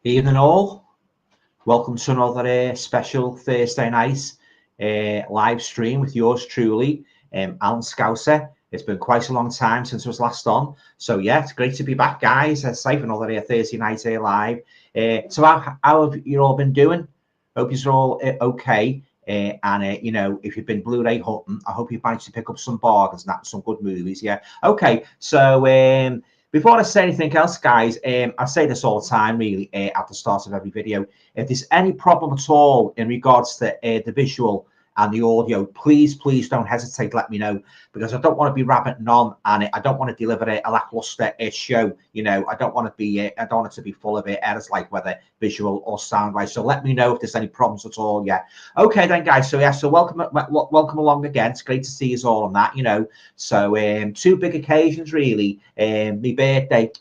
Evening all, welcome to another special Thursday night live stream with yours truly, Alan Scouser. It's been quite a long time since I was last on, so yeah, it's great to be back, guys. It's safe another Thursday night here live. So how have you all been doing? Hope you're all okay. And you know, if you've been Blu-ray hunting, I hope you've managed to pick up some bargains and some good movies. Yeah, okay. So before I say anything else, guys, I say this all the time, really, at the start of every video. If there's any problem at all in regards to the visual and the audio, please don't hesitate to let me know, because I don't want to be rabbiting on, and I don't want to deliver a lackluster show. You know, I don't want it to be full of errors, like whether visual or sound wise. So let me know if there's any problems at all. Yeah. Okay then, guys. So yeah, so welcome along again. It's great to see you all on that. You know, so two big occasions really. My birthday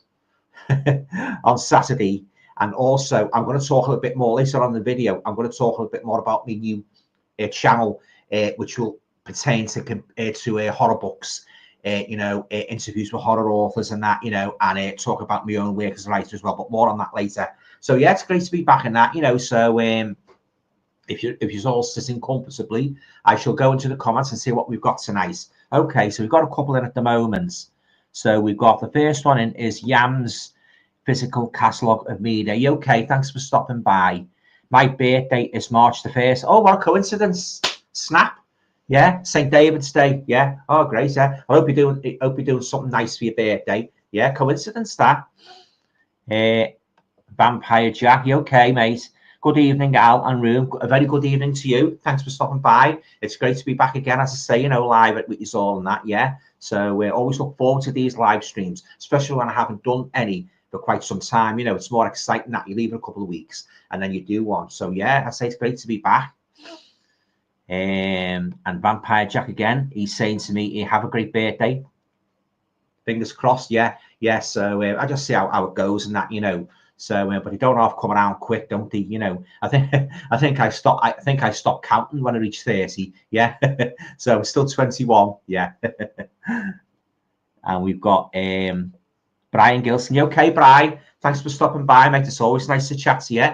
on Saturday, and also I'm going to talk a little bit more later on in the video. I'm going to talk a little bit more about my new channel, which will pertain to horror books, you know, interviews with horror authors and that, you know, and talk about my own work as a writer as well. But more on that later. So yeah, it's great to be back in that, you know. So if you're all sitting comfortably, I shall go into the comments and see what we've got tonight. Okay, so we've got a couple in at the moment. So we've got the first one in is Yam's Physical Catalogue of Media. Okay, thanks for stopping by. My birthday is March the 1st. Oh, what a coincidence. Snap. Yeah, St. David's Day. Yeah. Oh, great. Yeah. I hope you're doing something nice for your birthday. Yeah, coincidence that. Vampire Jack. You okay, mate? Good evening, Al and Room. A very good evening to you. Thanks for stopping by. It's great to be back again, as I say, you know, live with you all and that. Yeah. So we always look forward to these live streams, especially when I haven't done any for quite some time. You know, it's more exciting that you leave in a couple of weeks and then you do one. So yeah, I say it's great to be back. And Vampire Jack again, he's saying to me, have a great birthday. Fingers crossed. Yeah, yeah. So I just see how it goes and that, you know. So but they don't half come around quick, don't they? You know, I think I stopped counting when I reached 30. Yeah. So I'm still 21. Yeah. And we've got Brian Gilson. You okay, Brian? Thanks for stopping by, mate. It's always nice to chat to you.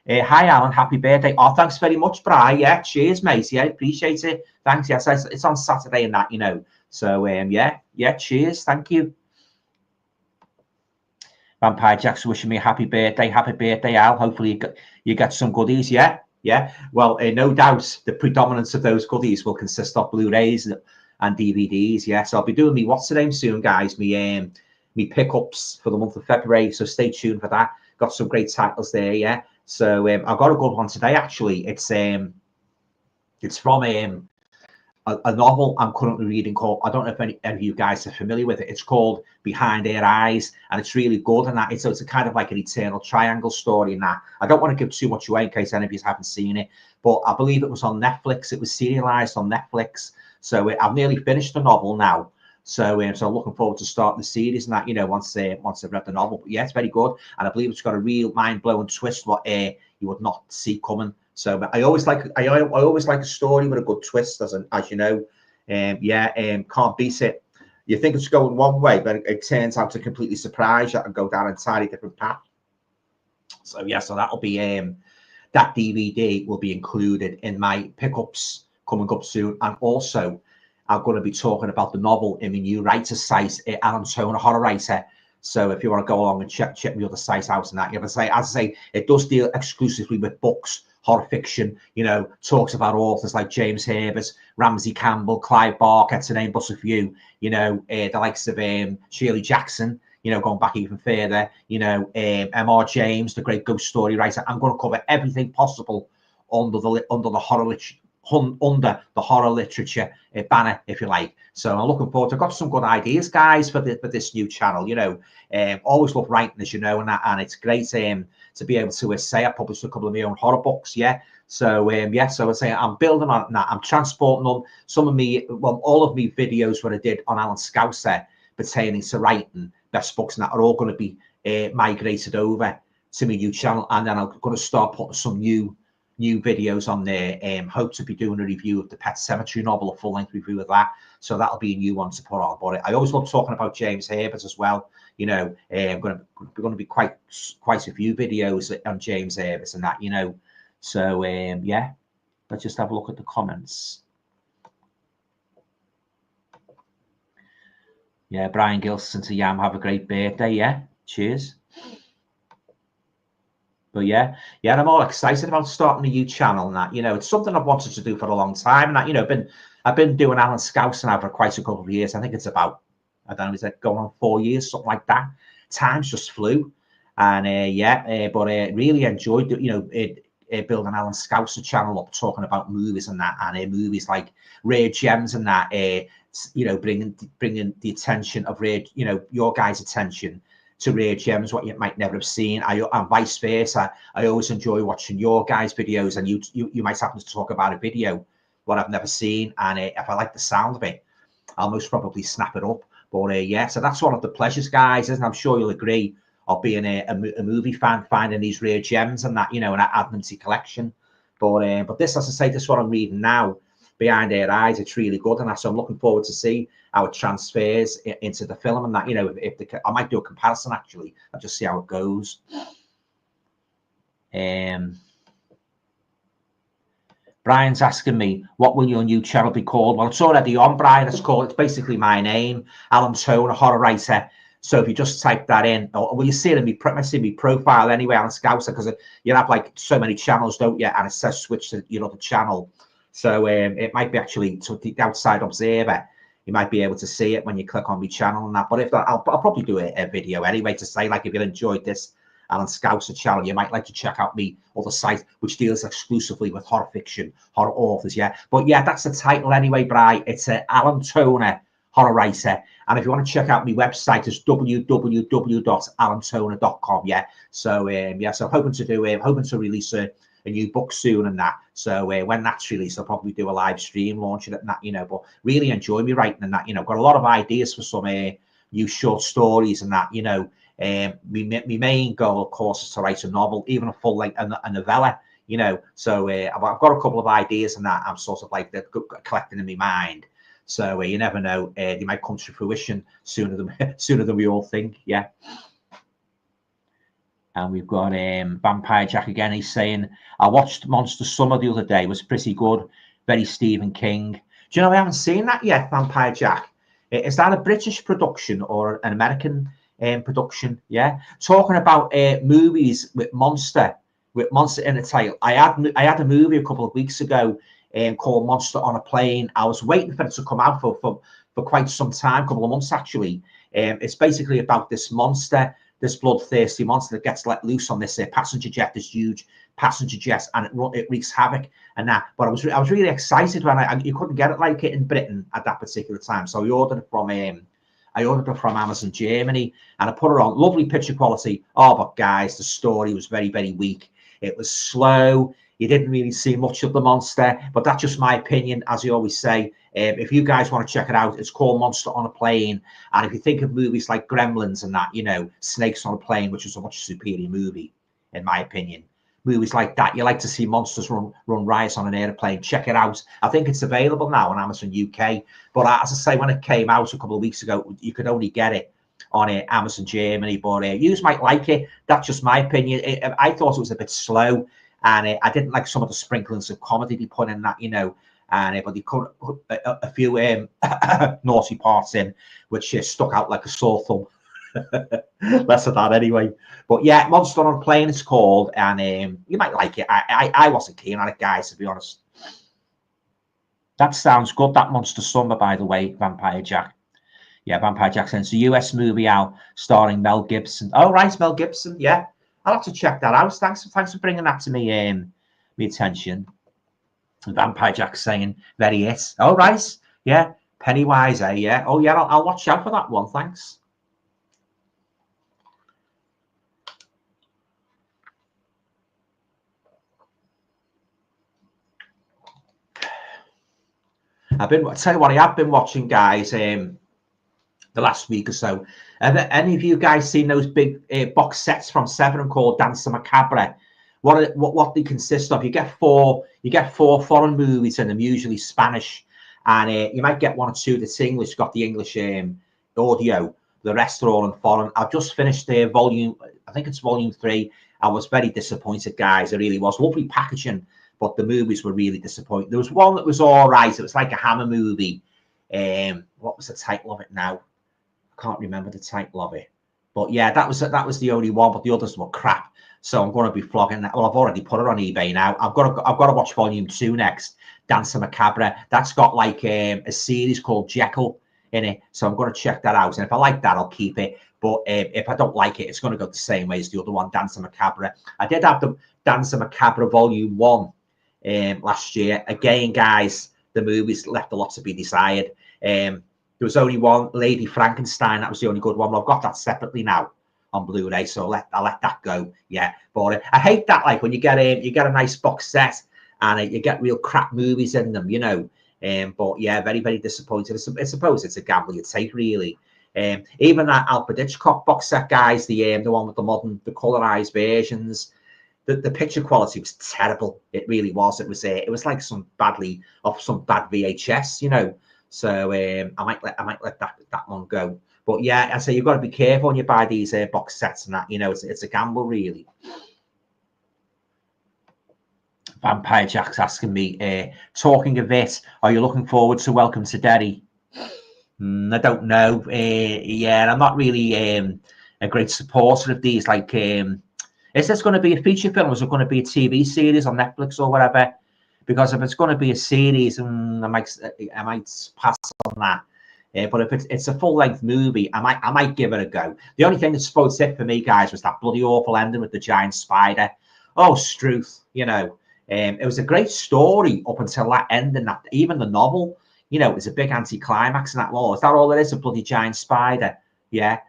Hi, Alan. Happy birthday. Oh, thanks very much, Brian. Yeah, cheers, mate. Yeah, appreciate it. Thanks. Yes, it's on Saturday and that, you know. So, yeah, cheers. Thank you. Vampire Jack's wishing me a happy birthday. Happy birthday, Al. Hopefully you get some goodies. Yeah, yeah. Well, no doubt the predominance of those goodies will consist of Blu-rays and DVDs. Yeah, so I'll be doing me what's the name soon, guys. Me pickups for the month of February. So stay tuned for that. Got some great titles there. Yeah. So I've got a good one today. Actually, it's from a novel I'm currently reading called, I don't know if any of you guys are familiar with it. It's called Behind Their Eyes, and it's really good. And that it's a kind of like an eternal triangle story. And that I don't want to give too much away in case any of you haven't seen it, but I believe it was on Netflix. It was serialized on Netflix. So I've nearly finished the novel now. So so looking forward to starting the series and that, you know, once I've read the novel. But yeah, it's very good, and I believe it's got a real mind-blowing twist what you would not see coming. So I always like a story with a good twist, as you know. Can't beat it. You think it's going one way, but it turns out to completely surprise you and go down an entirely different path. So yeah, so that'll be that DVD will be included in my pickups coming up soon, and also I'm going to be talking about the novel in my new writer's site, Alan Toner Horror Writer. So if you want to go along and check the other site out and that, you have to say, as I say, it does deal exclusively with books, horror fiction, you know, talks about authors like James Herbert, Ramsey Campbell, Clive Barker, to name but a few, you know, the likes of Shirley Jackson, you know, going back even further, you know, M.R. James, the great ghost story writer. I'm going to cover everything possible under the horror literature banner, if you like. So I'm looking forward to. I've got some good ideas, guys, for this new channel. You know, always love writing, as you know, and it's great to be able to say I published a couple of my own horror books. Yeah. So yeah, so I say I'm building on that. I'm transporting on some of me, well, all of me videos what I did on Alan Scouser pertaining to writing best books, and that are all going to be migrated over to my new channel, and then I'm going to start putting some new new videos on there. Hope to be doing a review of the Pet Sematary novel, a full-length review of that. So that'll be a new one to put on. But I always love talking about James Herbert as well. You know, going to be quite a few videos on James Herbert and that. You know, so yeah, let's just have a look at the comments. Yeah, Brian Gilson to Yam, have a great birthday. Yeah, cheers. But yeah, I'm all excited about starting a new channel and that. You know, it's something I've wanted to do for a long time. And that, you know, I've been doing Alan Scouser now for quite a couple of years. I think it's about, I don't know, is it going on 4 years, something like that. Times just flew, and but really enjoyed you know building Alan Scouser channel up, talking about movies and that, and movies like Rare Gems and that. You know, bringing the attention of your guys' attention to Rare Gems, what you might never have seen, and vice versa. I always enjoy watching your guys' videos, and you might happen to talk about a video what I've never seen, and if I like the sound of it, I'll most probably snap it up. But yeah, so that's one of the pleasures, guys, and I'm sure you'll agree, of being a movie fan, finding these rare gems and that, you know, and adding them to your collection. But this, as I say, this is what I'm reading now, Behind Their Eyes. It's really good, and so I'm looking forward to see how it transfers into the film and that. You know, I might do a comparison actually and just see how it goes. Brian's asking me, what will your new channel be called? Well, it's already on, Brian. It's basically my name, Alan Toner, horror writer. So if you just type that in, or will you see it in my profile anyway, Alan Scouser, because you have like so many channels, don't you? And it says switch to your other channel. So it might be actually to the outside observer. You might be able to see it when you click on my channel and that. But if that, I'll probably do a video anyway to say, like, if you enjoyed this Alan Scouser channel, you might like to check out me other site, which deals exclusively with horror fiction, horror authors. Yeah, but yeah, that's the title anyway, Bri. It's Alan Toner, horror writer. And if you want to check out my website, it's www.alantoner.com. Yeah, so yeah, so hoping to release a new book soon and that. So when that's released, I'll probably do a live stream launching it and that, you know. But really enjoy me writing and that, you know. Got a lot of ideas for some new short stories and that, you know. My main goal, of course, is to write a novel, even a full length, a novella, you know. So I've got a couple of ideas and that I'm sort of like collecting in my mind. So you never know, they might come to fruition sooner than we all think. Yeah. And we've got Vampire Jack again. He's saying, I watched Monster Summer the other day. It was pretty good. Very Stephen King. Do you know, I haven't seen that yet, Vampire Jack. Is that a British production or an American production? Yeah. Talking about movies with monster in the title. I had a movie a couple of weeks ago called Monster on a Plane. I was waiting for it to come out for quite some time, a couple of months actually. It's basically about this monster, this bloodthirsty monster that gets let loose on this passenger jet, this huge passenger jet, and it wreaks havoc and that. But I was really excited when you couldn't get it like it in Britain at that particular time, so I ordered it from Amazon Germany, and I put it on. Lovely picture quality. Oh, but guys, the story was very, very weak. It was slow. You didn't really see much of the monster, but that's just my opinion, as you always say. If you guys want to check it out, it's called Monster on a Plane. And if you think of movies like Gremlins and that, you know, Snakes on a Plane, which is a much superior movie, in my opinion. Movies like that, you like to see monsters run riot on an airplane. Check it out. I think it's available now on Amazon UK. But as I say, when it came out a couple of weeks ago, you could only get it on Amazon Germany. But you might like it. That's just my opinion. I thought it was a bit slow. And I didn't like some of the sprinklings of comedy they put in that, you know, and but they put a few naughty parts in, which stuck out like a sore thumb. Less of that anyway. But yeah, Monster on a Plane it's called, and you might like it. I wasn't keen on it, guys, to be honest. That sounds good, that Monster Summer, by the way, Vampire Jack. Yeah, Vampire Jack. It's a US movie out starring Mel Gibson. Oh, right, Mel Gibson, yeah. I'll have to check that out. Thanks for bringing that to me, my attention. Vampire Jack saying very it. Oh, right. Yeah. Pennywise, yeah. Oh, yeah, I'll watch out for that one. Thanks. I'll tell you what, I have been watching, guys, the last week or so. Have any of you guys seen those big box sets from Severin called Dancer Macabre, what they consist of. You get four foreign movies in them, usually Spanish, and you might get one or two that's English, got the English audio. The rest are all in foreign. I've just finished their volume. I think it's volume 3. I was very disappointed, guys. It really was. Lovely packaging, but the movies were really disappointing. There was one that was all right. It was like a Hammer movie. What was the title of it now? I can't remember the title of it. But yeah, that was the only one. But the others were crap. So I'm going to be flogging that. Well, I've already put it on eBay now. I've got to watch volume 2 next. Dancer Macabre. That's got like a series called Jekyll in it. So I'm going to check that out. And if I like that, I'll keep it. But if I don't like it, it's going to go the same way as the other one, Dancer Macabre. I did have the Dancer Macabre volume 1 last year. Again, guys, the movies left a lot to be desired. There was only one, Lady Frankenstein. That was the only good one. Well, I've got that separately now on Blu-ray, so I'll let that go. Yeah, but I hate that. Like when you get a nice box set and you get real crap movies in them, you know. But yeah, very, very disappointed. I suppose it's a gamble you take, really. Even that Alfred Hitchcock box set, guys, the one with the colorized versions, the picture quality was terrible. It really was. It was like some bad VHS, you know. So I might let that one go. But yeah, I say you've got to be careful when you buy these box sets and that. You know, it's a gamble, really. Vampire Jack's asking me, talking of it, are you looking forward to Welcome to Derry? I don't know. Yeah, I'm not really a great supporter of these. Like, is this going to be a feature film? Or is it going to be a TV series on Netflix or whatever? Because if it's going to be a series, I might pass on that. But if it's a full-length movie, I might give it a go. The only thing that spoiled it for me, guys, was that bloody awful ending with the giant spider. Oh, Struth, you know. It was a great story up until that ending. That even the novel, you know, it's a big anti-climax in that law. Is that all it is? A bloody giant spider? Yeah.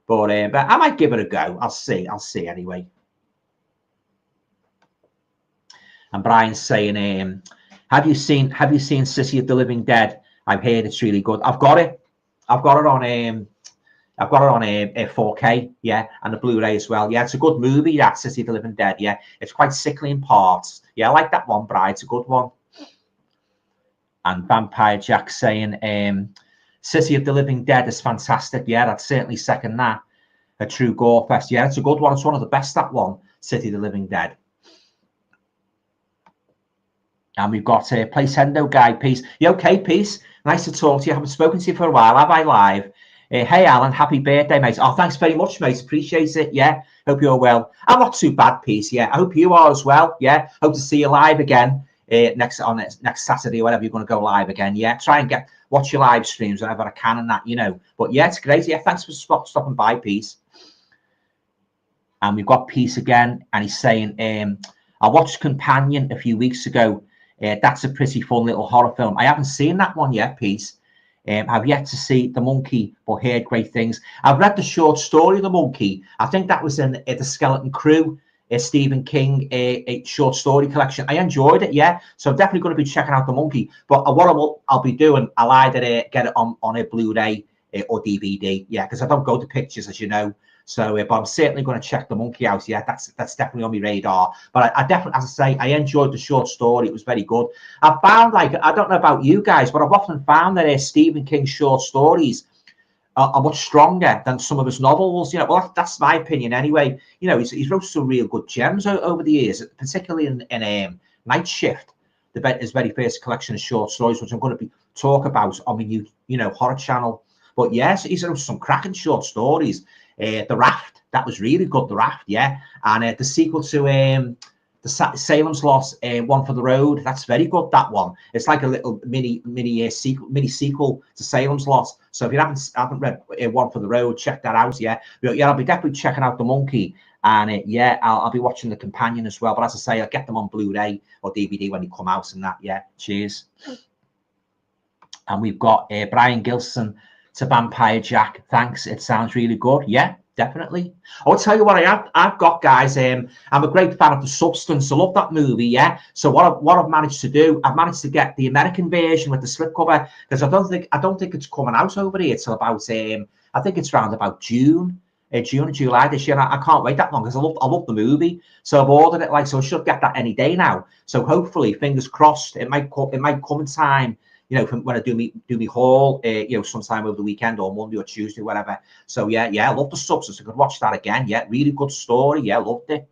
But I might give it a go. I'll see anyway. And Brian's saying, have you seen City of the Living Dead? I've heard it's really good. I've got it on a 4K, yeah, and a Blu-ray as well. Yeah, it's a good movie, that City of the Living Dead. Yeah, it's quite sickly in parts. Yeah, I like that one, Brian. It's a good one. And Vampire Jack saying, City of the Living Dead is fantastic. Yeah, I'd certainly second that. A true gore fest. Yeah, it's a good one. It's one of the best, that one, City of the Living Dead. And we've got a Placendo guy, Peace. You okay, Peace? Nice to talk to you. I haven't spoken to you for a while, have I, live? Hey, Alan, happy birthday, mate. Oh, thanks very much, mate. Appreciate it. Yeah, hope you're well. I'm not too bad, Peace. Yeah, I hope you are as well. Yeah, hope to see you live again next Saturday or whatever you're going to go live again. Yeah, try and watch your live streams whenever I can and that, you know. But yeah, it's great. Yeah, thanks for stopping by, Peace. And we've got Peace again, and he's saying, I watched Companion a few weeks ago. That's a pretty fun little horror film. I haven't seen that one yet, Peace. I've yet to see The Monkey, but heard great things. I've read the short story, The Monkey. I think that was in the Skeleton Crew, Stephen King, a short story collection. I enjoyed it, yeah. So I'm definitely going to be checking out The Monkey. But what I'll be doing, I'll either get it on a Blu-ray or DVD, yeah, because I don't go to pictures, as you know. So, but I'm certainly going to check The Monkey out. Yeah, that's definitely on my radar. But I definitely, as I say, I enjoyed the short story. It was very good. I found, like, I don't know about you guys, but I've often found that Stephen King's short stories are much stronger than some of his novels. You know, well, that's my opinion anyway. You know, he's wrote some real good gems over the years, particularly in Night Shift, his very first collection of short stories, which I'm going to be talk about on my new, horror channel. But yes, he's wrote some cracking short stories. The Raft, that was really good. The Raft, yeah, and the sequel to the Salem's Lot, One for the Road, that's very good. That one, it's like a little mini sequel to Salem's Lot. So if you haven't read One for the Road, check that out. Yeah, I'll be definitely checking out The Monkey, and yeah, I'll be watching The Companion as well. But as I say, I'll get them on Blu-ray or DVD when they come out and that. Yeah, cheers. And we've got Brian Gilson to Vampire Jack. Thanks. It sounds really good. Yeah, definitely. I'll tell you what I've got, guys. I'm a great fan of The Substance. I love that movie. Yeah. So what I've managed to do, I've managed to get the American version with the slipcover, because I don't think it's coming out over here till about I think it's around about June. June or July this year. I can't wait that long because I love the movie. So I've ordered it, like, so I should get that any day now. So hopefully, fingers crossed, it might come in time. You know, from when I do me haul, you know, sometime over the weekend or Monday or Tuesday, whatever. So yeah, I love the substance. I could watch that again. Yeah, really good story. Yeah, loved it.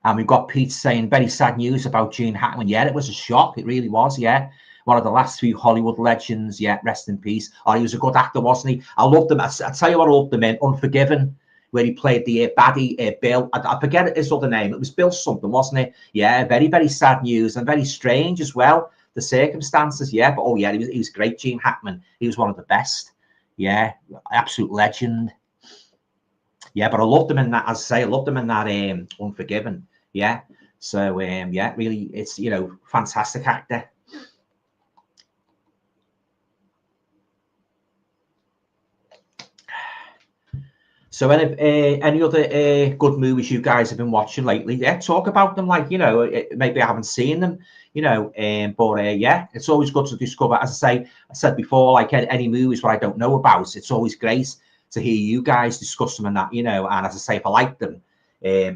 And we've got Pete saying very sad news about Gene Hackman. Yeah, it was a shock. It really was. Yeah, one of the last few Hollywood legends. Yeah, rest in peace. Oh, he was a good actor, wasn't he? I loved him. I tell you what, I loved him in Unforgiven, where he played the baddie Bill. I forget his other name. It was Bill something, wasn't it? Yeah, very, very sad news and very strange as well, the circumstances. Yeah, but oh yeah, he was great, Gene Hackman. He was one of the best. Yeah, absolute legend. Yeah, but I loved him in that. As I say, I loved him in that Unforgiven. Yeah, so yeah, really, it's, you know, fantastic actor. So any other good movies you guys have been watching lately? Yeah, talk about them. Like, you know, maybe I haven't seen them, you know, but yeah, it's always good to discover. As I said before, like any movies what I don't know about, it's always great to hear you guys discuss them and that, you know. And as I say, if I like them,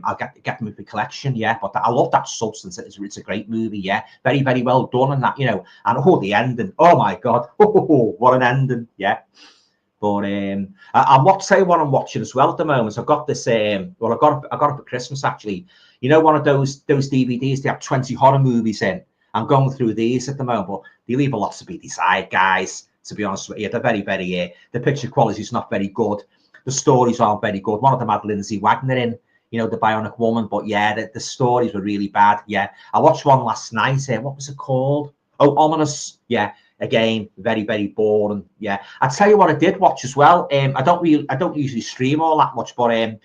I'll get them in the collection. Yeah, but I love that substance. It's a great movie. Yeah, very, very well done, and that, you know, and oh, the ending. Oh my God, oh, what an ending. Yeah. But I'll say what I'm watching as well at the moment. So I've got this. Well, I got it for Christmas actually. You know, one of those DVDs. They have 20 horror movies in. I'm going through these at the moment, but they leave a lot to be desired, guys. To be honest with you, they're very, very. The picture quality is not very good. The stories aren't very good. One of them had Lindsay Wagner in. You know, the Bionic Woman. But yeah, the stories were really bad. Yeah, I watched one last night. What was it called? Oh, Ominous. Yeah. Again, very, very boring. Yeah, I tell you what, I did watch as well. I don't usually stream all that much, but I'm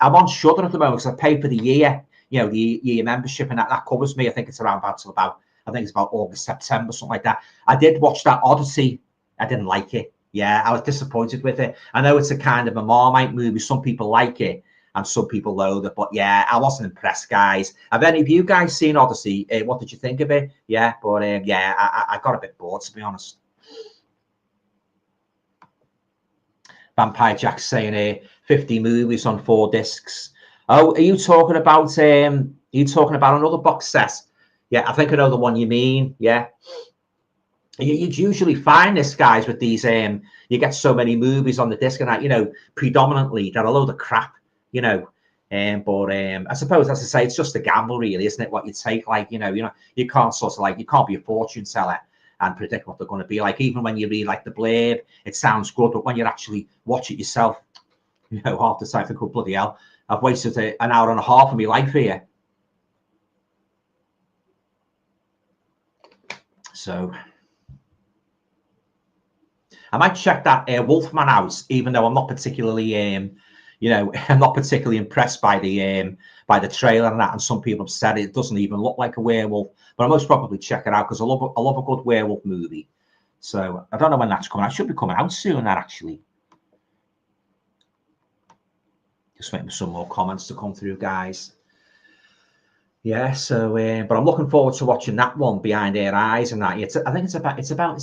on Shudder at the moment because I pay for the year. You know, the year membership, and that covers me. I think it's around about I think it's about August, September, something like that. I did watch that Odyssey. I didn't like it. Yeah, I was disappointed with it. I know it's a kind of a Marmite movie. Some people like it and some people loathe it. But yeah, I wasn't impressed, guys. Have any of you guys seen Odyssey? What did you think of it? Yeah, but yeah, I got a bit bored, to be honest. Vampire Jack saying 50 movies on 4 discs. Oh, are you talking about another box set? Yeah, I think I know the one you mean. Yeah. You'd usually find this, guys, with these you get so many movies on the disc and that, you know, predominantly they're a load of crap, you know. But I suppose, as I say, it's just a gamble, really, isn't it? What you take, like, you know, you can't sort of like, you can't be a fortune teller and predict what they're going to be like. Even when you read like the blurb, it sounds good, but when you actually watch it yourself, you know, half the time, I think, oh, bloody hell, I've wasted an hour and a half of my life here. So I might check that Wolfman out, even though I'm not particularly, you know, I'm not particularly impressed by the trailer and that. And some people have said it doesn't even look like a werewolf, but I'll most probably check it out because I love a good werewolf movie. So I don't know when that's coming out. It should be coming out soon, that actually. Just waiting for some more comments to come through, guys. Yeah, so but I'm looking forward to watching that one, Behind Their Eyes, and that. I think it's about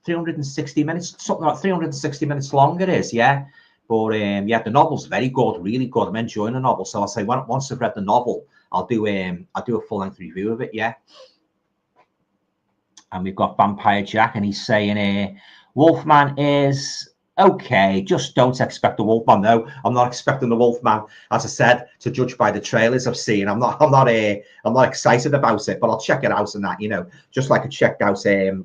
360 minutes, something like 360 minutes long it is, yeah. But yeah, the novel's very good, really good. I'm enjoying the novel. So I'll say once I've read the novel, I'll do a full-length review of it, yeah. And we've got Vampire Jack, and he's saying Wolfman is okay, just don't expect the Wolfman. No, I'm not expecting the Wolfman. As I said, to judge by the trailers I've seen, I'm not excited about it, but I'll check it out and that, you know, just like I checked out the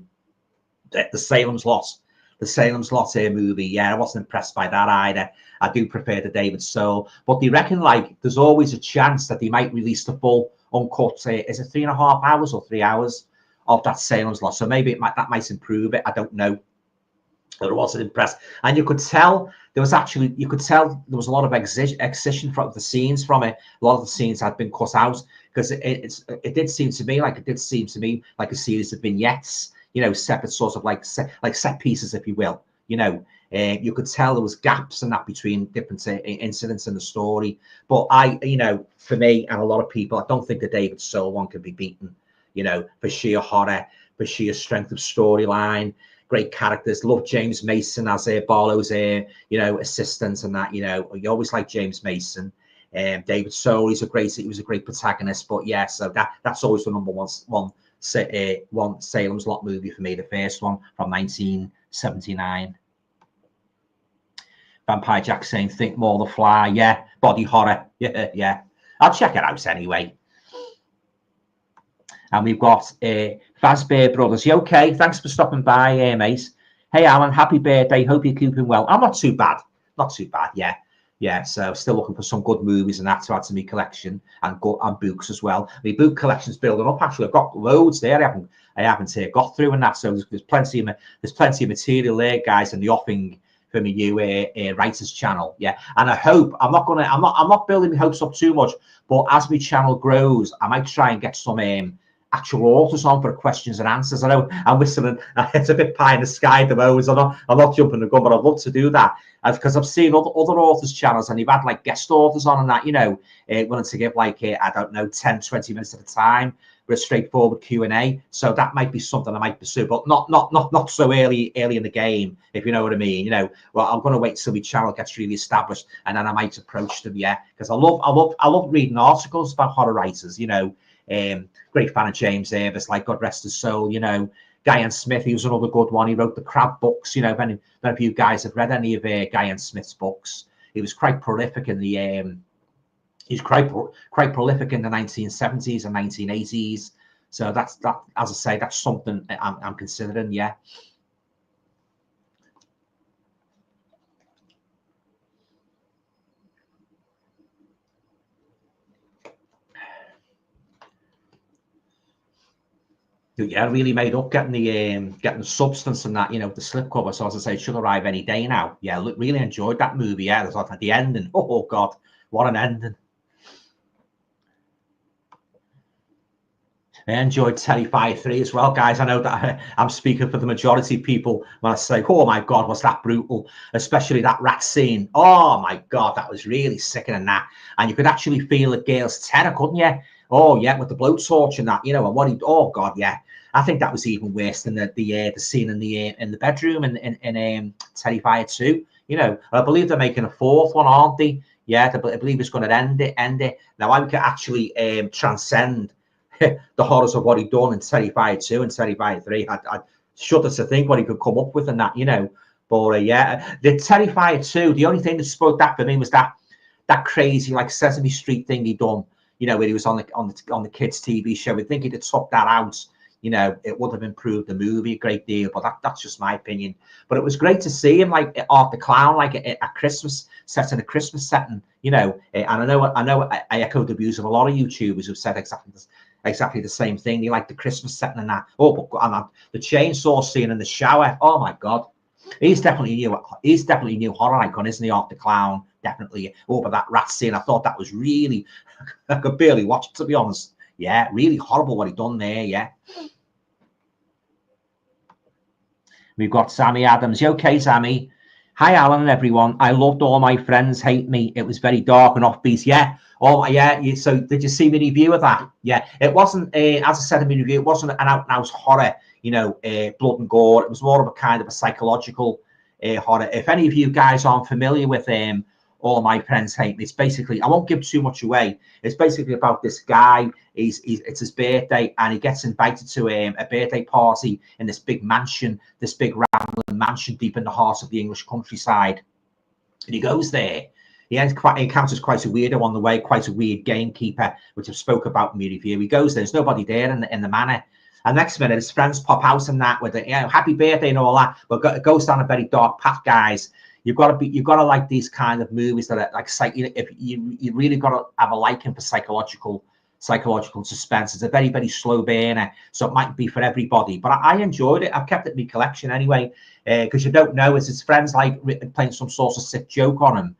Salem's Lot, movie. Yeah, I wasn't impressed by that either. I do prefer the David Soul, but they reckon like there's always a chance that they might release the full uncut. Is it 3.5 hours or 3 hours of that Salem's Lot? So maybe that might improve it. I don't know. But I wasn't impressed, and you could tell there was a lot of excision from the scenes from it. A lot of the scenes had been cut out because it did seem to me like a series of vignettes, you know, separate sorts of like set pieces, if you will. You know, you could tell there was gaps in that between different incidents in the story. But you know, for me and a lot of people, I don't think the David Soul one can be beaten. You know, for sheer horror, for sheer strength of storyline. great characters. Love James Mason as Barlow's, you know, assistant and that. You know, you always like James Mason. David Soul, he was a great protagonist. But yeah, so that's always the number one Salem's Lot movie for me. The first one from 1979. Vampire Jack saying, think more The Fly. Yeah, body horror. Yeah, yeah. I'll check it out anyway. And we've got Fazbear Brothers. You okay? Thanks for stopping by, mate. Hey, Alan, happy birthday. Hope you're keeping well. I'm not too bad. Not too bad, yeah. Yeah, so still looking for some good movies and that to add to my collection and books as well. My book collection's building up. Actually, I've got loads there. I haven't got through and that. So there's plenty of material there, guys, in the offing for me new writers channel. Yeah, and I hope I'm not building my hopes up too much, but as my channel grows, I might try and get some actual authors on for questions and answers. I know I'm whistling, it's a bit pie in the sky at the moment. I'm not jumping the gun, but I'd love to do that because I've seen other authors channels and you've had like guest authors on and that, you know, willing to give like I don't know 10-20 minutes at a time with a straightforward Q&A. So that might be something I might pursue, but not so early in the game, if you know what I mean. You know, well, I'm going to wait till my channel gets really established and then I might approach them. Yeah, because I love reading articles about horror writers. You know, great fan of James Davis, like God rest his soul. You know, Guyan Smith, he was another good one. He wrote the Crab books. You know, if any of you guys have read any of Guyan Smith's books, he was quite prolific in the he's quite prolific in the 1970s and 1980s. So that's as I say, that's something I'm considering. Yeah. Yeah, really made up getting the substance and that, you know, the slipcover. So as I say, it should arrive any day now. Yeah, look, really enjoyed that movie. Yeah, there's like at the ending. Oh God, what an ending! I enjoyed Terrifier 3 as well, guys. I know that I'm speaking for the majority of people when I say, oh my God, was that brutal? Especially that rat scene. Oh my God, that was really sickening that. And you could actually feel the girl's terror, couldn't you? Oh yeah, with the blowtorch and that, you know, and what he, oh God, yeah. I think that was even worse than the scene in the bedroom in Terrifier 2. You know, I believe they're making a fourth one, aren't they? Yeah, I believe it's going to end it. Now I could actually transcend the horrors of what he'd done in Terrifier 2 and Terrifier 3. I'd shudder to think what he could come up with in that, you know. But yeah, the Terrifier 2, the only thing that spoke that for me was that crazy like Sesame Street thing he'd done, you know, where he was on the kids' TV show. I think he'd have took that out. You know, it would have improved the movie a great deal, but that's just my opinion. But it was great to see him like Art the Clown, like a Christmas set in a Christmas setting, you know. And I know I echo the views of a lot of YouTubers who've said exactly the same thing. They like the Christmas setting and that. Oh, but and the chainsaw scene in the shower. Oh my God, he's definitely new horror icon, isn't he? Art the Clown, definitely. Oh, but that rat scene, I thought that was really, I could barely watch it, to be honest. Yeah, really horrible what he done there. Yeah. We've got Sammy Adams. You okay, Sammy? Hi, Alan and everyone. I loved All My Friends Hate Me. It was very dark and offbeat. Yeah. Oh, yeah. So did you see my review of that? Yeah. It wasn't, as I said in my review, it wasn't an out-and-out horror, you know, blood and gore. It was more of a kind of a psychological horror. If any of you guys aren't familiar with All My Friends Hate Me, it's basically, I won't give too much away. It's basically about this guy. It's his birthday and he gets invited to a birthday party in this big mansion, this big rambling mansion deep in the heart of the English countryside. And he goes there. He encounters quite a weirdo on the way, quite a weird gamekeeper, which I've spoke about in my review. He goes there. There's nobody there in the manor. And next minute, his friends pop out and that with it, you know, happy birthday and all that. But it goes down a very dark path, guys. You've got to like these kind of movies that are like, if you really got to have a liking for psychological suspense. It's a very, very slow burner, so it might be for everybody. But I enjoyed it. I've kept it in my collection anyway, because you don't know, is his friends like playing some sort of sick joke on him,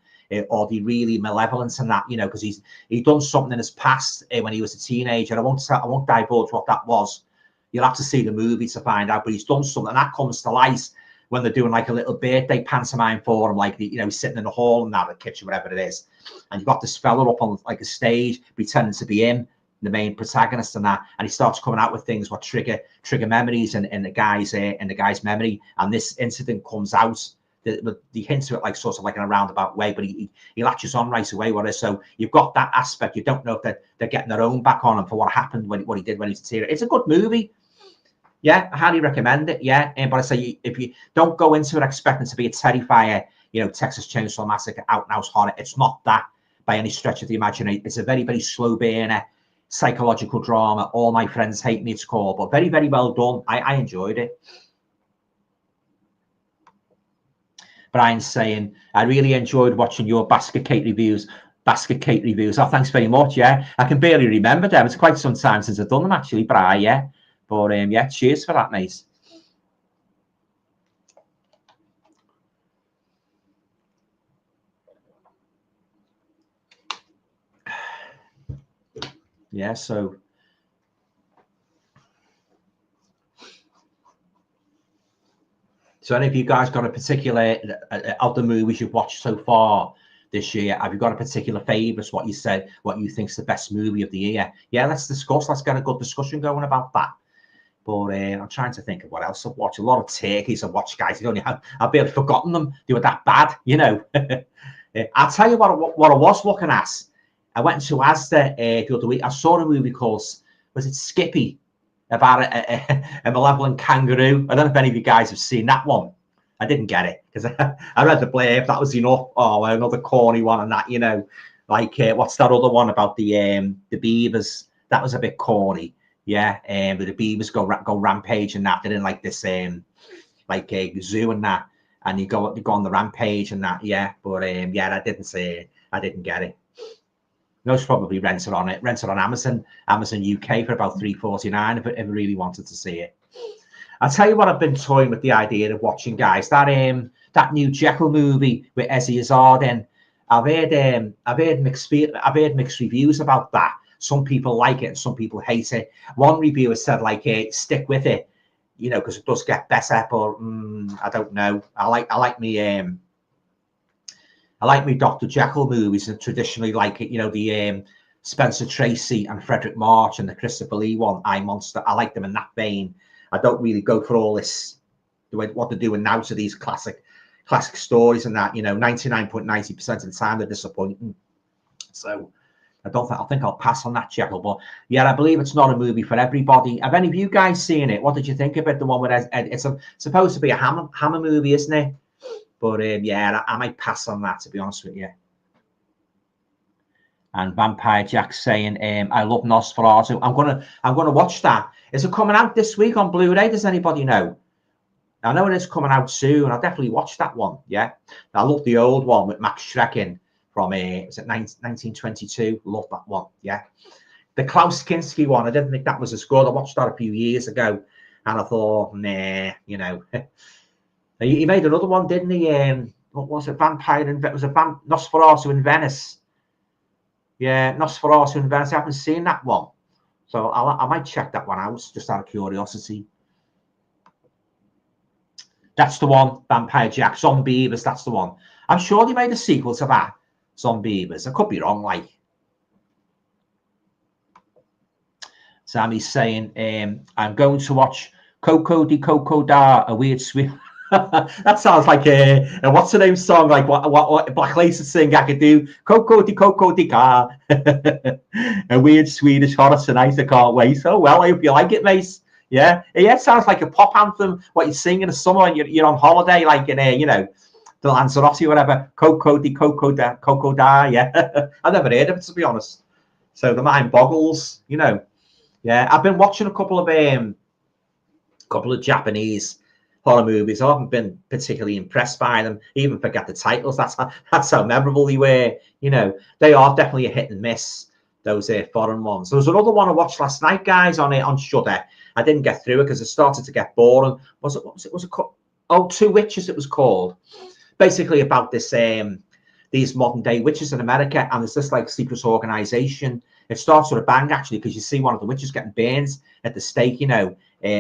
or the really malevolence and that, you know, because he done something in his past when he was a teenager. I won't divulge what that was. You'll have to see the movie to find out. But he's done something that comes to light when they're doing like a little birthday pantomime for him, like, you know, he's sitting in the hall and that, the kitchen, whatever it is. And you've got this fella up on like a stage pretending to be him, protagonist and that, and he starts coming out with things what trigger memories in the guy's memory, and this incident comes out. The hints of it, like sort of like in a roundabout way, but he latches on right away. So you've got that aspect. You don't know if they're getting their own back on him for what happened what he did when he was a teenager. It's a good movie. Yeah, I highly recommend it. Yeah, but I say if you don't go into it expecting to be a Terrifier, Texas Chainsaw Massacre out and out horror, it's not that by any stretch of the imagination. It's a very, very slow burner psychological drama. All My Friends Hate Me, it's called, but very, very well done. I enjoyed it. Brian's saying, I really enjoyed watching your basket cake reviews. Oh, thanks very much. Yeah, I can barely remember them. It's quite some time since I've done them, actually, Brian. Yeah, but yeah, cheers for that, mate. Yeah, so any of you guys got a particular of the movies you've watched so far this year? Have you got a particular favourite? What you think's the best movie of the year? Yeah, let's discuss. Let's get a good discussion going about that. But I'm trying to think of what else I've watched. A lot of turkeys I've watched, guys. I've barely forgotten them. They were that bad, I'll tell you what I was looking at. I went to Asda the other week. I saw a movie called, was it Skippy? About a malevolent kangaroo. I don't know if any of you guys have seen that one. I didn't get it because I read the blurb. That was enough. Oh, another corny one and that, like what's that other one about the beavers? That was a bit corny. Yeah, but the beavers go rampage and that. They're in like this like a zoo and that, and you go on the rampage and that. Yeah, but yeah, I didn't get it. Most probably rented on Amazon UK for about $3.49 if I really wanted to see it. I'll tell you what, I've been toying with the idea of watching, guys. That new Jekyll movie with Ezzy Izzard in. I've heard mixed reviews about that. Some people like it and some people hate it. One reviewer said like stick with it, because it does get better. But I don't know. I like me Dr. Jekyll movies, and traditionally like it, the Spencer Tracy and Frederick March and the Christopher Lee one, I Monster. I like them in that vein. I don't really go for all this, what they're doing now to these classic stories and that, 99.90% of the time they're disappointing. So I think I'll pass on that, Jekyll. But yeah, I believe it's not a movie for everybody. Have any of you guys seen it? What did you think of it? The one with it's supposed to be a Hammer movie, isn't it? But yeah, I might pass on that, to be honest with you. And Vampire Jack saying, I love Nosferatu. I'm gonna watch that. Is it coming out this week on Blu-ray? Does anybody know? I know it is coming out soon. I'll definitely watch that one. Yeah, I love the old one with Max Schreck from was it 1922? Love that one. Yeah, the Klaus Kinski one. I didn't think that was as good. I watched that a few years ago, and I thought, nah, He made another one, didn't he? What was it? Nosferatu in Venice. Yeah, Nosferatu in Venice. I haven't seen that one, so I might check that one out just out of curiosity. That's the one, Vampire Jack. Zombievers, that's the one. I'm sure they made a sequel to that, Zombievers. I could be wrong, like. Sammy's saying, I'm going to watch Coco di Coco Da, a weird sweet. That sounds like a what's the name song, like what Black Laces sing. I could do Coco di Coco di Ca. A weird Swedish horror tonight. I can't wait. Oh well, I hope you like it, mate. Yeah, it sounds like a pop anthem. What you sing in the summer when you're on holiday, like in the Lanzarote or whatever. Coco di Coco da Coco Da. Yeah, I've never heard of it, to be honest. So the mind boggles, Yeah, I've been watching a couple of Japanese horror movies. I haven't been particularly impressed by them. I even forget the titles. That's how memorable they were. They are definitely a hit and miss, those foreign ones. There was another one I watched last night, guys, on Shudder. I didn't get through it because it started to get boring. Was it called? Oh, Two Witches, it was called. Basically about this these modern day witches in America, and there's this like secret organization. It starts with a bang, actually, because you see one of the witches getting burned at the stake,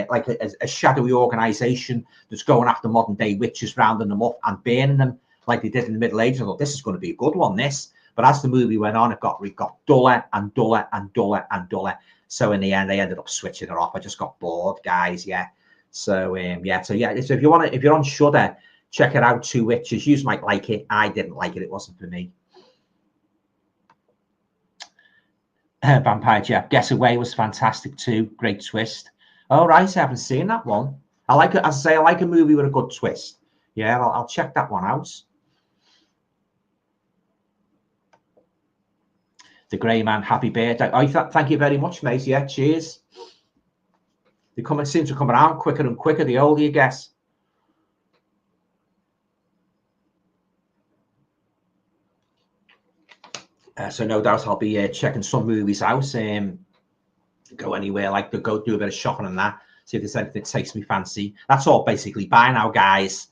like a shadowy organization that's going after modern day witches, rounding them up and burning them like they did in the Middle Ages. I thought, this is going to be a good one, this. But as the movie went on, it got duller and duller and duller and duller. So in the end, I ended up switching it off. I just got bored, guys. Yeah. So yeah. So if you want to, if you're on Shudder, check it out. Two Witches. You might like it. I didn't like it. It wasn't for me. Vampire Jeff. Guess Away was fantastic too. Great twist. All right, I haven't seen that one. I like it. As I say, I like a movie with a good twist. Yeah, I'll check that one out. The Grey Man, happy birthday. Oh, thank you very much, mate. Yeah, cheers. They seem to come around quicker and quicker the older you get. So no doubt I'll be checking some movies out. Go anywhere, like to go do a bit of shopping and that. See if there's anything that takes me fancy. That's all basically by now, guys.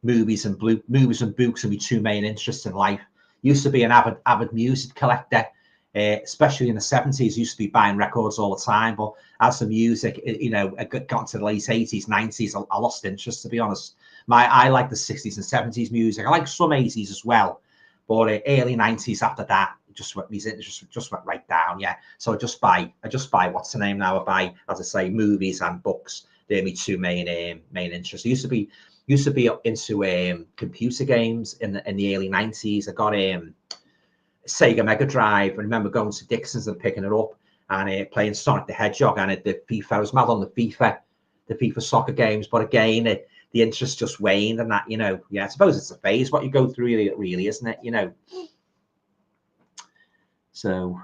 Movies and books are my two main interests in life. Used to be an avid music collector. Especially in the 70s, used to be buying records all the time. But as the music, got into the late 80s, 90s, I lost interest, to be honest. I like the 60s and 70s music. I like some 80s as well. But early 90s after that, just went right down. Yeah. So I just buy what's the name now? I buy, as I say, movies and books. They're my two main interests. I used to be into computer games in the early 90s. I got Sega Mega Drive. I remember going to Dixon's and picking it up and playing Sonic the Hedgehog and the FIFA. I was mad on the FIFA soccer games, but again, the interest just waned and that, yeah, I suppose it's a phase what you go through, really, isn't it? So,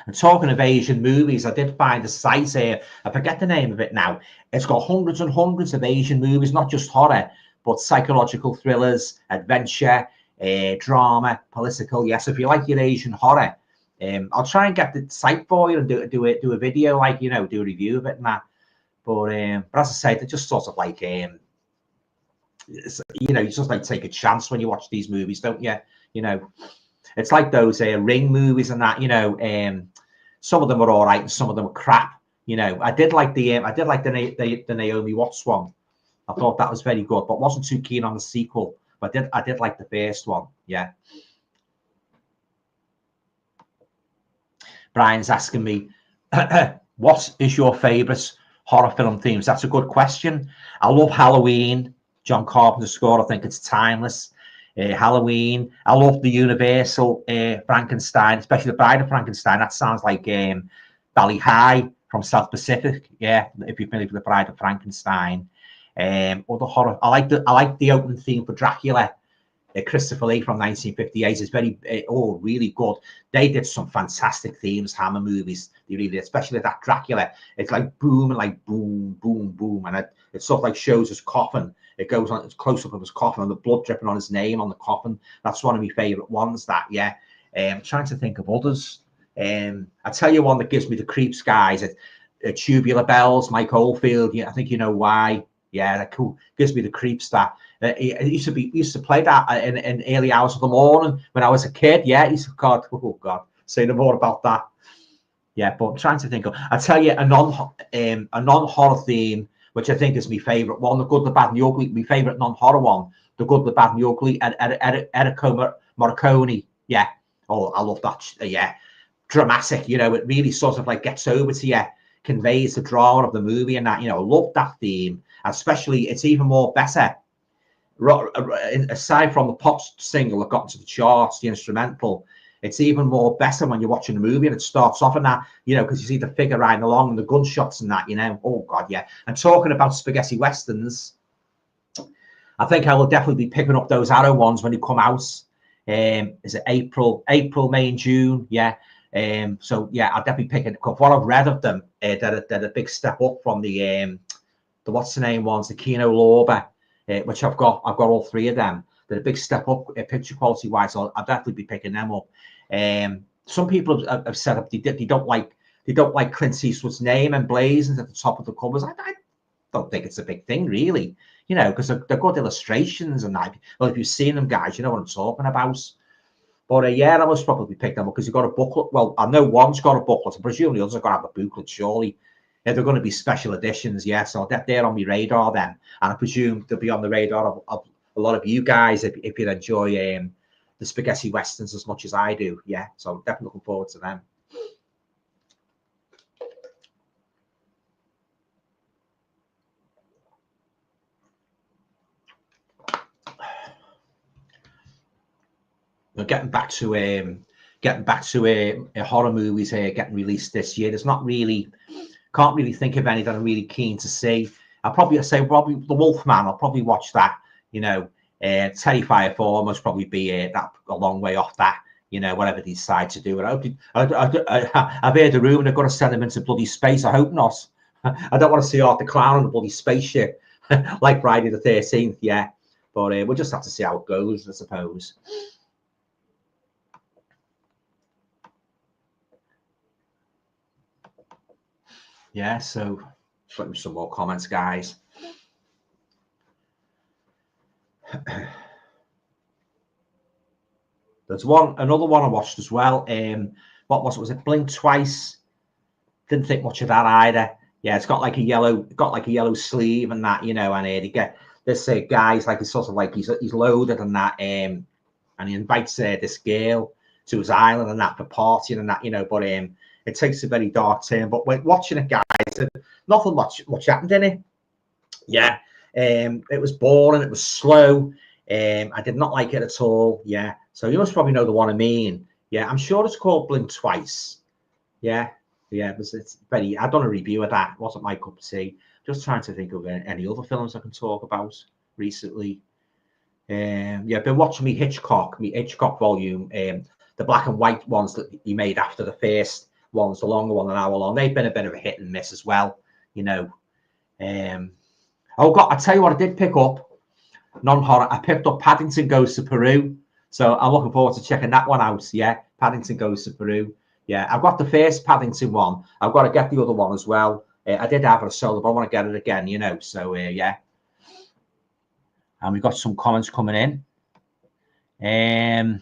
and talking of Asian movies, I did find a site here. I forget the name of it now. It's got hundreds and hundreds of Asian movies, not just horror, but psychological thrillers, adventure, drama, political. Yes, if you like your Asian horror, I'll try and get the site for you and do a video, like, do a review of it and that. But as I say, they're just sort of like you just like take a chance when you watch these movies, don't you? It's like those Ring movies and that. Some of them are all right and some of them are crap. I did like the Naomi Watts one. I thought that was very good, but wasn't too keen on the sequel. But I did like the first one. Yeah. Brian's asking me, what is your favorite horror film themes? That's a good question. I love Halloween. John Carpenter's score, I think it's timeless. Halloween. I love the Universal Frankenstein, especially the Bride of Frankenstein. That sounds like Bally High from South Pacific. Yeah, if you're familiar with the Bride of Frankenstein. Other horror. I like the opening theme for Dracula. Christopher Lee from 1958 is really good. They did some fantastic themes, Hammer movies. They really did, especially that Dracula. It's like boom and like boom, boom, boom, and it sort of like shows his coffin. It goes on, it's close up of his coffin and the blood dripping on his name on the coffin. That's one of my favorite ones. That, yeah. I'm trying to think of others. I tell you one that gives me the creeps, guys. Tubular Bells, Mike Oldfield. Yeah, I think you know why. Yeah, that cool. Gives me the creeps. That used to play that in early hours of the morning when I was a kid. Yeah, oh God, say no more about that. Yeah, but I'm trying to think of. I tell you a non-horror theme, which I think is my favorite one. The Good, the Bad, and the Ugly. My favorite non-horror one. The Good, the Bad, and the Ugly. Enrico Morricone. Yeah. Oh, I love that. Yeah, dramatic. It really sort of like gets over to you, conveys the drama of the movie and that. I love that theme. Especially, it's even more better. Aside from the pop single that got into the charts, the instrumental, it's even more better when you're watching the movie and it starts off in that, because you see the figure riding along and the gunshots and that, Oh God, yeah. And talking about spaghetti westerns, I think I will definitely be picking up those Arrow ones when they come out. Is it April, May, and June? Yeah. So yeah, I'll definitely pick it up. What I've read of them, they're a big step up from the what's the name ones, the Kino Lorber, which I've got all three of them. They're a big step up picture quality wise. So I'll definitely be picking them up. Some people have said up they don't like Clint Eastwood's name emblazoned at the top of the covers. I don't think it's a big thing, really. Because they're good illustrations and that. Well, if you've seen them, guys, you know what I'm talking about. But yeah, I must probably pick them up because you've got a booklet. Well, I know one's got a booklet. I presume the others are going to have a booklet, surely. Yeah, they're going to be special editions, yeah. So they're on my radar then, and I presume they'll be on the radar of a lot of you guys if you enjoy the spaghetti westerns as much as I do. Yeah, so I'm definitely looking forward to them. Getting back to horror movies getting released this year. There's not really, can't really think of any that I'm really keen to see. I'll probably say The Wolfman. I'll probably watch that. You know, Terrifier 4 must probably be that a long way off that. You know, whatever they decide to do. And I've heard a rumor they're going to send him into bloody space. I hope not. I don't want to see Art the Clown on a bloody spaceship like Friday the 13th. Yeah, but we'll just have to see how it goes, I suppose. Yeah, so just let me some more comments, guys. There's another one I watched as well. What was it? Was it Blink Twice? Didn't think much of that either. Yeah, it's got like a yellow sleeve and that, you know, and you get this guy's like, it's sort of like he's loaded and that, and he invites this girl to his island and that for partying and that, you know, but it takes a very dark turn. But when watching it, guys, nothing much happened in it. Yeah, it was boring. It was slow. I did not like it at all. Yeah, so you must probably know the one I mean. Yeah, I'm sure it's called Blink Twice. Yeah, it's very. I've done a review of that. It wasn't my cup of tea. Just trying to think of any other films I can talk about recently. Yeah, I've been watching me Hitchcock volume. The black and white ones that he made after the first ones, the longer one, an hour long. They've been a bit of a hit and miss as well. You know. Oh God, I tell you what, I did pick up non-horror. I picked up Paddington Goes to Peru. So I'm looking forward to checking that one out. Yeah, Paddington Goes to Peru. Yeah, I've got the first Paddington one. I've got to get the other one as well. I did have it solo, but I want to get it again, you know. So, yeah. And we've got some comments coming in.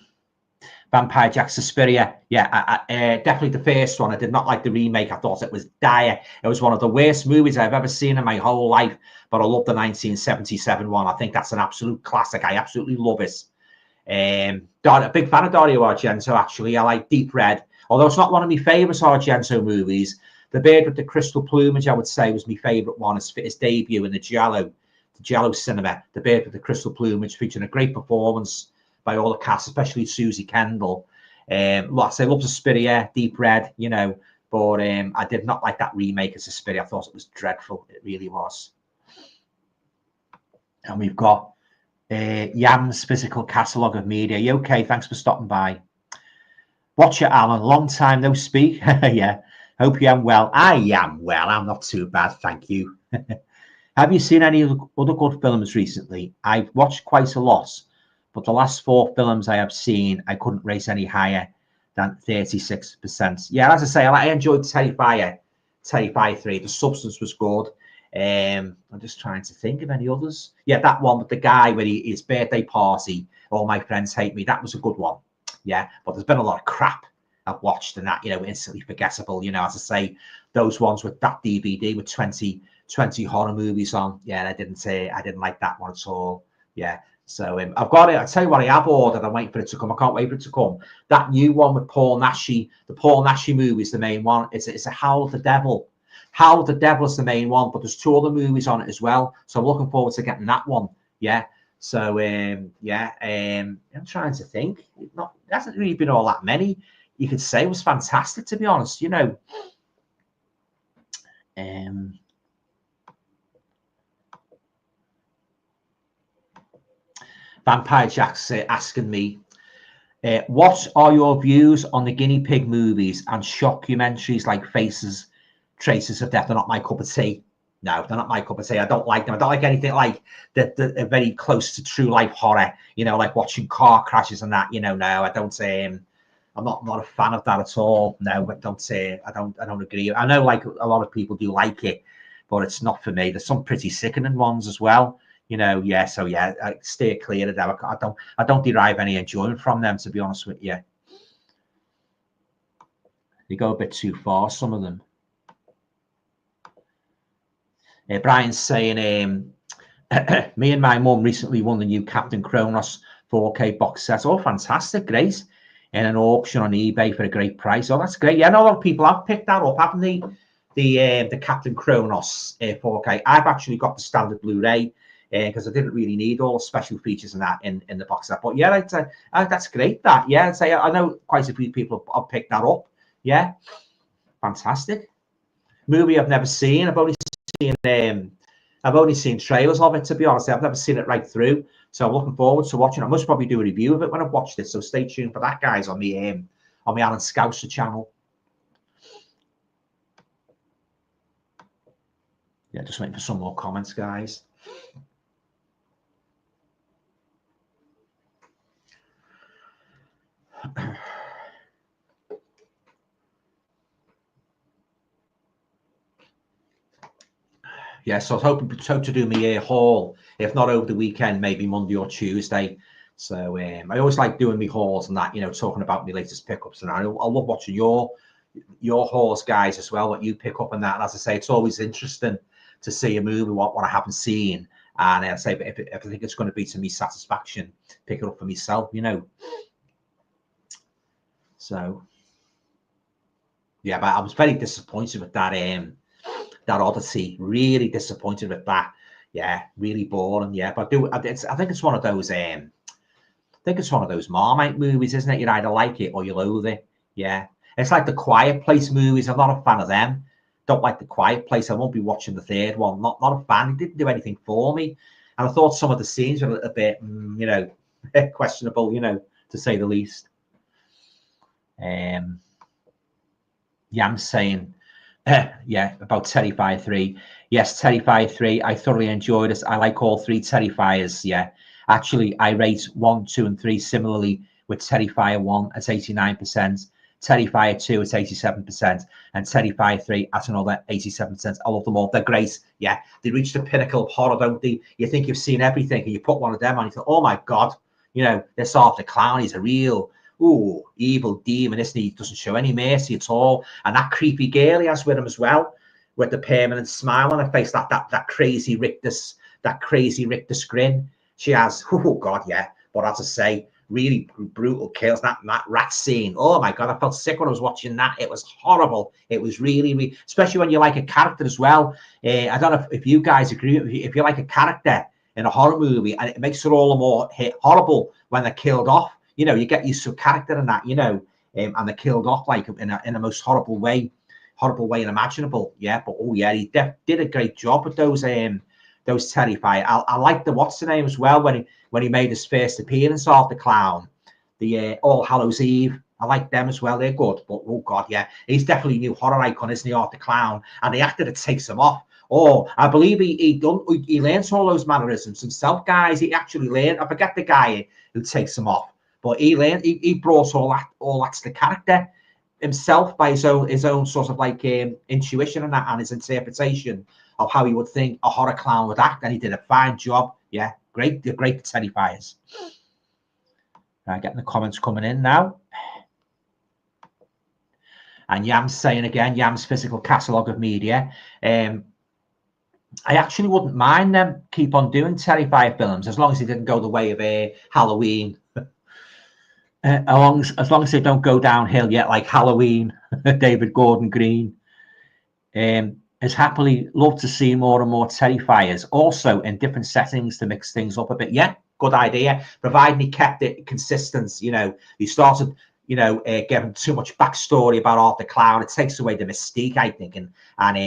Vampire Jack Suspiria. Yeah, definitely the first one. I did not like the remake. I thought it was dire. It was one of the worst movies I've ever seen in my whole life. But I love the 1977 one. I think that's an absolute classic. I absolutely love it. A big fan of Dario Argento, actually. I like Deep Red. Although it's not one of my favourite Argento movies. The Bird with the Crystal Plumage, I would say, was my favourite one. His debut in the Giallo cinema. The Bird with the Crystal Plumage, featuring a great performance by all the cast, especially Susie Kendall. Like I say, love Suspiria, Deep Red, you know, but I did not like that remake of Suspiria. I thought it was dreadful. It really was. And we've got Yam's Physical Catalogue of Media. You okay? Thanks for stopping by. Watch it, Alan. Long time no speak. Yeah. Hope you am well. I am well. I'm not too bad, thank you. Have you seen any other good films recently? I've watched quite a lot, but the last 4 films I have seen, I couldn't rate any higher than 36%. Yeah, as I say, I enjoyed Terrifier 3. The substance was good. I'm just trying to think of any others. Yeah, that one with the guy with his birthday party, All My Friends Hate Me. That was a good one. Yeah, but there's been a lot of crap I've watched and that, you know, instantly forgettable. You know, as I say, those ones with that DVD with 20 horror movies on. Yeah, I didn't like that one at all. Yeah. So I've got it. I'll tell you what I have ordered. I'm waiting for it to come. I can't wait for it to come. That new one with Paul Naschy. The Paul Naschy movie is the main one. It's a Howl of the Devil. Howl of the Devil is the main one, but there's 2 other movies on it as well. So I'm looking forward to getting that one. Yeah. So yeah. I'm trying to think. There hasn't really been all that many. You could say it was fantastic, to be honest. You know. Vampire Jack's asking me, what are your views on the guinea pig movies and shockumentaries like Traces of Death? They're not my cup of tea. No, they're not my cup of tea. I don't like them. I don't like anything like that. They're very close to true life horror. You know, like watching car crashes and that. You know, no, I don't. I'm not a fan of that at all. No, but I don't agree. I know like a lot of people do like it, but it's not for me. There's some pretty sickening ones as well. You know, yeah. So yeah, I stay clear of them. I don't derive any enjoyment from them, to be honest with you. They go a bit too far, some of them. Brian's saying, me and my mum recently won the new Captain Kronos 4K box set. Oh, fantastic, great. In an auction on eBay for a great price. Oh, that's great. Yeah, I know a lot of people have picked that up, haven't they? The Captain Kronos 4K. I've actually got the standard Blu-ray because I didn't really need all the special features and that in the box set. But yeah, I'd say that's great. That I'd say I know quite a few people have picked that up. Yeah, fantastic. Movie I've never seen. I've only seen trailers of it, to be honest. I've never seen it right through, so I'm looking forward to watching. I must probably do a review of it when I've watched it. So stay tuned for that, guys, on the Alan Scouser channel. Yeah, just waiting for some more comments, guys. Yeah, so I was hoping to do my haul, if not over the weekend, maybe Monday or Tuesday. So I always like doing my hauls and that, talking about my latest pickups, and I love watching your hauls, guys, as well, what you pick up and that. And as I say, it's always interesting to see a movie what I haven't seen, and I say, if I think it's going to be to me satisfaction, pick it up for myself, So yeah, but I was very disappointed with that Odyssey. Really disappointed with that. Yeah, really boring. Yeah, but I think it's one of those. I think it's one of those Marmite movies, isn't it? You either like it or you loathe it. Yeah, it's like the Quiet Place movies. I'm not a fan of them. Don't like the Quiet Place. I won't be watching the third one. Not a fan. It didn't do anything for me, and I thought some of the scenes were a little bit, questionable, to say the least. Yeah, I'm saying. Yeah, about Terrifier 3. Yes, Terrifier 3. I thoroughly enjoyed it. I like all three Terrifiers. Yeah, actually, I rate 1, 2, and 3 similarly, with Terrifier 1 at 89%, Terrifier 2 at 87%, and Terrifier 3 at another 87%. I love them all. They're great. Yeah, they reach the pinnacle of horror, don't they? You think you've seen everything, and you put one of them on, you think, oh my God, this Arthur the Clown is a real evil demon, isn't he? He doesn't show any mercy at all. And that creepy girl he has with him as well, with the permanent smile on her face, that crazy rictus grin she has. Oh God, yeah. But as I say, really brutal kills. That rat scene. Oh my God, I felt sick when I was watching that. It was horrible. It was really, especially when you like a character as well. I don't know if you guys agree. If you like a character in a horror movie, and it makes it all the more horrible when they're killed off. You get used to a character and that, and they're killed off like in a most horrible way imaginable. Yeah, but oh yeah, he did a great job with those Terrifier. I like the what's the name as well when he made his first appearance of the Clown, the All Hallows Eve. I like them as well. They're good, but oh God, yeah, he's definitely a new horror icon, isn't he, Arthur the Clown? And the actor that takes him off. Oh, I believe he learns all those mannerisms himself, guys. He actually learned. I forget the guy who takes him off. But he brought all that to the character himself by his own sort of like intuition and his interpretation of how he would think a horror clown would act, and he did a fine job. Yeah, great Terrifiers. Getting the comments coming in now. And Yam's saying again, Yam's physical catalogue of media. I actually wouldn't mind them keep on doing Terrifier films as long as they didn't go the way of Halloween. As long as they don't go downhill yet, like Halloween, David Gordon Green. Has happily loved to see more and more Terrifiers, also in different settings to mix things up a bit. Yeah, good idea. Providing he kept it consistent. He started, giving too much backstory about Arthur the Clown. It takes away the mystique, I think, and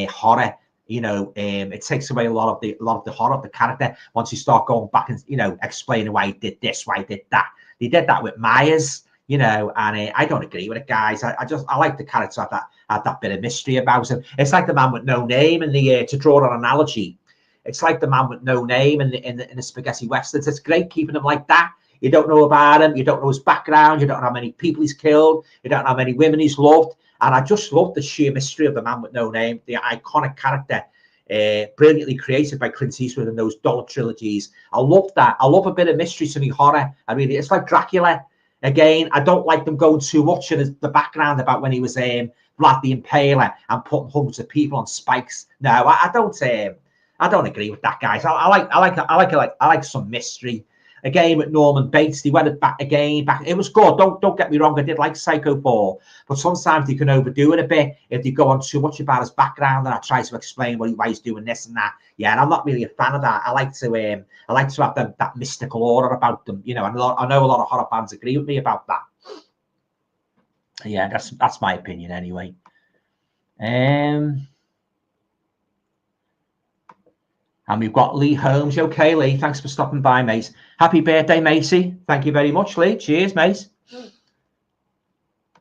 horror. It takes away a lot of the horror of the character once you start going back and explaining why he did this, why he did that. They did that with Myers, and I don't agree with it, guys. I like the character have that bit of mystery about him. It's like the man with no name in the to draw an analogy. It's like the man with no name in the spaghetti westerns. It's great keeping him like that. You don't know about him. You don't know his background. You don't know how many people he's killed. You don't know how many women he's loved. And I just love the sheer mystery of the man with no name, the iconic character, brilliantly created by Clint Eastwood in those Dollar trilogies. I love that. I love a bit of mystery to me, horror. It's like Dracula. Again, I don't like them going too much in the background about when he was Vlad the Impaler and putting hundreds of people on spikes. No, I don't agree with that, guys. I like some mystery. a game at Norman Bates. They went back again. It was good. Don't get me wrong. I did like Psycho 4, but sometimes they can overdo it a bit if they go on too much about his background and I try to explain why he's doing this and that. Yeah, and I'm not really a fan of that. I like to have that mystical aura about them. You know, and I know a lot of horror fans agree with me about that. Yeah, that's my opinion anyway. And we've got Lee Holmes. Okay, Lee, thanks for stopping by, mate. Happy birthday, Macy. Thank you very much, Lee. Cheers, mate.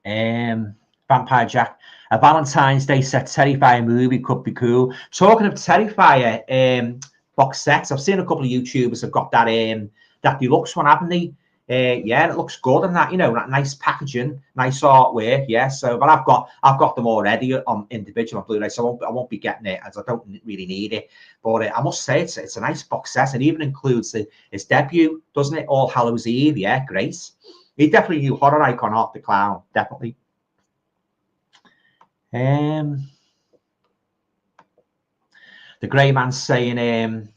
Vampire Jack. A Valentine's Day set Terrifier movie could be cool. Talking of Terrifier box sets, I've seen a couple of YouTubers have got that deluxe one, haven't they? Yeah, it looks good and that, you know, that nice packaging, nice artwork. Yeah, so but I've got them already on individual on Blu-ray, so I won't be getting it as I don't really need it. But I must say it's a nice box set. It even includes his debut, doesn't it? All Hallows Eve. Yeah, great. He definitely knew horror icon Art the Clown, definitely. The Grey Man's saying,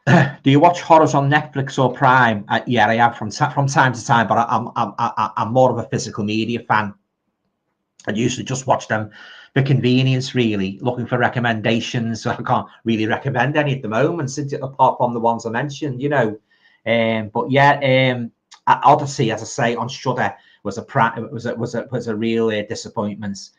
do you watch horrors on Netflix or Prime? Yeah, I have from time to time, but I'm more of a physical media fan. I usually just watch them for convenience, really, looking for recommendations. So I can't really recommend any at the moment, apart from the ones I mentioned, you know. But yeah, Odyssey, as I say, on Shudder was a real disappointment.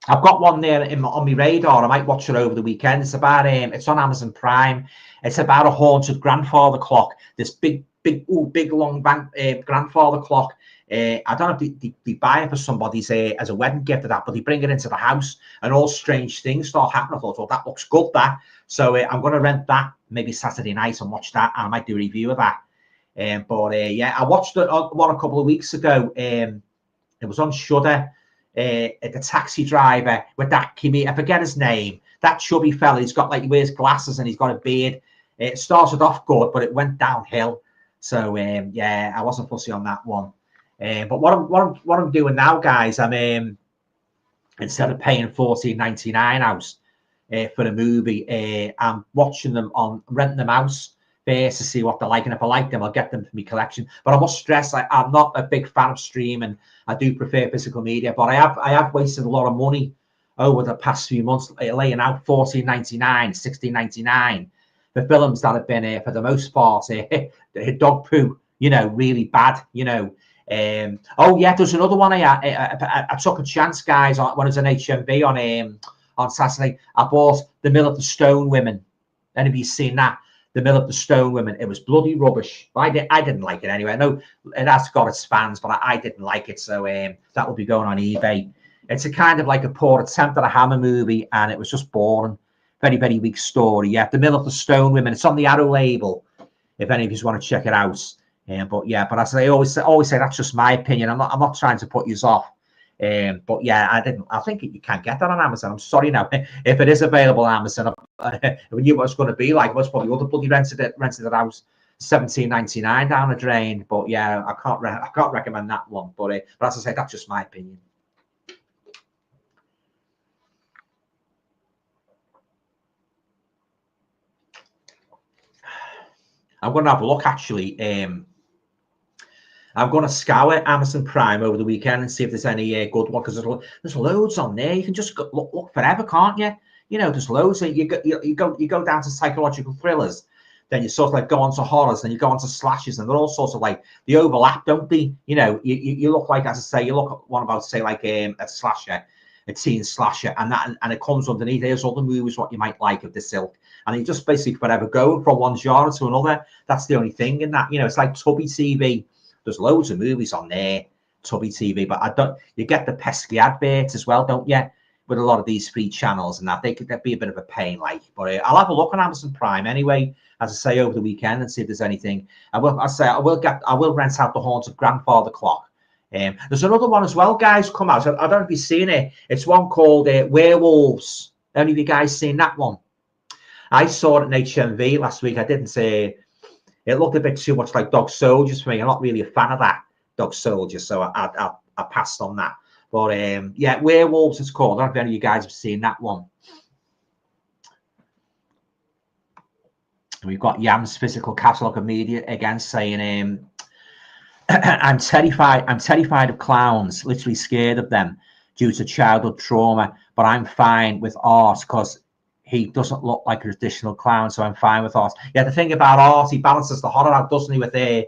I've got one there on my radar. I might watch it over the weekend. It's about it's on Amazon Prime. It's about a haunted grandfather clock. This big long grandfather clock. I don't know if they buy it for somebody's as a wedding gift or that, but they bring it into the house and all strange things start happening. I thought, well, that looks good, that. So I'm going to rent that maybe Saturday night and watch that. And I might do a review of that. But yeah, I watched one a couple of weeks ago. It was on Shudder. The taxi driver with that I forget his name, that chubby fella. He's got he wears glasses and he's got a beard. It started off good, but it went downhill. So yeah, I wasn't fussy on that one. But what I'm doing now, guys, I'm instead of paying $14.99 out for a movie, I'm watching them renting them out first to see what they're like, and if I like them, I'll get them for my collection. But I must stress, I'm not a big fan of streaming. I do prefer physical media, but I have wasted a lot of money over the past few months laying out $14.99, $16.99 for films that have been for the most part dog poo, you know, really bad, you know. Oh yeah, there's another one I took a chance, guys, when it was an HMV on Saturday. I bought The Mill of the Stone Women. Any of you seen that? The Mill of the Stone Women. It was bloody rubbish. I didn't like it anyway. I know it has got its fans, but I didn't like it. So that will be going on eBay. It's a kind of like a poor attempt at a Hammer movie, and it was just boring. Very, very weak story. Yeah, The Mill of the Stone Women. It's on the Arrow label, if any of you want to check it out. But yeah, but as I always say, that's just my opinion. I'm not trying to put you off. But yeah, I think you can't get that on Amazon. I'm sorry now. If it is available on Amazon, we knew what it's going to be like. Most probably other bloody rented it out $17.99 down the drain. But yeah, I can't recommend that one. But as I say, that's just my opinion. I'm going to have a look actually. I'm going to scour Amazon Prime over the weekend and see if there's any good one, because there's loads on there. You can just look forever, can't you? You know, there's loads. You go down to psychological thrillers, then you sort of like go on to horrors, then you go on to slashes, and they're all sorts of like they overlap, don't they? You know, you look like, as I say, you look at one about to say like a slasher, a teen slasher, and it comes underneath. There's other movies what you might like of this ilk, and you just basically forever going from one genre to another. That's the only thing in that. You know, it's like Tubby TV. There's loads of movies on there, Tubby TV, but you get the pesky adverts as well, don't you? With a lot of these free channels and that, they'd be a bit of a pain, like. But I'll have a look on Amazon Prime anyway, as I say, over the weekend and see if there's anything. I will rent out The Haunted Grandfather Clock. There's another one as well, guys, come out. I don't know if you've seen it. It's one called Werewolves. Any of you guys seen that one? I saw it in HMV last week. I didn't say. It looked a bit too much like Dog Soldiers for me. I'm not really a fan of that, Dog Soldiers, so I passed on that. But yeah, Werewolves it's called. I don't know if any of you guys have seen that one. We've got Yam's physical catalogue of media again saying, I'm terrified of clowns, literally scared of them due to childhood trauma, but I'm fine with art because he doesn't look like a traditional clown, so I'm fine with art. Yeah, the thing about art, he balances the horror out, doesn't he, with the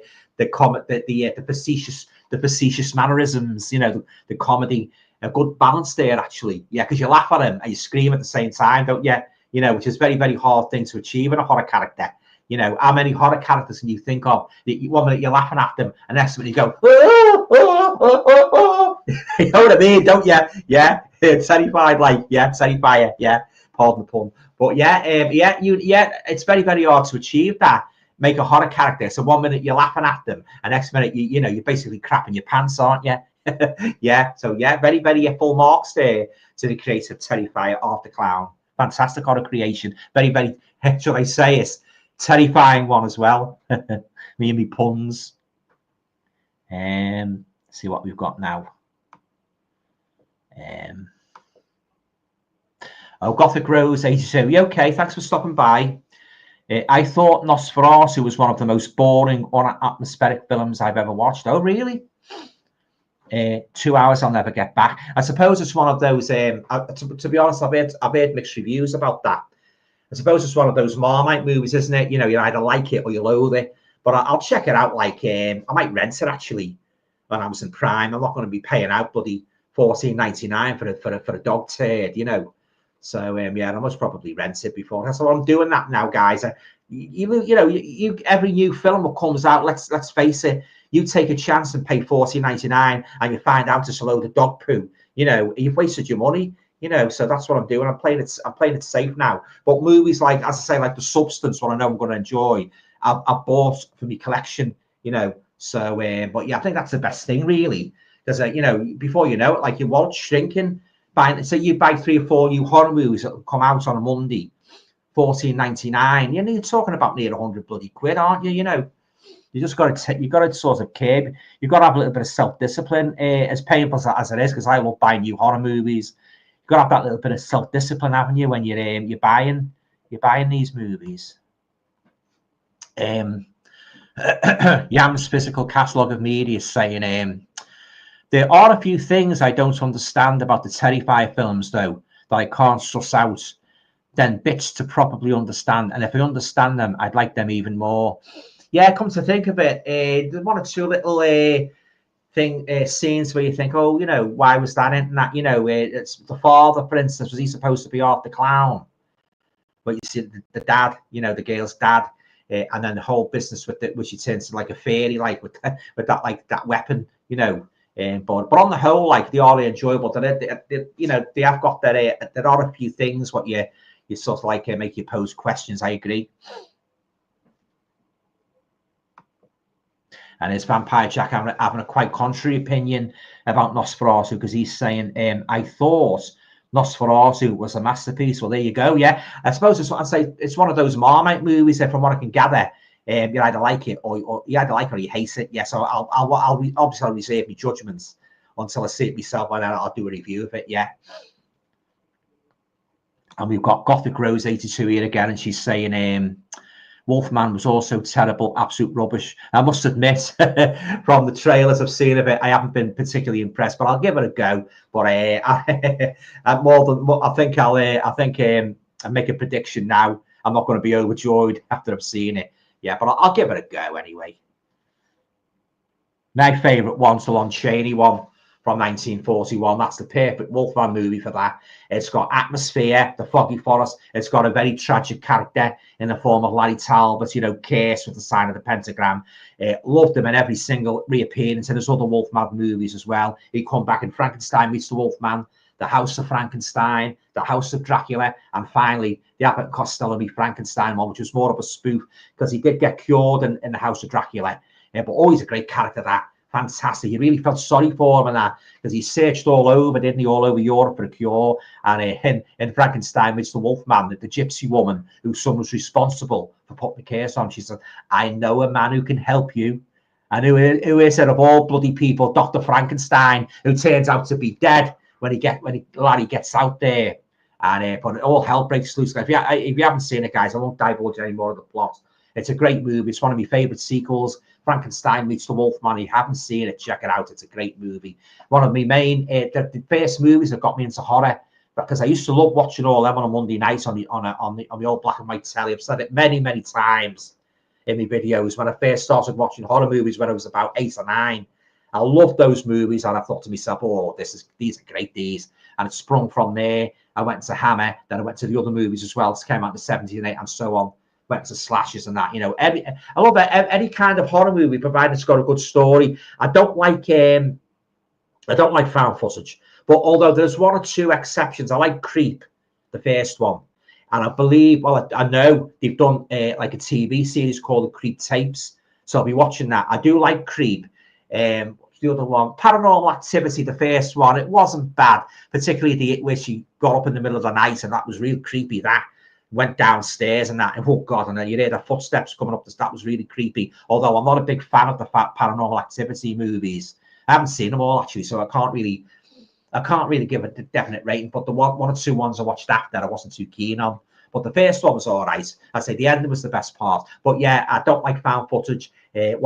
facetious mannerisms, you know, the comedy, a good balance there actually. Yeah, because you laugh at him and you scream at the same time, don't you? You know, which is very, very hard thing to achieve in a horror character. You know, how many horror characters can you think of that one minute you're laughing at them and next minute you go, oh, oh, oh, oh, oh. You know what I mean, don't you? Yeah, terrified, like, yeah, Terrifier, yeah, pardon the pun. But yeah, it's very, very hard to achieve that. Make a horror character. So one minute you're laughing at them, and next minute you're basically crapping your pants, aren't you? Yeah. So yeah, very, very full marks there to the creative Terrifier Art the Clown. Fantastic horror creation. Very, very, shall I say it, terrifying one as well. Me and me puns. See what we've got now. Gothic Rose 82. Yeah, okay, thanks for stopping by. I thought Nosferatu was one of the most boring or atmospheric films I've ever watched. Oh, really? 2 hours I'll never get back. I suppose it's one of those, to be honest, I've heard mixed reviews about that. I suppose it's one of those Marmite movies, isn't it? You know, you either like it or you loathe it. But I'll check it out. Like, I might rent it actually when I was in Prime. I'm not going to be paying out bloody $14.99 for a dog turd, you know. So yeah, I must probably rent it before. That's why I'm doing that now, guys. You every new film that comes out, let's face it, you take a chance and pay $14.99 and you find out it's a load of dog poo. You know, you've wasted your money. You know, so that's what I'm doing. I'm playing it safe now. But movies like, as I say, like The Substance, what I know I'm going to enjoy, I've bought for my collection. You know, so but yeah, I think that's the best thing really, because you know, before you know it, like your wallet's shrinking. So you buy 3 or 4 new horror movies that will come out on a Monday, $14.99. You know, you're talking about near 100 bloody quid, aren't you? You know, you just got to sort of curb. You've got to have a little bit of self-discipline, as painful as it is, because I love buying new horror movies. You've got to have that little bit of self-discipline, haven't you, when you're buying these movies. Yam's physical catalogue of media is saying, there are a few things I don't understand about the Terrifier films, though, that I can't suss out. Then bits to properly understand, and if I understand them, I'd like them even more. Yeah, come to think of it, there's 1 or 2 little scenes where you think, oh, you know, why was that in that? You know, it's the father, for instance, was he supposed to be Art the Clown? But you see the dad, you know, the girl's dad, and then the whole business with it, which he turns to like a fairy, like with that like that weapon, you know. But on the whole, like, they are enjoyable. They you know, they have got that. There are a few things what you sort of like make you pose questions. I agree. And it's Vampire Jack having a quite contrary opinion about Nosferatu, because he's saying, I thought Nosferatu was a masterpiece. Well, there you go. Yeah, I suppose it's what I say. It's one of those Marmite movies, from what I can gather. You either like it or you either like it or you hate it. Yeah, so I'll reserve my judgments until I see it myself, and then I'll do a review of it. Yeah. And we've got Gothic Rose 82 here again, and she's saying, Wolfman was also terrible, absolute rubbish. I must admit, from the trailers I've seen of it, I haven't been particularly impressed, but I'll give it a go. But I'll make a prediction now. I'm not going to be overjoyed after I've seen it. Yeah, but I'll give it a go anyway. My favourite one's the Lon Chaney one from 1941. That's the perfect Wolfman movie for that. It's got atmosphere, the foggy forest. It's got a very tragic character in the form of Larry Talbot, you know, cursed with the sign of the pentagram. Loved him in every single reappearance in his other Wolfman movies as well. He'd come back in Frankenstein Meets the Wolfman, The House of Frankenstein, The House of Dracula, and finally the Abbott and Costello Meet Frankenstein one, which was more of a spoof because he did get cured in The House of Dracula. But always a great character, that. Fantastic. He really felt sorry for him in that, because he searched all over, didn't he, all over Europe for a cure. And in Frankenstein Meets the Wolfman, the gypsy woman whose son was responsible for putting the curse on, she said, I know a man who can help you. And who is it, of all bloody people, Dr. Frankenstein, who turns out to be dead when Larry gets out there. And but all hell breaks loose. If you haven't seen it, guys, I won't divulge any more of the plot. It's a great movie. It's one of my favorite sequels. Frankenstein meets the Wolfman. If you haven't seen it, check it out. It's a great movie. One of my main, the first movies that got me into horror, because I used to love watching all them on a Monday night on the old black and white telly. I've said it many times in my videos. When I first started watching horror movies when I was about 8 or 9, I loved those movies, and I thought to myself, oh, these are great, these. And it sprung from there. I went to Hammer, then I went to the other movies as well. It came out in the 70s and 8 and so on. Went to slashers and that, you know. I love any kind of horror movie, provided it's got a good story. I don't like found footage, but although there's 1 or 2 exceptions, I like Creep, the first one, and I believe, well, I know they've done like a TV series called the Creep Tapes, so I'll be watching that. I do like Creep. The other one, Paranormal Activity, the first one, it wasn't bad, particularly where she got up in the middle of the night, and that was real creepy. That went downstairs and that, and oh god, and then you hear the footsteps coming up. That was really creepy. Although I'm not a big fan of the Paranormal Activity movies. I haven't seen them all actually, so I can't really give a definite rating. But the one or 2 ones I watched after, I wasn't too keen on. But the first one was all right. I say the ending was the best part. But yeah, I don't like found footage. I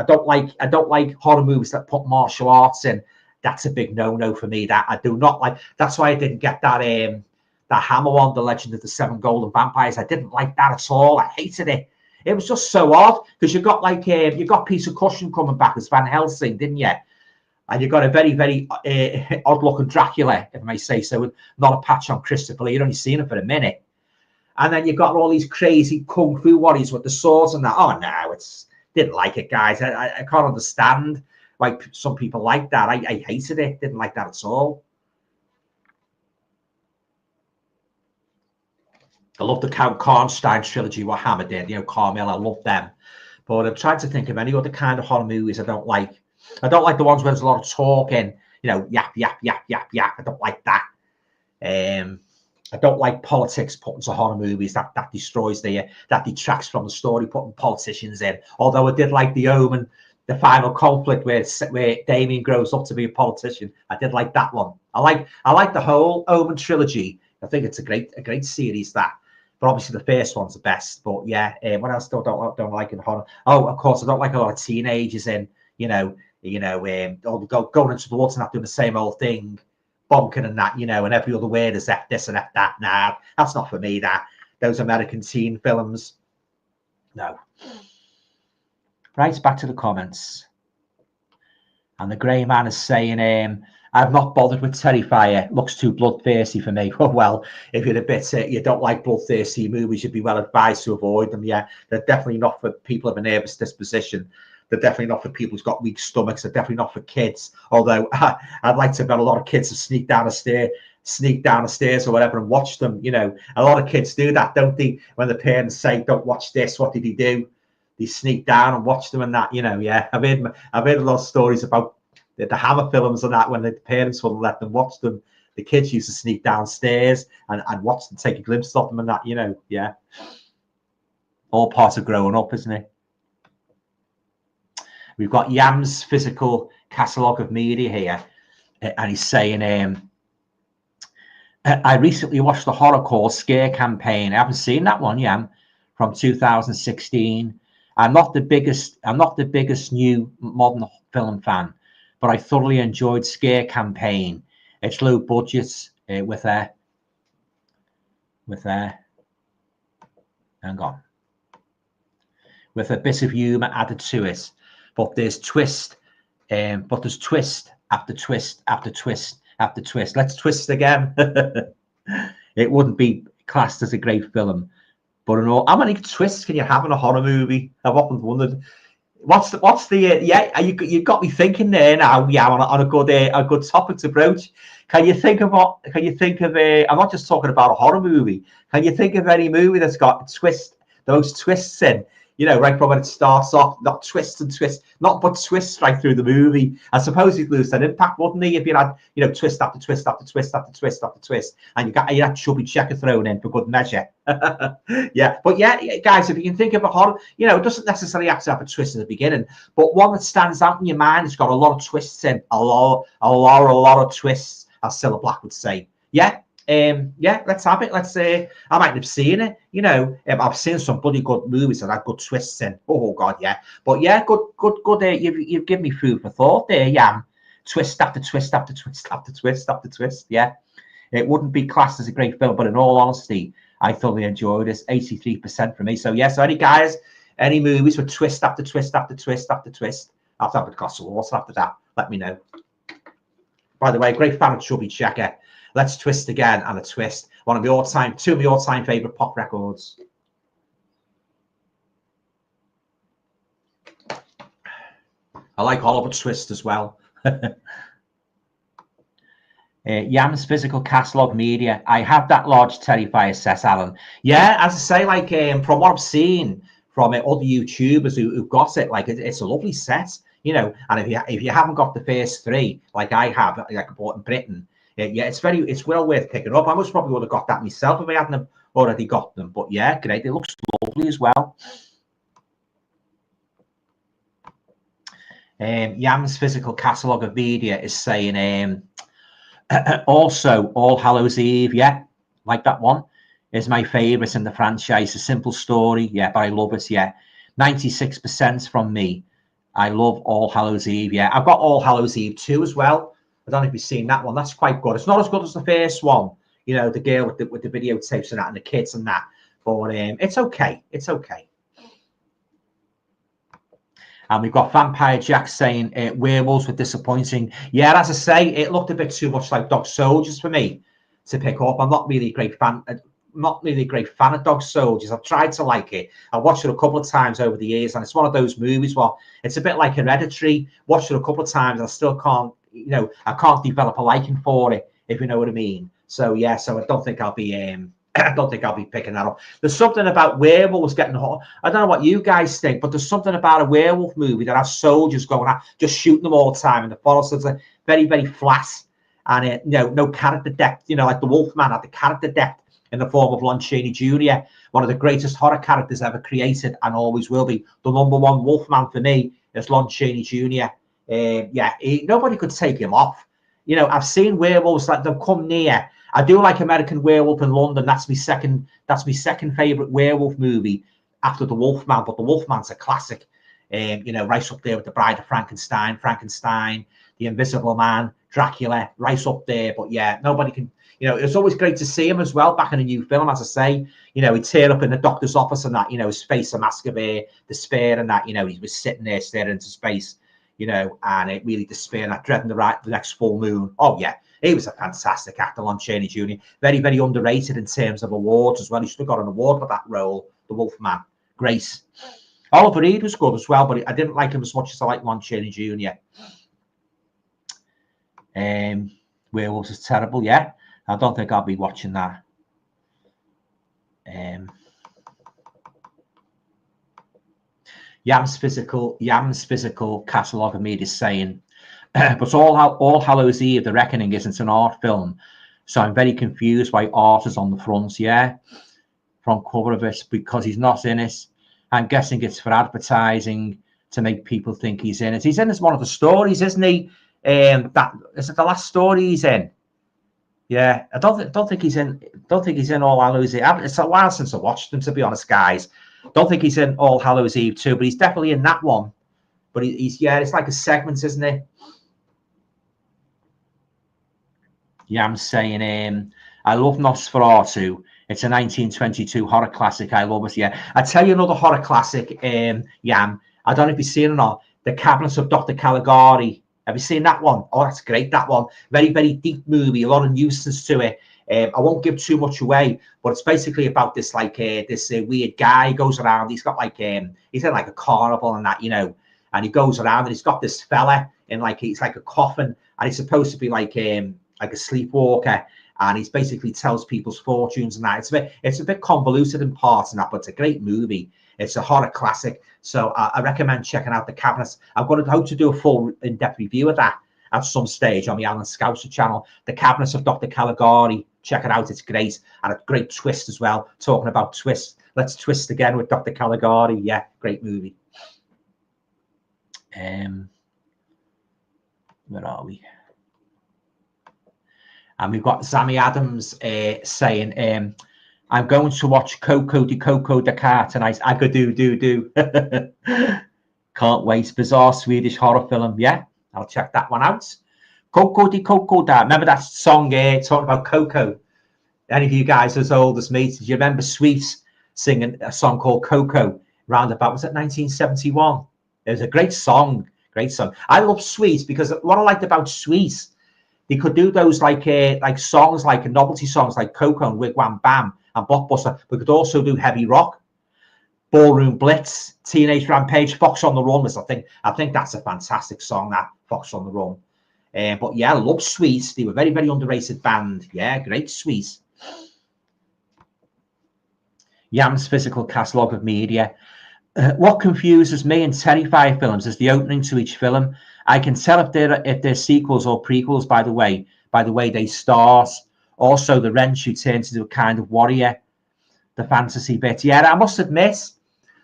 don't like horror movies that put martial arts in. That's a big no-no for me. That I do not like. That's why I didn't get that Hammer one, The Legend of the Seven Golden Vampires. I didn't like that at all. I hated it. It was just so odd, because you got Peter Cushing coming back as Van Helsing, didn't you? And you got a very odd-looking Dracula, if I may say so, with not a patch on Christopher Lee. You'd only seen him for a minute. And then you got all these crazy kung fu warriors with the swords and that. Oh no, didn't like it, guys. I can't understand why some people like that. I hated it. Didn't like that at all. I love the Count Karnstein trilogy, what Hammer did. You know, Carmel, I love them. But I'm trying to think of any other kind of horror movies I don't like. I don't like the ones where there's a lot of talking. You know, yap. I don't like that. I don't like politics put into horror movies. That destroys that detracts from the story, putting politicians in. Although I did like The Omen, the final conflict where Damien grows up to be a politician. I did like that one. I like the whole Omen trilogy. I think it's a great series, that. But obviously the first one's the best. But yeah, what else don't like in horror? Oh, of course, I don't like a lot of teenagers in, going into the woods and not doing the same old thing, bonking and that, and every other word is F this and F that. Nah, that's not for me, those American teen films. No. Right, back to the comments. And the grey man is saying, I've not bothered with Terrifier. Looks too bloodthirsty for me. Well, if you're a bit, you don't like bloodthirsty movies, you'd be well advised to avoid them. Yeah, they're definitely not for people of a nervous disposition. They're definitely not for people who's got weak stomachs. They're definitely not for kids. Although I'd like to bet a lot of kids have sneak down the stairs or whatever and watch them. A lot of kids do that, don't they? When the parents say, "Don't watch this," what did he do? They sneak down and watch them and that. Yeah, I've heard a lot of stories about the Hammer films and that, when the parents wouldn't let them watch them, the kids used to sneak downstairs and watch them, take a glimpse of them and that. Yeah, all part of growing up, isn't it? We've got Yam's physical catalogue of media here, and he's saying, I recently watched the horror called Scare Campaign. I haven't seen that one, Yam, from 2016. I'm not the biggest new modern film fan, but I thoroughly enjoyed Scare Campaign. It's low budget with a bit of humor added to it. But there's twist after twist after twist after twist. Let's twist again. It wouldn't be classed as a great film, but how many twists can you have in a horror movie? I've often wondered. What's the you got me thinking there now. Yeah, on a good topic to broach. Can you think of I'm not just talking about a horror movie. Can you think of any movie that's got those twists in? Right from when it starts off, not twists and twists, not but twists right through the movie. I suppose you'd lose that impact, wouldn't he, if you had, twist after twist after twist after twist after twist, and you had Chubby Checker thrown in for good measure. Yeah, but yeah, guys, if you can think of a horror, it doesn't necessarily have to have a twist in the beginning, but one that stands out in your mind, it's got a lot of twists in, a lot of twists, as Cilla Black would say. Yeah, Yeah, let's have it. Let's say I might have seen it. You know, I've seen some bloody good movies that had good twists in. Oh God, yeah. But yeah, good. You've given me food for thought there. Yeah, twist after twist after twist after twist after twist. Yeah, it wouldn't be classed as a great film, but in all honesty, I thoroughly enjoyed this. 83% for me. So yeah, so any guys, any movies with twist after twist after twist after twist. I'll have a glass of water after that. Let me know. By the way, great fan of Chubby Checker. Let's Twist Again and a Twist. Two of my all-time favorite pop records. I like Oliver Twist as well. Yam's physical catalogue media. I have that large Terrifier set, Alan. Yeah, as I say, like from what I've seen from other YouTubers who've got it, like it's a lovely set, you know. And if you haven't got the first three, like I have, like I bought in Britain, yeah, it's well worth picking up. I most probably would have got that myself if I hadn't already got them. But yeah, great. It looks lovely as well. Yam's physical catalogue of media is saying also All Hallows Eve, yeah, like that one is my favorite in the franchise. A simple story, yeah, but I love it. Yeah, 96% from me. I love All Hallows Eve. Yeah, I've got All Hallows Eve 2 as well. I don't know if you've seen that one. That's quite good. It's not as good as the first one, you know, the girl with the videotapes and that, and the kids and that, but it's okay. It's okay. And we've got Vampire Jack saying werewolves were disappointing. Yeah, as I say, it looked a bit too much like Dog Soldiers for me to pick up. I'm not really a great fan. Not really a great fan of Dog Soldiers. I've tried to like it. I've watched it a couple of times over the years, and it's one of those movies where it's a bit like Hereditary. Watched it a couple of times, and I still can't, you know, I can't develop a liking for it, if you know what I mean. So yeah, so I don't think I'll be I don't think I'll be picking that up. There's something about werewolves getting hot. I don't know what you guys think, but there's something about a werewolf movie that has soldiers going out, just shooting them all the time in the forest. It's very, very flat, and you know, no character depth. You know, like the Wolfman had the character depth in the form of Lon Chaney Jr., one of the greatest horror characters ever created, and always will be. The number one Wolfman for me is Lon Chaney Jr. Yeah, nobody could take him off. You know, I've seen werewolves that they've come near. I do like American Werewolf in London. That's my second favorite werewolf movie after The Wolfman. But The Wolfman's a classic. You know, right up there with The Bride of Frankenstein, The Invisible Man, Dracula, right up there. But yeah, nobody can. You know, it's always great to see him as well back in a new film. As I say, you know, he'd turn up in the doctor's office and that. You know, his face, a mask of despair, and that. You know, he was sitting there staring into space. You know, and it really despair and that dreading the next full moon. Oh yeah. He was a fantastic actor, Lon Chaney Jr. Very, very underrated in terms of awards as well. He should have got an award for that role, the Wolfman. Grace. Oliver Reed was good as well, but I didn't like him as much as I like Lon Chaney Jr. Werewolves is terrible, yeah. I don't think I'll be watching that. Yam's physical catalogue of media is saying, but All Hallows Eve, The Reckoning, isn't an art film, so I'm very confused why art is on the front. Yeah, front cover of it, because he's not in it. I'm guessing it's for advertising to make people think he's in it. He's in as one of the stories, isn't he? That is it. The last story he's in. Yeah, I don't think he's in. Don't think he's in All Hallows Eve. It's a while since I watched him, to be honest, guys. Don't think he's in All Hallows Eve 2, but he's definitely in that one. But he's yeah, it's like a segment, isn't it? Yeah, I'm saying I love Nosferatu. It's a 1922 horror classic. I love it. Yeah, I tell you another horror classic. Yam. I don't know if you've seen it or not. The Cabinets of Dr. Caligari. Have you seen that one? Oh, that's great. That one. Very, very deep movie. A lot of nuisance to it. I won't give too much away, but it's basically about this like this weird guy goes around. He's got like he's in like a carnival and that, you know, and he goes around and he's got this fella in like he's like a coffin and he's supposed to be like a sleepwalker, and he's basically tells people's fortunes and that. It's a bit convoluted in parts and that, but it's a great movie. It's a horror classic, so I recommend checking out The Cabinets. I'm going to hope to do a full in-depth review of that at some stage on the Alan Scouser channel. The Cabinets of Dr. Caligari. Check it out. It's great, and a great twist as well. Talking about twists, let's twist again with Dr. Caligari. Yeah, great movie. Where are we? And we've got Sammy Adams saying, I'm going to watch Coco de Coco Dakar tonight. I could do. Can't wait. Bizarre Swedish horror film. Yeah, I'll check that one out. Coco de Coco Da. Remember that song talking about Coco? Any of you guys as old as me, do you remember Sweets singing a song called Coco round about, was it 1971? It was a great song. I love Sweets because what I liked about Sweets, they could do those like songs, like novelty songs like Coco and Wigwam Bam and Blockbuster. We could also do heavy rock, Ballroom Blitz, Teenage Rampage, Fox on the Run. I think that's a fantastic song, that Fox on the Run. But yeah, I love Sweets. They were very, very underrated band. Yeah, great Sweets. Yam's physical catalogue of media. What confuses me in Terrifier films is the opening to each film. I can tell if they're sequels or prequels by the way they start. Also, the wrench who turns into a kind of warrior, the fantasy bit. Yeah, I must admit,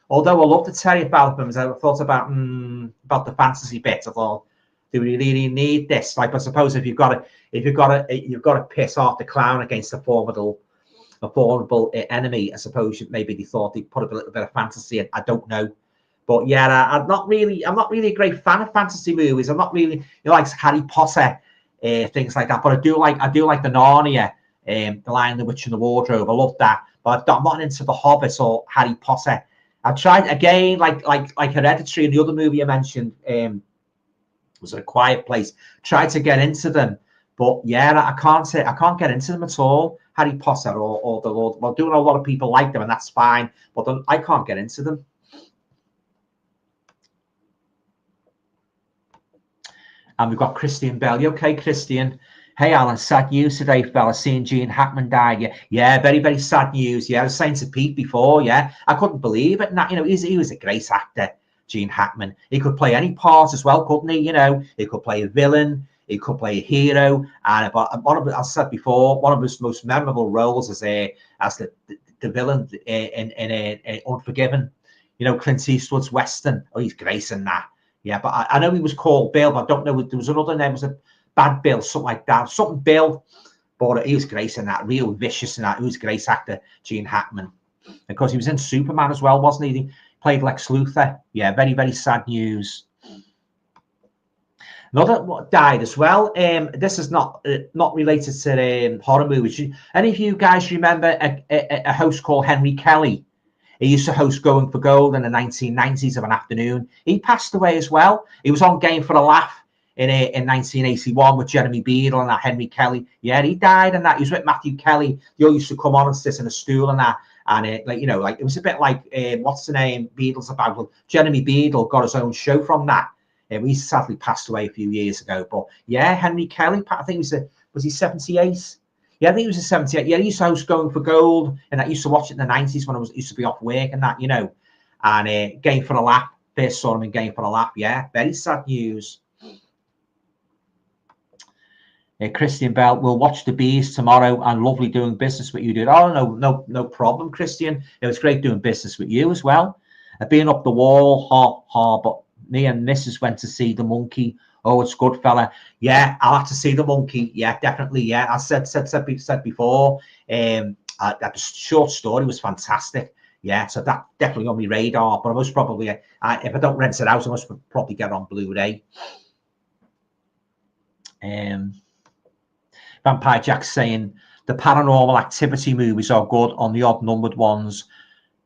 although I love the Terrifier films, I thought about the fantasy bit. I thought, do we really need this? Like, I suppose if you've got to piss off the clown against a formidable enemy, I suppose maybe they thought they'd put a little bit of fantasy in. I don't know, but yeah, I'm not really a great fan of fantasy movies. I'm not really, like Harry Potter, things like that. But I do like the Narnia, the Lion, the Witch, and the Wardrobe. I love that, but I'm not into the Hobbit or Harry Potter. I tried again, like Hereditary and the other movie I mentioned, was A Quiet Place. Tried to get into them, but yeah, I can't get into them at all. Harry Potter or the Lord. Well, doing a lot of people like them, and that's fine, but I can't get into them. And we've got Christian Bell. You okay, Christian? Hey, Alan, sad news today, fella. Seeing Gene Hackman die. Yeah, very, very sad news. Yeah, I was saying to Pete before, yeah, I couldn't believe it. And he was a great actor, Gene Hackman. He could play any part as well, couldn't he? He could play a villain. He could play a hero, and as I said before, one of his most memorable roles as the villain in Unforgiven. Clint Eastwood's Western. Oh, he's great in that. Yeah, but I know he was called Bill, but I don't know. There was another name. It was a Bad Bill, something like that. Something Bill, but he was great in that. Real vicious in that. He was a great actor, Gene Hackman. Because he was in Superman as well, wasn't he? He played Lex Luthor. Yeah, very, very sad news. Another died as well. This is not related to horror movies. Any of you guys remember a host called Henry Kelly? He used to host Going for Gold in the 1990s of an afternoon. He passed away as well. He was on Game for a Laugh in 1981 with Jeremy Beadle and that Henry Kelly. Yeah, he died and that. He was with Matthew Kelly. They all used to come on and sit in a stool and that. And it was a bit like what's the name Beadle's about? Well, Jeremy Beadle got his own show from that. He sadly passed away a few years ago. But yeah, Henry Kelly, I think was he 78? Yeah, I think he was a 78. Yeah, he used to host Going for Gold, and I used to watch it in the 90s when I used to be off work and that, And Game for a Laugh, first saw him in Game for a Laugh. Yeah, very sad news. Christian Bell, we'll watch The Bees tomorrow, and lovely doing business with you, dude. Oh, no problem, Christian. It was great doing business with you as well. Being up the wall, but me and Mrs. went to see The Monkey. Oh, it's good, fella. Yeah, I'll have to see The Monkey. Yeah, definitely. Yeah, I said before. That short story was fantastic. Yeah, so that definitely on my radar. But I most probably, if I don't rent it out, I must probably get it on Blu-ray. Vampire Jack saying the Paranormal Activity movies are good on the odd numbered ones,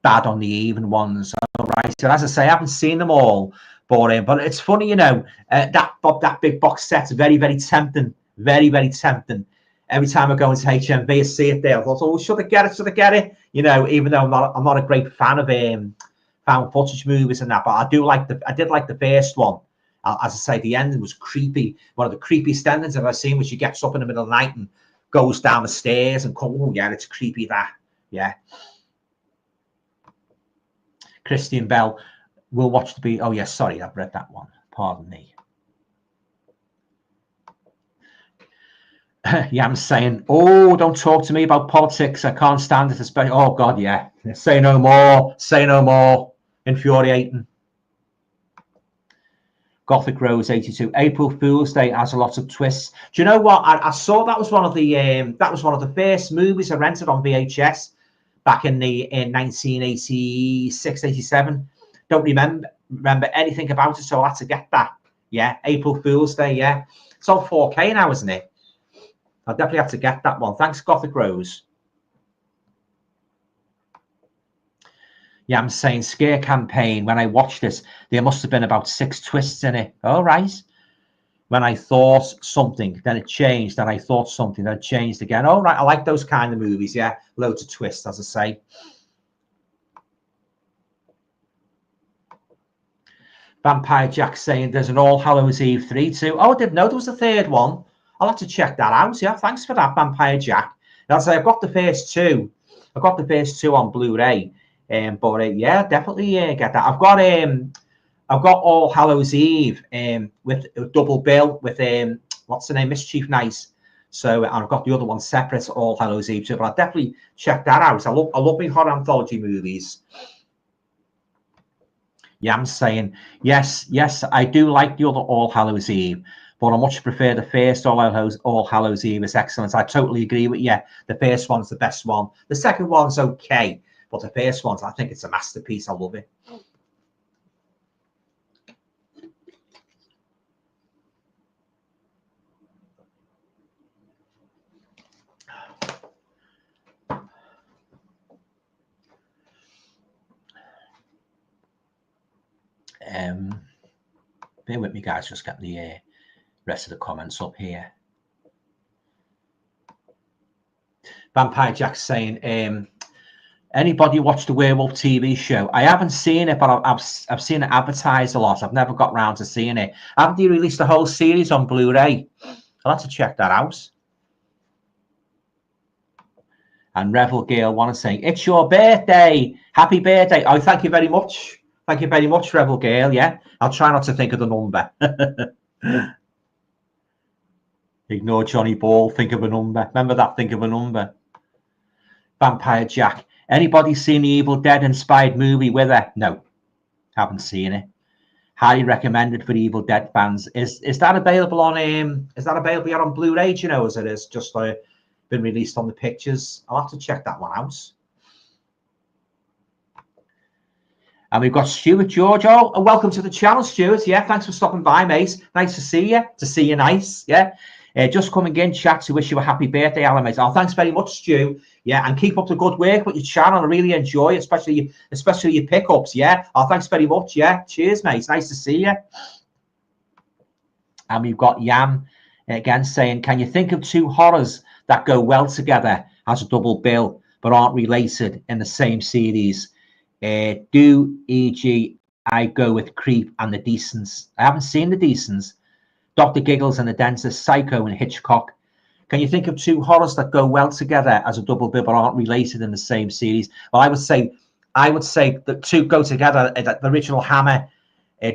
bad on the even ones. All right. So as I say, I haven't seen them all. But it's funny, that big box set's very, very tempting. Very, very tempting. Every time I go into HMV, I see it there. I thought, oh, should I get it? Even though I'm not a great fan of found footage movies and that, but I did like the first one. As I say, the ending was creepy. One of the creepiest endings I've ever seen, which she gets up in the middle of the night and goes down the stairs and comes. Oh yeah, it's creepy. That, yeah. Christian Bell. We'll watch The Bees. Oh, yes, sorry, I've read that one. Pardon me. Yeah, I'm saying, oh, don't talk to me about politics. I can't stand it. Especially, oh, God, yeah. Say no more. Say no more. Infuriating. Gothic Rose 82. April Fool's Day has a lot of twists. Do you know what? I saw that was one of the first movies I rented on VHS back in 1986, 87. Don't remember anything about it, so I had to get that. Yeah, April Fool's Day. Yeah, it's on 4K now, isn't it? I definitely have to get that one. Thanks, Gothic Rose. Yeah, I'm saying Scare Campaign. When I watched this, there must have been about 6 twists in it. All right. When I thought something, then it changed. Then I thought something, then it changed again. All right. I like those kind of movies. Yeah, loads of twists, as I say. Vampire Jack saying there's an All Hallows Eve 3 too. Oh, I didn't know there was a third one. I'll have to check that out. Yeah, thanks for that, Vampire Jack. I'll say I've got the first two. I've got the first two on Blu-ray. But yeah, definitely get that. I've got All Hallows Eve with a double bill with what's the name, Mischief Night. So and I've got the other one separate, All Hallows Eve too. But I'll definitely check that out. I love my horror anthology movies. Yeah, I'm saying yes, I do like the other All Hallows Eve, but I much prefer the first All Hallows Eve. Is excellent. I totally agree with you. The first one's the best one. The second one's okay, but the first one's, I think it's a masterpiece. I love it. Bear with me, guys. Just get the rest of the comments up here. Vampire Jack's saying, anybody watch the Werewolf TV show? I haven't seen it, but I've seen it advertised a lot. I've never got round to seeing it. Haven't they released the whole series on Blu-ray? I'll have to check that out. And Revel Gale want to say, it's your birthday. Happy birthday. Oh, thank you very much. Thank you very much, Revel Gale. Yeah, I'll try not to think of the number. Ignore Johnny Ball. Think of a number. Remember that? Think of a number. Vampire Jack. Anybody seen the Evil Dead inspired movie with her? No, haven't seen it. Highly recommended for Evil Dead fans. Is that available on Is that available yet on Blu-ray? Do you know, as it is just been released on the pictures? I'll have to check that one out. And we've got Stuart George. Oh, and welcome to the channel, Stuart. Yeah, thanks for stopping by, mate. Nice to see you. To see you nice. Yeah. Just coming in, chat, to wish you a happy birthday, Alan, mate. Oh, thanks very much, Stu. Yeah, and keep up the good work with your channel. I really enjoy it, especially your pickups. Yeah. Oh, thanks very much. Yeah. Cheers, mate. Nice to see you. And we've got Yam again saying, can you think of 2 horrors that go well together as a double bill but aren't related in the same series? E.g. I go with Creep and The Decents. I haven't seen The Decents. Dr. Giggles and the Dentist, Psycho and Hitchcock. Can you think of 2 horrors that go well together as a double bill but aren't related in the same series? Well, I would say the 2 go together. The original Hammer,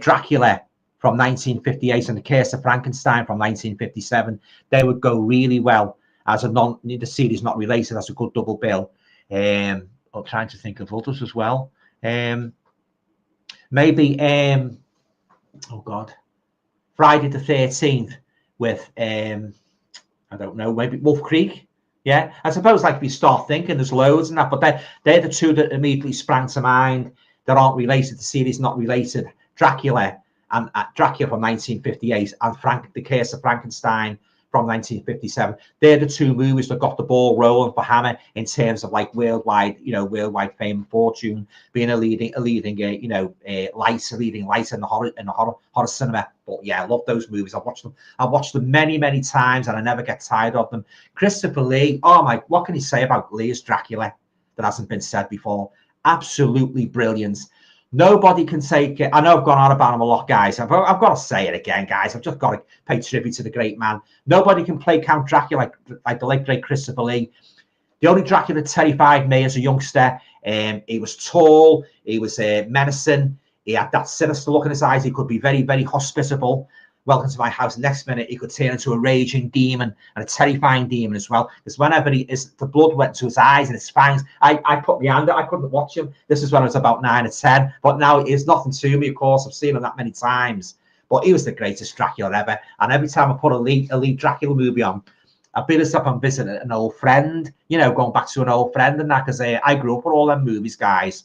Dracula from 1958 and The Curse of Frankenstein from 1957. They would go really well as the series not related as a good double bill. I'm trying to think of others as well. Maybe oh God, Friday the 13th with I don't know, maybe Wolf Creek. Yeah, I suppose, like, if you start thinking, there's loads and that, but they're the 2 that immediately sprang to mind that aren't related. The series not related. Dracula and Dracula from 1958 and The Curse of Frankenstein from 1957. They're the 2 movies that got the ball rolling for Hammer in terms of, like, worldwide fame and fortune, being a leading light in the horror cinema. But yeah, I love those movies. I've watched them many times, and I never get tired of them. Christopher Lee. Oh my, what can you say about Lee as Dracula that hasn't been said before? Absolutely brilliant. Nobody can take it. I know I've gone on about him a lot, guys. I've got to say it again, guys. I've just got to pay tribute to the great man. Nobody can play Count Dracula like the late, great Christopher Lee. The only Dracula that terrified me as a youngster. He was tall. He was menacing. He had that sinister look in his eyes. He could be very, very hospitable. Welcome to my house. Next minute, he could turn into a raging demon and a terrifying demon as well. Because whenever the blood went to his eyes and his fangs, I put my hand out. I couldn't watch him. This is when I was about 9 or 10. But now it's nothing to me, of course. I've seen him that many times. but he was the greatest Dracula ever. And every time I put a lead Dracula movie on, I feel as if I'm visiting an old friend, you know, going back to an old friend and that, because I grew up with all them movies, guys.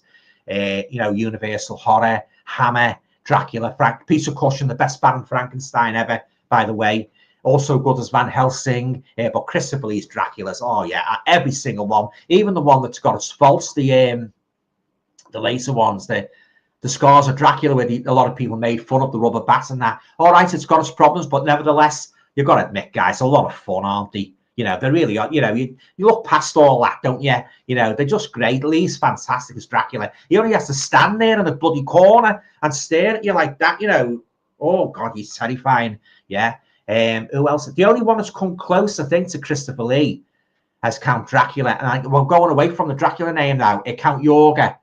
You know, Universal Horror, Hammer, Dracula, Peter Cushing, the best Baron Frankenstein ever, by the way. Also good as Van Helsing, but Christopher Lee's Dracula's, oh yeah, every single one, even the one that's got its faults, the later ones, the Scouser Dracula, where a lot of people made fun of the rubber bats and that. All right, it's got its problems, but nevertheless, you've got to admit, guys, a lot of fun, aren't they? You know, they really are. You know, you look past all that, don't you? You know, they're just great. Lee's fantastic as Dracula. He only has to stand there in the bloody corner and stare at you like that, you know. Oh, God, he's terrifying. Yeah. Who else? The only one that's come close, I think, to Christopher Lee as Count Dracula. And we're going away from the Dracula name now. Count Yorga.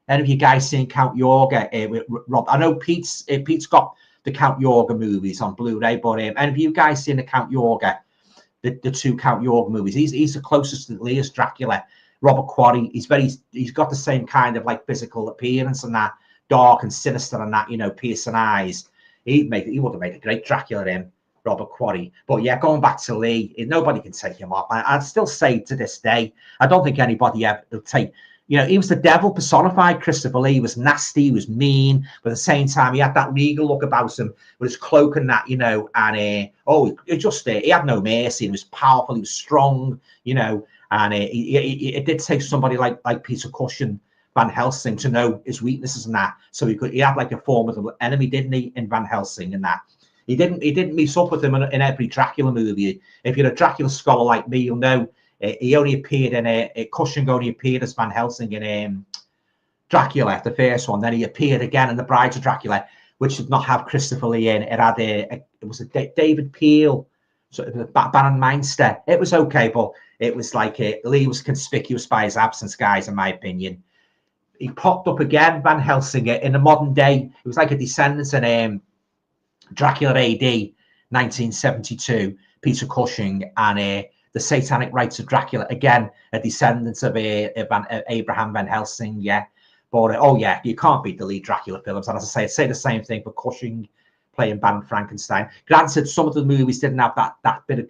Any of you guys seen Count Yorga with Rob? I know Pete's got the Count Yorga movies on Blu-ray, but any of you guys seen the Count Yorga, the two Count Yorga movies? He's the closest to Lee as Dracula. Robert Quarry, he's got the same kind of like physical appearance and that, dark and sinister and that, you know, piercing eyes. He would have made a great Dracula in Robert Quarry. But yeah, going back to Lee, nobody can take him off. I'd still say to this day, I don't think anybody ever will take. You know, he was the devil personified. Christopher Lee was nasty, he was mean, but at the same time, he had that regal look about him with his cloak and that, you know, and he had no mercy. He was powerful, he was strong, you know, and it did take somebody like Peter Cushing, Van Helsing, to know his weaknesses and that. So he had like a formidable enemy, didn't he, in Van Helsing and that. He didn't meet up with him in every Dracula movie. If you're a Dracula scholar like me, you'll know. He only appeared in Cushing only appeared as Van Helsing in Dracula, the first one. Then he appeared again in The Bride of Dracula, which did not have Christopher Lee in. It had it was a David Peel, so Baron Meinster. It was okay, but it was like Lee was conspicuous by his absence, guys, in my opinion. He popped up again, Van Helsing, in the modern day. It was like a descendant in Dracula AD 1972, Peter Cushing, and the Satanic Rites of Dracula, again, a descendant of Abraham Van Helsing, yeah. But, oh, yeah, you can't beat the lead Dracula films. And as I say the same thing for Cushing playing Baron Frankenstein. Granted, some of the movies didn't have that bit of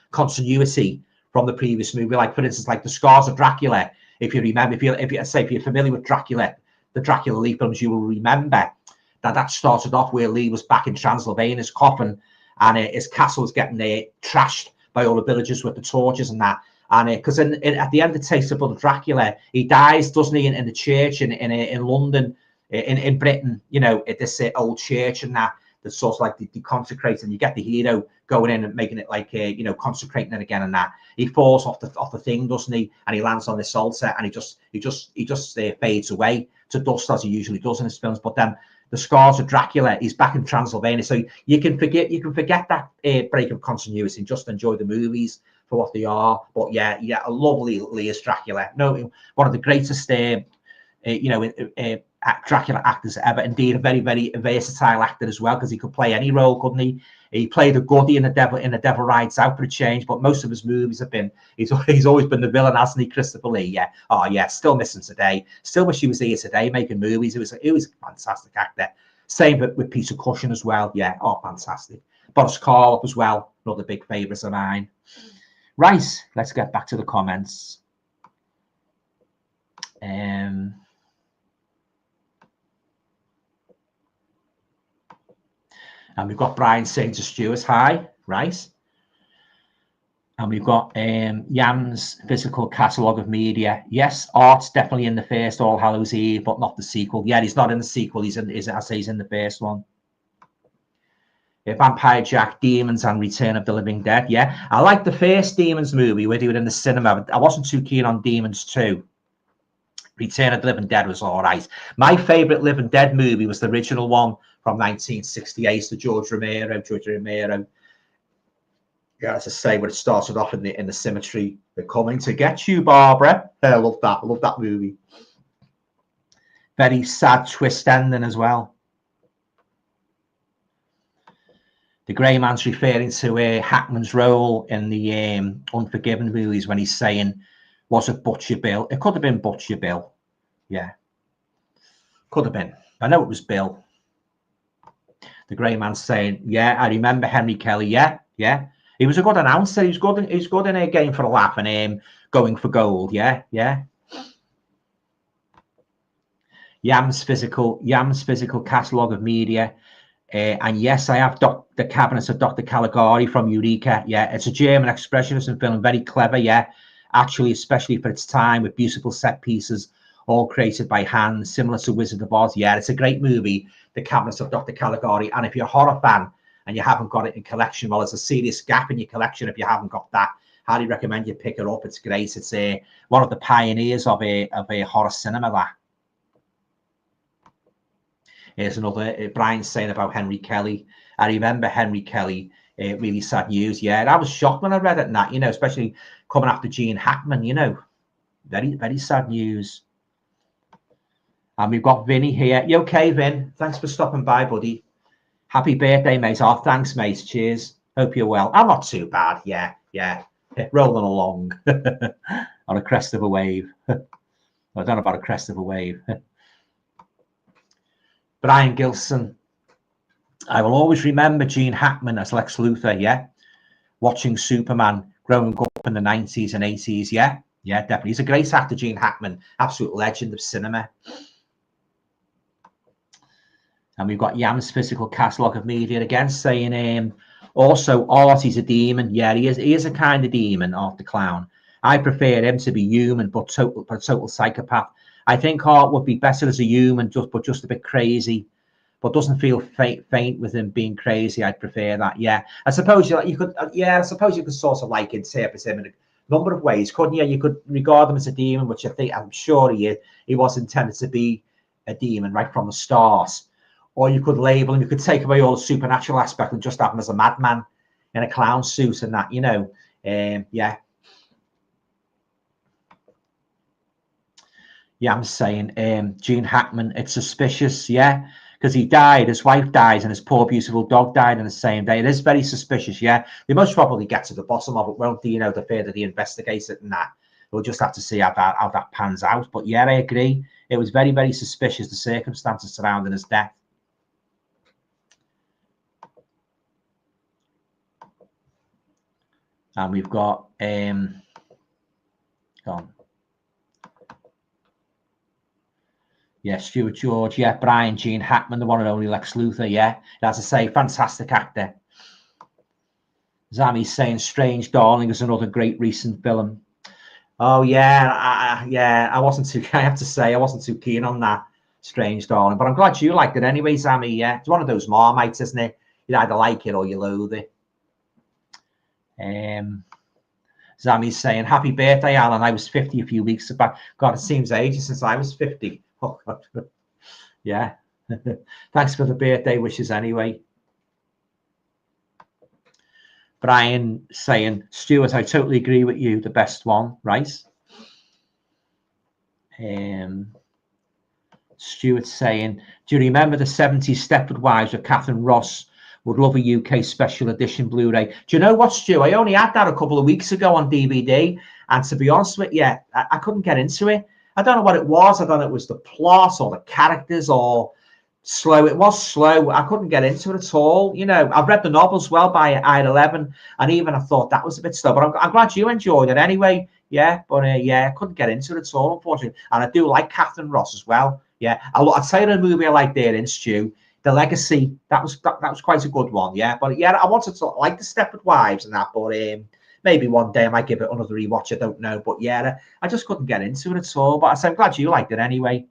continuity from the previous movie. Like, for instance, like the Scouser Dracula, if you remember, if you're familiar with Dracula, the Dracula Lee films, you will remember that started off where Lee was back in Transylvania, his coffin, and his castle was getting trashed by all the villagers with the torches and that. And because at the end of Taste of Blood of Dracula, he dies, doesn't he, in the church in London, in Britain, you know, at this old church and that's sort of like the consecrated, and you get the hero going in and making it like, you know, consecrating it again and that. He falls off the thing, doesn't he? And he lands on this altar and he just fades away to dust, as he usually does in his films. But then the Scars of Dracula, he's back in Transylvania, so you can forget that break of continuity and just enjoy the movies for what they are. But yeah, a lovely Lee as Dracula. No, one of the greatest, Dracula actors ever. Indeed, a very, very versatile actor as well, because he could play any role, couldn't he? He played a goodie in The Devil Rides Out for a change, but most of his movies have been, he's always been the villain, hasn't he, Christopher Lee? Yeah. Oh yeah, still missing today. Still wish he was here today making movies. He was a fantastic actor. Same with Peter Cushing as well. Yeah. Oh, fantastic. Boris Karloff as well, another big favourite of mine. Right, let's get back to the comments. And we've got Brian saying to Stuart, hi, right. And we've got Yam's physical catalogue of media. Yes, Art's definitely in the first All Hallows Eve, but not the sequel. Yeah, he's not in the sequel. He's in the first one. Vampire Jack, Demons, and Return of the Living Dead. Yeah, I like the first Demons movie where they were in the cinema. I wasn't too keen on Demons 2. Return of the Living Dead was all right. My favourite Living Dead movie was the original one from 1968, the George Romero. Yeah, as I say, when it started off in the cemetery, they're coming to get you, Barbara. I love that. I love that movie. Very sad twist ending as well. The Grey Man's referring to Hackman's role in the Unforgiven movies when he's saying, was it Butcher Bill? It could have been Butcher Bill. Yeah. Could have been. I know it was Bill. The grey man saying, yeah, I remember Henry Kelly. Yeah, yeah. He was a good announcer. He was good in a game for a laugh and going for gold. Yeah, yeah. Yam's physical catalogue of media. And yes, I have the Cabinets of Dr. Caligari from Eureka. Yeah, it's a German expressionism film, very clever. Yeah, actually, especially for its time, with beautiful set pieces, all created by hand, similar to Wizard of Oz. Yeah, it's a great movie, The Cabinets of Dr. Caligari. And if you're a horror fan and you haven't got it in collection, well, there's a serious gap in your collection if you haven't got that. Highly recommend you pick it up. It's great. It's one of the pioneers of a horror cinema. That. Here's another. Brian's saying about Henry Kelly. I remember Henry Kelly. Really sad news. Yeah, I was shocked when I read it and that, especially coming after Gene Hackman, very, very sad news. And we've got Vinny here. You okay, Vin? Thanks for stopping by, buddy. Happy birthday, mate. Oh, thanks, mate. Cheers. Hope you're well. I'm not too bad. Yeah. Rolling along on a crest of a wave. I don't know about a crest of a wave. Brian Gilson. I will always remember Gene Hackman as Lex Luthor, yeah? Watching Superman growing up in the 90s and 80s, yeah? Yeah, definitely. He's a great actor, Gene Hackman. Absolute legend of cinema. And we've got Yam's physical catalogue of media again saying, also, Artie's a demon. Yeah, he is a kind of demon, Art the Clown. I prefer him to be human, but total psychopath. I think Art would be better as a human, but just a bit crazy. But doesn't feel faint with him being crazy. I'd prefer that. Yeah, I suppose you could. Yeah, I suppose you could sort of like interpret him in a number of ways, couldn't you? You could regard him as a demon, which I'm sure he was intended to be a demon right from the start. Or you could label him. You could take away all the supernatural aspect and just have him as a madman in a clown suit and that. Yeah. Yeah, I'm saying Gene Hackman. It's suspicious. Yeah. Because he died, his wife dies, and his poor, beautiful dog died on the same day. It is very suspicious, yeah. They most probably get to the bottom of it, won't they? The further they investigate it and that. We'll just have to see how that pans out. But yeah, I agree. It was very, very suspicious, the circumstances surrounding his death. And we've got, go on. Yeah, Stuart George. Yeah, Brian Gene Hackman, the one and only Lex Luthor. Yeah, as I say, fantastic actor. Zami's saying Strange Darling is another great recent film. Oh yeah, I wasn't too. I have to say, I wasn't too keen on that Strange Darling, but I'm glad you liked it anyway, Zami. Yeah, it's one of those Marmites, isn't it? You either like it or you loathe it. Zami's saying, happy birthday, Alan. I was 50 a few weeks back. God, it seems ages since I was 50. Oh, God. Yeah. Thanks for the birthday wishes anyway. Brian saying, Stuart, I totally agree with you. The best one, right? Stuart saying, do you remember the 70s Stepford Wives with Catherine Ross? Would love a UK special edition Blu-ray. Do you know what, Stu? I only had that a couple of weeks ago on DVD. And to be honest with you, I couldn't get into it. I don't know what it was. I don't know if it was the plot or the characters or slow. It was slow. I couldn't get into it at all. I've read the novel as well by I-11. And even I thought that was a bit slow. But I'm glad you enjoyed it anyway. Yeah, but yeah, I couldn't get into it at all, unfortunately. And I do like Catherine Ross as well. Yeah, I'd say the movie I like there in Stu. The Legacy, that was quite a good one, yeah. But yeah, I wanted to like the Stepford Wives and that, but maybe one day I might give it another rewatch. I don't know, but yeah, I just couldn't get into it at all. But I'm glad you liked it anyway.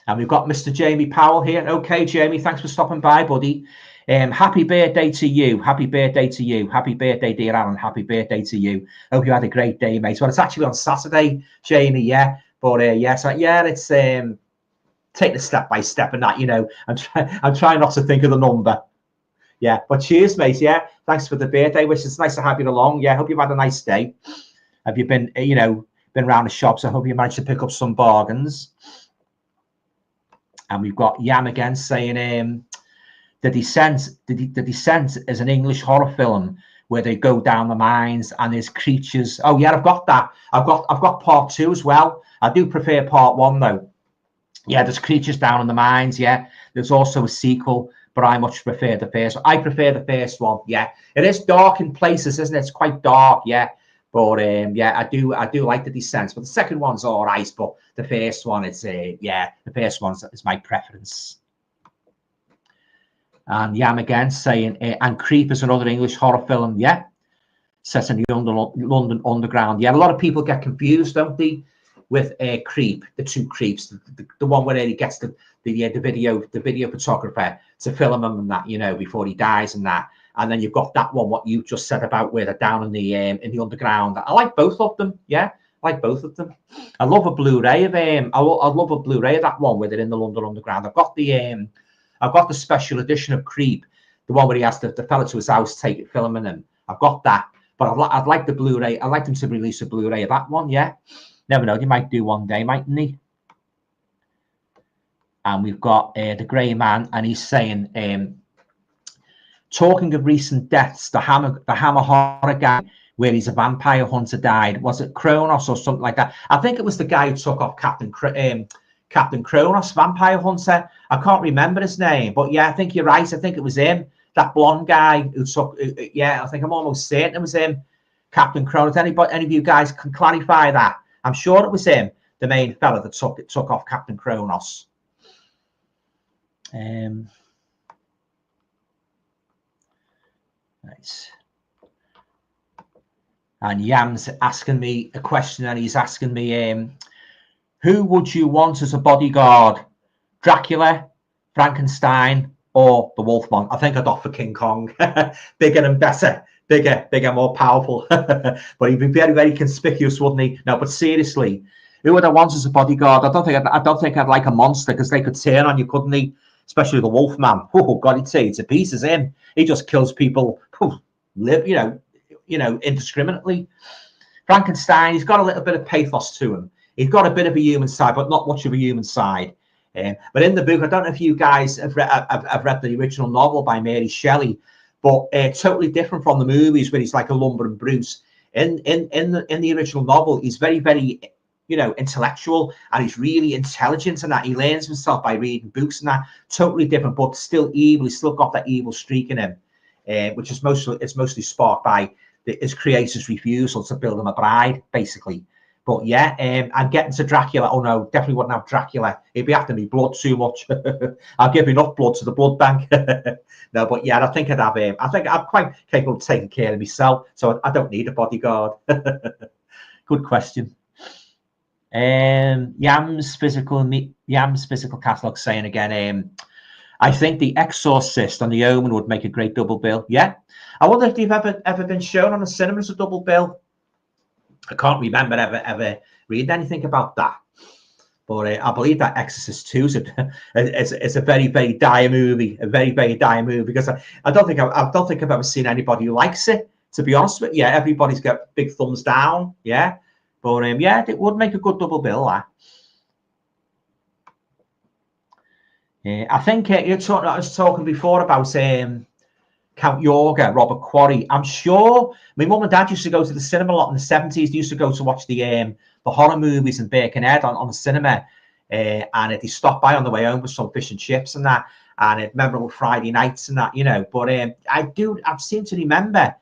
And we've got Mr. Jamie Powell here. Okay, Jamie, thanks for stopping by, buddy. Happy birthday to you. Happy birthday to you. Happy birthday, dear Alan. Happy birthday to you. Hope you had a great day, mate. Well, it's actually on Saturday, Jamie, yeah. But yeah, so yeah, it's take it step by step and that, I'm trying not to think of the number. Yeah, but cheers, mate. Yeah, thanks for the birthday wish. It's nice to have you along. Yeah, hope you've had a nice day. Have you been, been around the shops? I hope you managed to pick up some bargains. And we've got Yam again saying, The Descent is an English horror film where they go down the mines and there's creatures. Oh yeah, I've got that. I've got part 2 as well. I do prefer part 1 though. Yeah, there's Creatures Down in the Mines. Yeah, there's also a sequel, but I much prefer the first one. I prefer the first one. Yeah, it is dark in places, isn't it? It's quite dark. Yeah, but yeah, I do like the Descent. But the second one's all right. But the first one, it's yeah, the first one is my preference. And Yam again saying, and Creep is another English horror film. Yeah, set in the London Underground. Yeah, a lot of people get confused, don't they, with Creep, the two Creeps, the one where he gets the video photographer to film him and that, you know, before he dies and that. And then you've got that one, what you just said about where they're down in the underground. I like both of them. Yeah, I like both of them. I love a Blu-ray of I love a Blu-ray of that one where they're in the London Underground. I've got the special edition of Creep, the one where he has the fella to his house filming him. I've got that. But I'd like the Blu-ray. I'd like them to release a Blu-ray of that one, yeah. Never know, they might do one day, mightn't they? And we've got the Grey Man, and he's saying, talking of recent deaths, the Hammer horror guy, where he's a vampire hunter, died. Was it Kronos or something like that? I think it was the guy who took off Captain Kronos, vampire hunter. I can't remember his name, but yeah, I think you're right. I think it was him. That blonde guy who took, yeah, I think I'm almost certain it was him, Captain Kronos. Any of you guys can clarify that? I'm sure it was him, the main fella that took off Captain Kronos. Nice. And Yam's asking me a question, and he's asking me, who would you want as a bodyguard? Dracula, Frankenstein, or the Wolfman? I think I'd offer King Kong. Bigger and better. Bigger, more powerful. But he'd be very, very conspicuous, wouldn't he? No, but seriously, who would I want as a bodyguard? I don't think I'd like a monster, because they could turn on you, couldn't they? Especially the Wolfman. Oh God, he'd say it's a piece of him. He just kills people, you know, indiscriminately. Frankenstein, he's got a little bit of pathos to him. He's got a bit of a human side, but not much of a human side. But in the book, I don't know if you guys have read the original novel by Mary Shelley, but totally different from the movies where he's like a lumbering Bruce. In the original novel, he's very, very, you know, intellectual, and he's really intelligent, and that he learns himself by reading books and that. Totally different, but still evil. He's still got that evil streak in him, which is mostly sparked by his creator's refusal to build him a bride, basically. But yeah, and getting to Dracula, oh no, definitely wouldn't have Dracula. He'd be after me blood too much. I'll give enough blood to the blood bank. No, but yeah, I think I'd have him. I think I'm quite capable of taking care of myself, so I don't need a bodyguard. Good question. Yam's physical catalog saying again, I think The Exorcist and The Omen would make a great double bill. Yeah, I wonder if they've ever been shown on the cinema as a double bill. I can't remember ever reading anything about that, but I believe that Exorcist 2 is a very, very dire movie, because I don't think I've ever seen anybody who likes it, to be honest with you. Yeah, everybody's got big thumbs down. Yeah, but yeah, it would make a good double bill. I think I was talking before about Count Yorga, Robert Quarry. I'm sure my mum and dad used to go to the cinema a lot in the 70s. They used to go to watch the horror movies in Birkenhead on the cinema, and they stopped by on the way home with some fish and chips and that, and memorable Friday nights and that, you know. But I seem to remember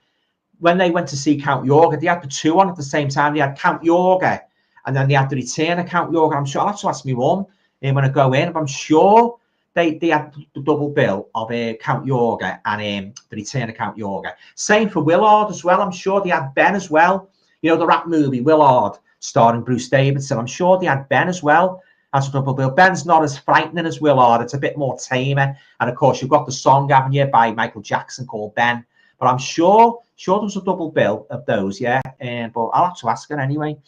when they went to see Count Yorga, they had the two on at the same time. They had Count Yorga, and then they had the Return of Count Yorga. I'm sure I'll have to ask my mum when I go in, but I'm sure they had the double bill of Count Yorga and the Return of Count Yorga. Same for Willard as well. I'm sure they had Ben as well. You know, the rap movie Willard, starring Bruce Davidson. I'm sure they had Ben as well as a double bill. Ben's not as frightening as Willard. It's a bit more tamer. And of course, you've got the song, haven't you, by Michael Jackson called Ben. But I'm sure there was a double bill of those, yeah. But I'll have to ask her anyway.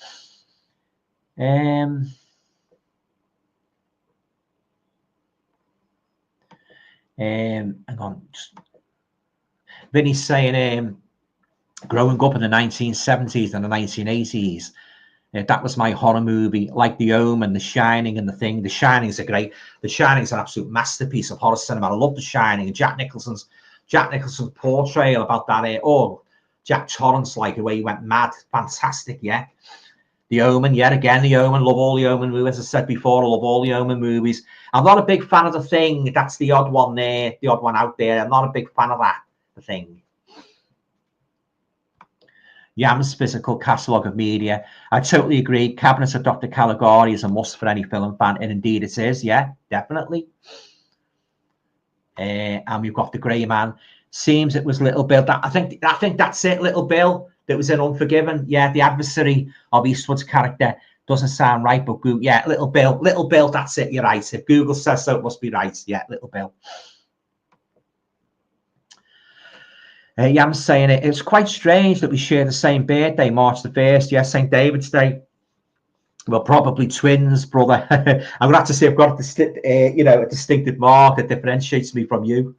Hang on. Vinny's saying, growing up in the 1970s and the 1980s, that was my horror movie, like The Omen, The Shining, and The Thing. The Shining's are great. The Shining's an absolute masterpiece of horror cinema. I love The Shining, and Jack Nicholson's portrayal about that. Jack Torrance, like the way he went mad, fantastic, yeah. The Omen, yet again, The Omen. Love all the Omen movies. As I said before, I love all the Omen movies. I'm not a big fan of The Thing. That's the odd one there, the odd one out there. I'm not a big fan of that, The Thing. Yam's physical catalogue of media. I totally agree. Cabinet of Dr. Caligari is a must for any film fan, and indeed it is. Yeah, definitely. And we've got The Grey Man. Seems it was Little Bill. I think that's it. Little Bill that was in Unforgiven. Yeah, the adversary of Eastwood's character. Doesn't sound right, but yeah, Little Bill. That's it. You're right. If Google says so, it must be right. Yeah, Little Bill. Yam's saying it's quite strange that we share the same birthday, March the 1st. Yes, St. David's Day. Well, probably twins, brother. I'm gonna have to say I've got a distinctive mark that differentiates me from you.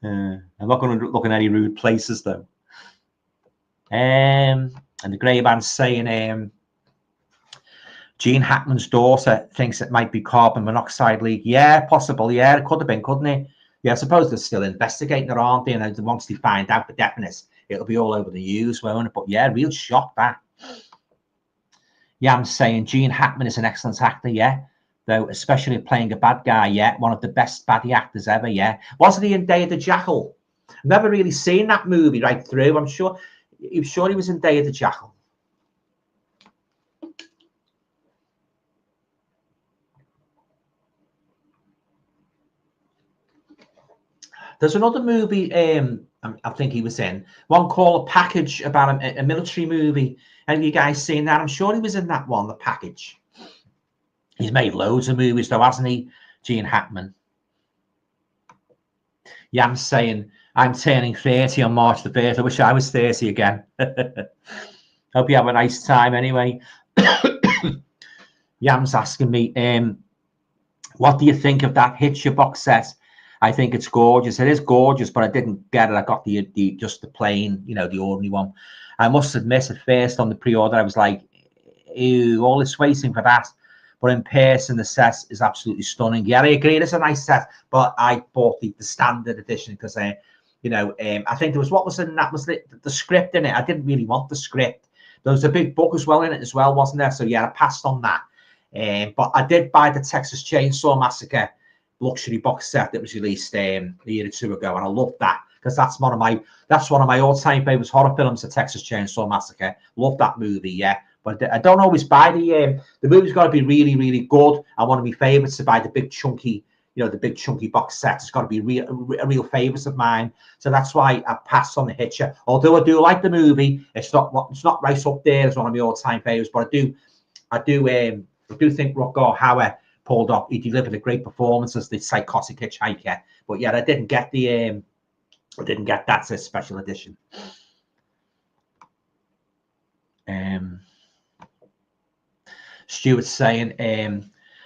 I'm not going to look in any rude places though. And the Grey Man's saying Gene Hackman's daughter thinks it might be carbon monoxide leak. Yeah, possible. Yeah, it could have been, couldn't it? Yeah, I suppose they're still investigating it, aren't they? And once they find out the definiteness, it'll be all over the news, won't it? But yeah, real shock that. Yeah, I'm saying Gene Hackman is an excellent actor, yeah. Though, especially playing a bad guy, yeah. One of the best baddie actors ever, yeah. Wasn't he in Day of the Jackal? I've never really seen that movie right through. I'm sure he was in Day of the Jackal. There's another movie I think he was in. One called A Package, about a military movie. Have you guys seen that? I'm sure he was in that one, The Package. He's made loads of movies though, hasn't he? Gene Hackman. Yeah, I'm saying I'm turning 30 on March the 1st. I wish I was 30 again. Hope you have a nice time anyway. Yam's asking me, what do you think of that Hitcher box set? I think it's gorgeous. It is gorgeous, but I didn't get it. I got just the plain, the ordinary one. I must admit, at first on the pre-order, I was like, ew, all this waiting for that. But in person, the set is absolutely stunning. Yeah, I agree. It's a nice set, but I bought the standard edition because, I think there was what was in that was the script in it. I didn't really want the script. There was a big book as well in it as well, wasn't there? So yeah, I passed on that. But I did buy the Texas Chainsaw Massacre luxury box set that was released a year or two ago, and I loved that because that's one of my all-time favorites horror films, the Texas Chainsaw Massacre. Love that movie, yeah. But I don't always buy the movie's got to be really, really good. And one of my favorites to buy the big chunky, the big chunky box set. It's got to be a real favorite of mine. So that's why I passed on the Hitcher. Although I do like the movie, it's not right up there as one of my all-time favorites. But I do think Rutger Hauer pulled off. He delivered a great performance as the psychotic hitchhiker. But yeah, I didn't get that special edition. Stuart's saying,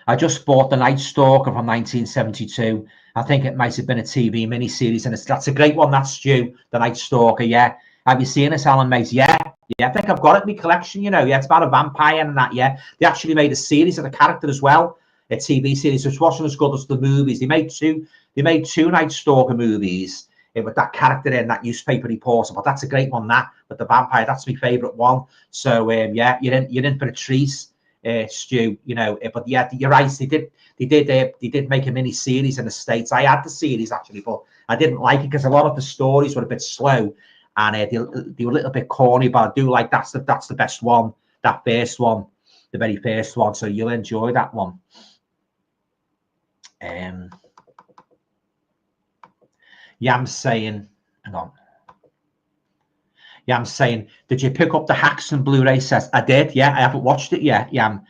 I just bought The Night Stalker from 1972. I think it might have been a TV miniseries, and that's a great one. That's Stu, The Night Stalker. Yeah, have you seen it, Alan, mate? Yeah, I think I've got it in my collection. Yeah, it's about a vampire and that. Yeah, they actually made a series of the character as well, a TV series, which wasn't as good as the movies. They made two Night Stalker movies with that character in, that newspaper reporter. But that's a great one. That with the vampire, that's my favourite one. So yeah, you're in for a treat. Stu, but yeah, you're right. They did make a mini series in the States. I had the series actually, but I didn't like it because a lot of the stories were a bit slow and they were a little bit corny. But I do like that's the best one, that first one, the very first one. So you'll enjoy that one. Yam's saying, hang on. Yam saying, did you pick up the Haxon Blu-ray set? I did, yeah. I haven't watched it yet, Yam.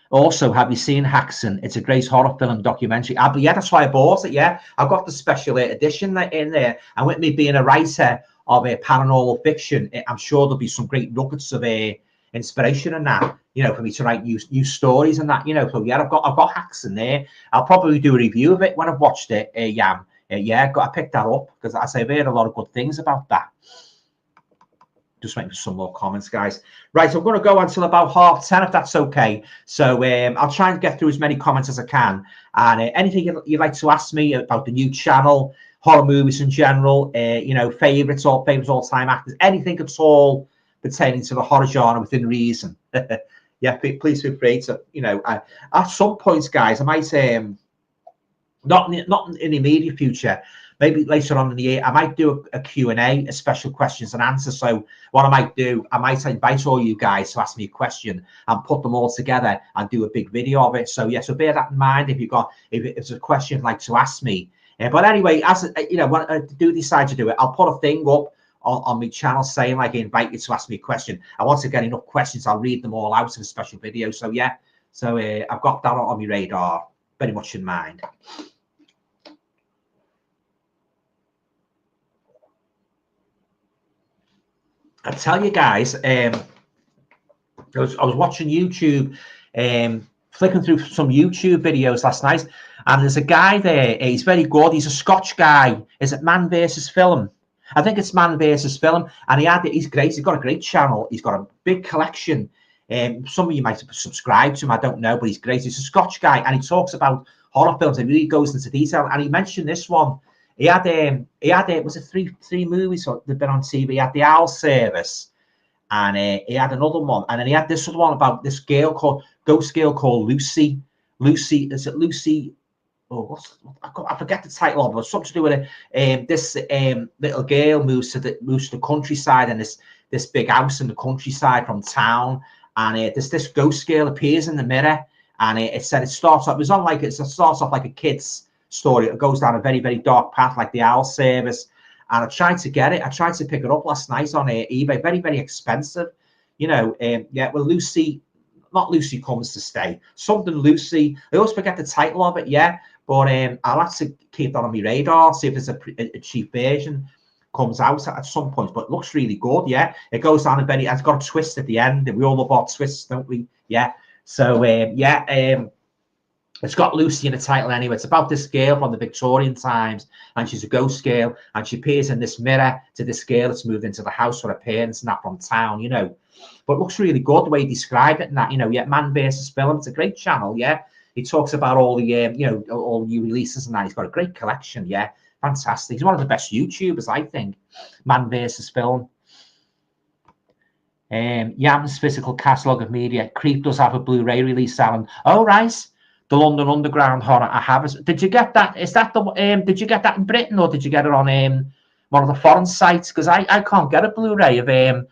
Also, have you seen Haxon? It's a great horror film documentary. Yeah, that's why I bought it, yeah. I've got the special edition in there. And with me being a writer of paranormal fiction, I'm sure there'll be some great nuggets of inspiration in that, for me to write new stories and that, So yeah, I've got Haxon there. I'll probably do a review of it when I've watched it, Yam. Yeah, I picked that up because as I've heard a lot of good things about that. Just waiting for some more comments, guys. Right, so I'm going to go until about 10:30, if that's okay. So I'll try and get through as many comments as I can. And anything you'd like to ask me about the new channel, horror movies in general, favorites all-time actors, anything at all, pertaining to the horror genre within reason. Yeah, please feel free to, you know, at some points, guys, I might not in the immediate future, maybe later on in the year, I might do a Q&A, a special questions and answers. So what I might do, I might invite all you guys to ask me a question and put them all together and do a big video of it. So yeah, so bear that in mind if it's a question you'd like to ask me. But anyway, as you know, when I do decide to do it, I'll put a thing up on my channel saying like, I invite you to ask me a question. And once I get enough questions, I'll read them all out in a special video. So yeah, so I've got that on my radar very much in mind. I tell you guys, I was watching YouTube, flicking through some YouTube videos last night, and there's a guy there. He's very good. He's a Scotch guy. Is it Man vs. Film? I think it's Man vs. Film, and he's great. He's got a great channel. He's got a big collection. Some of you might subscribe to him. I don't know, but he's great. He's a Scotch guy, and he talks about horror films and really goes into detail. And he mentioned this one. He had was it three movies that had been on TV. He had The Owl Service, and he had another one, and then he had this other one about this ghost girl called Lucy. Lucy, is it Lucy? Oh, I forget the title of it. But something to do with it. This little girl moves to the countryside, and this big house in the countryside from town, and this ghost girl appears in the mirror, and it said it starts off. It starts off like a kid's story. It goes down a very, very dark path like The Owl Service, and I tried to get it. I tried to pick it up last night on eBay. Very, very expensive, you know. Yeah, well, not Lucy Comes to Stay, something Lucy. I always forget the title of it. Yeah, but I'll have to keep that on my radar, see if there's a cheap version comes out at some point. But it looks really good. Yeah, it goes down a very. It's got a twist at the end. We all love our twists, don't we? Yeah. So it's got Lucy in the title anyway. It's about this girl from the Victorian times, and she's a ghost girl, and she appears in this mirror to this girl that's moved into the house with her parents and that from town, you know. But it looks really good the way he described it and that, you know. Yeah, Man vs. Film. It's a great channel. Yeah, he talks about all the you know, all the new releases and that. He's got a great collection. Yeah, fantastic. He's one of the best YouTubers, I think. Man vs. Film. Yam's physical catalogue of media. Creep does have a Blu-ray release, Alan. Oh, right. The London Underground horror. I have. Did you get that? Is that the? Did you get that in Britain, or did you get it on one of the foreign sites? Because I can't get a Blu-ray of the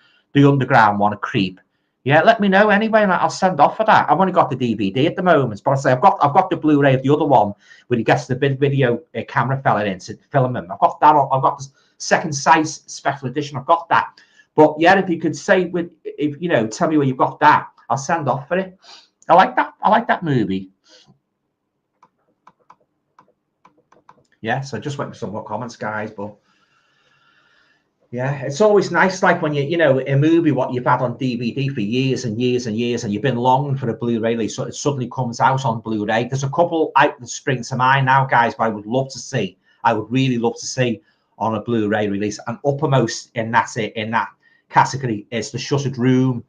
Underground one, a Creep. Yeah, let me know anyway, and I'll send off for that. I've only got the DVD at the moment, but I say I've got the Blu-ray of the other one where he gets the big video camera fella in to film him. I've got that. I've got the second size special edition. I've got that. But yeah, if you could say if you know, tell me where you've got that, I'll send off for it. I like that. I like that movie. Yeah, so just wait for some more comments, guys. But yeah, it's always nice, like when you know, a movie what you've had on DVD for years and years and years, and you've been longing for a Blu-ray release, so it suddenly comes out on Blu-ray. There's a couple out that spring to mind now, guys, but I would love to see. I would really love to see on a Blu-ray release. And uppermost in that category is The Shuttered Room.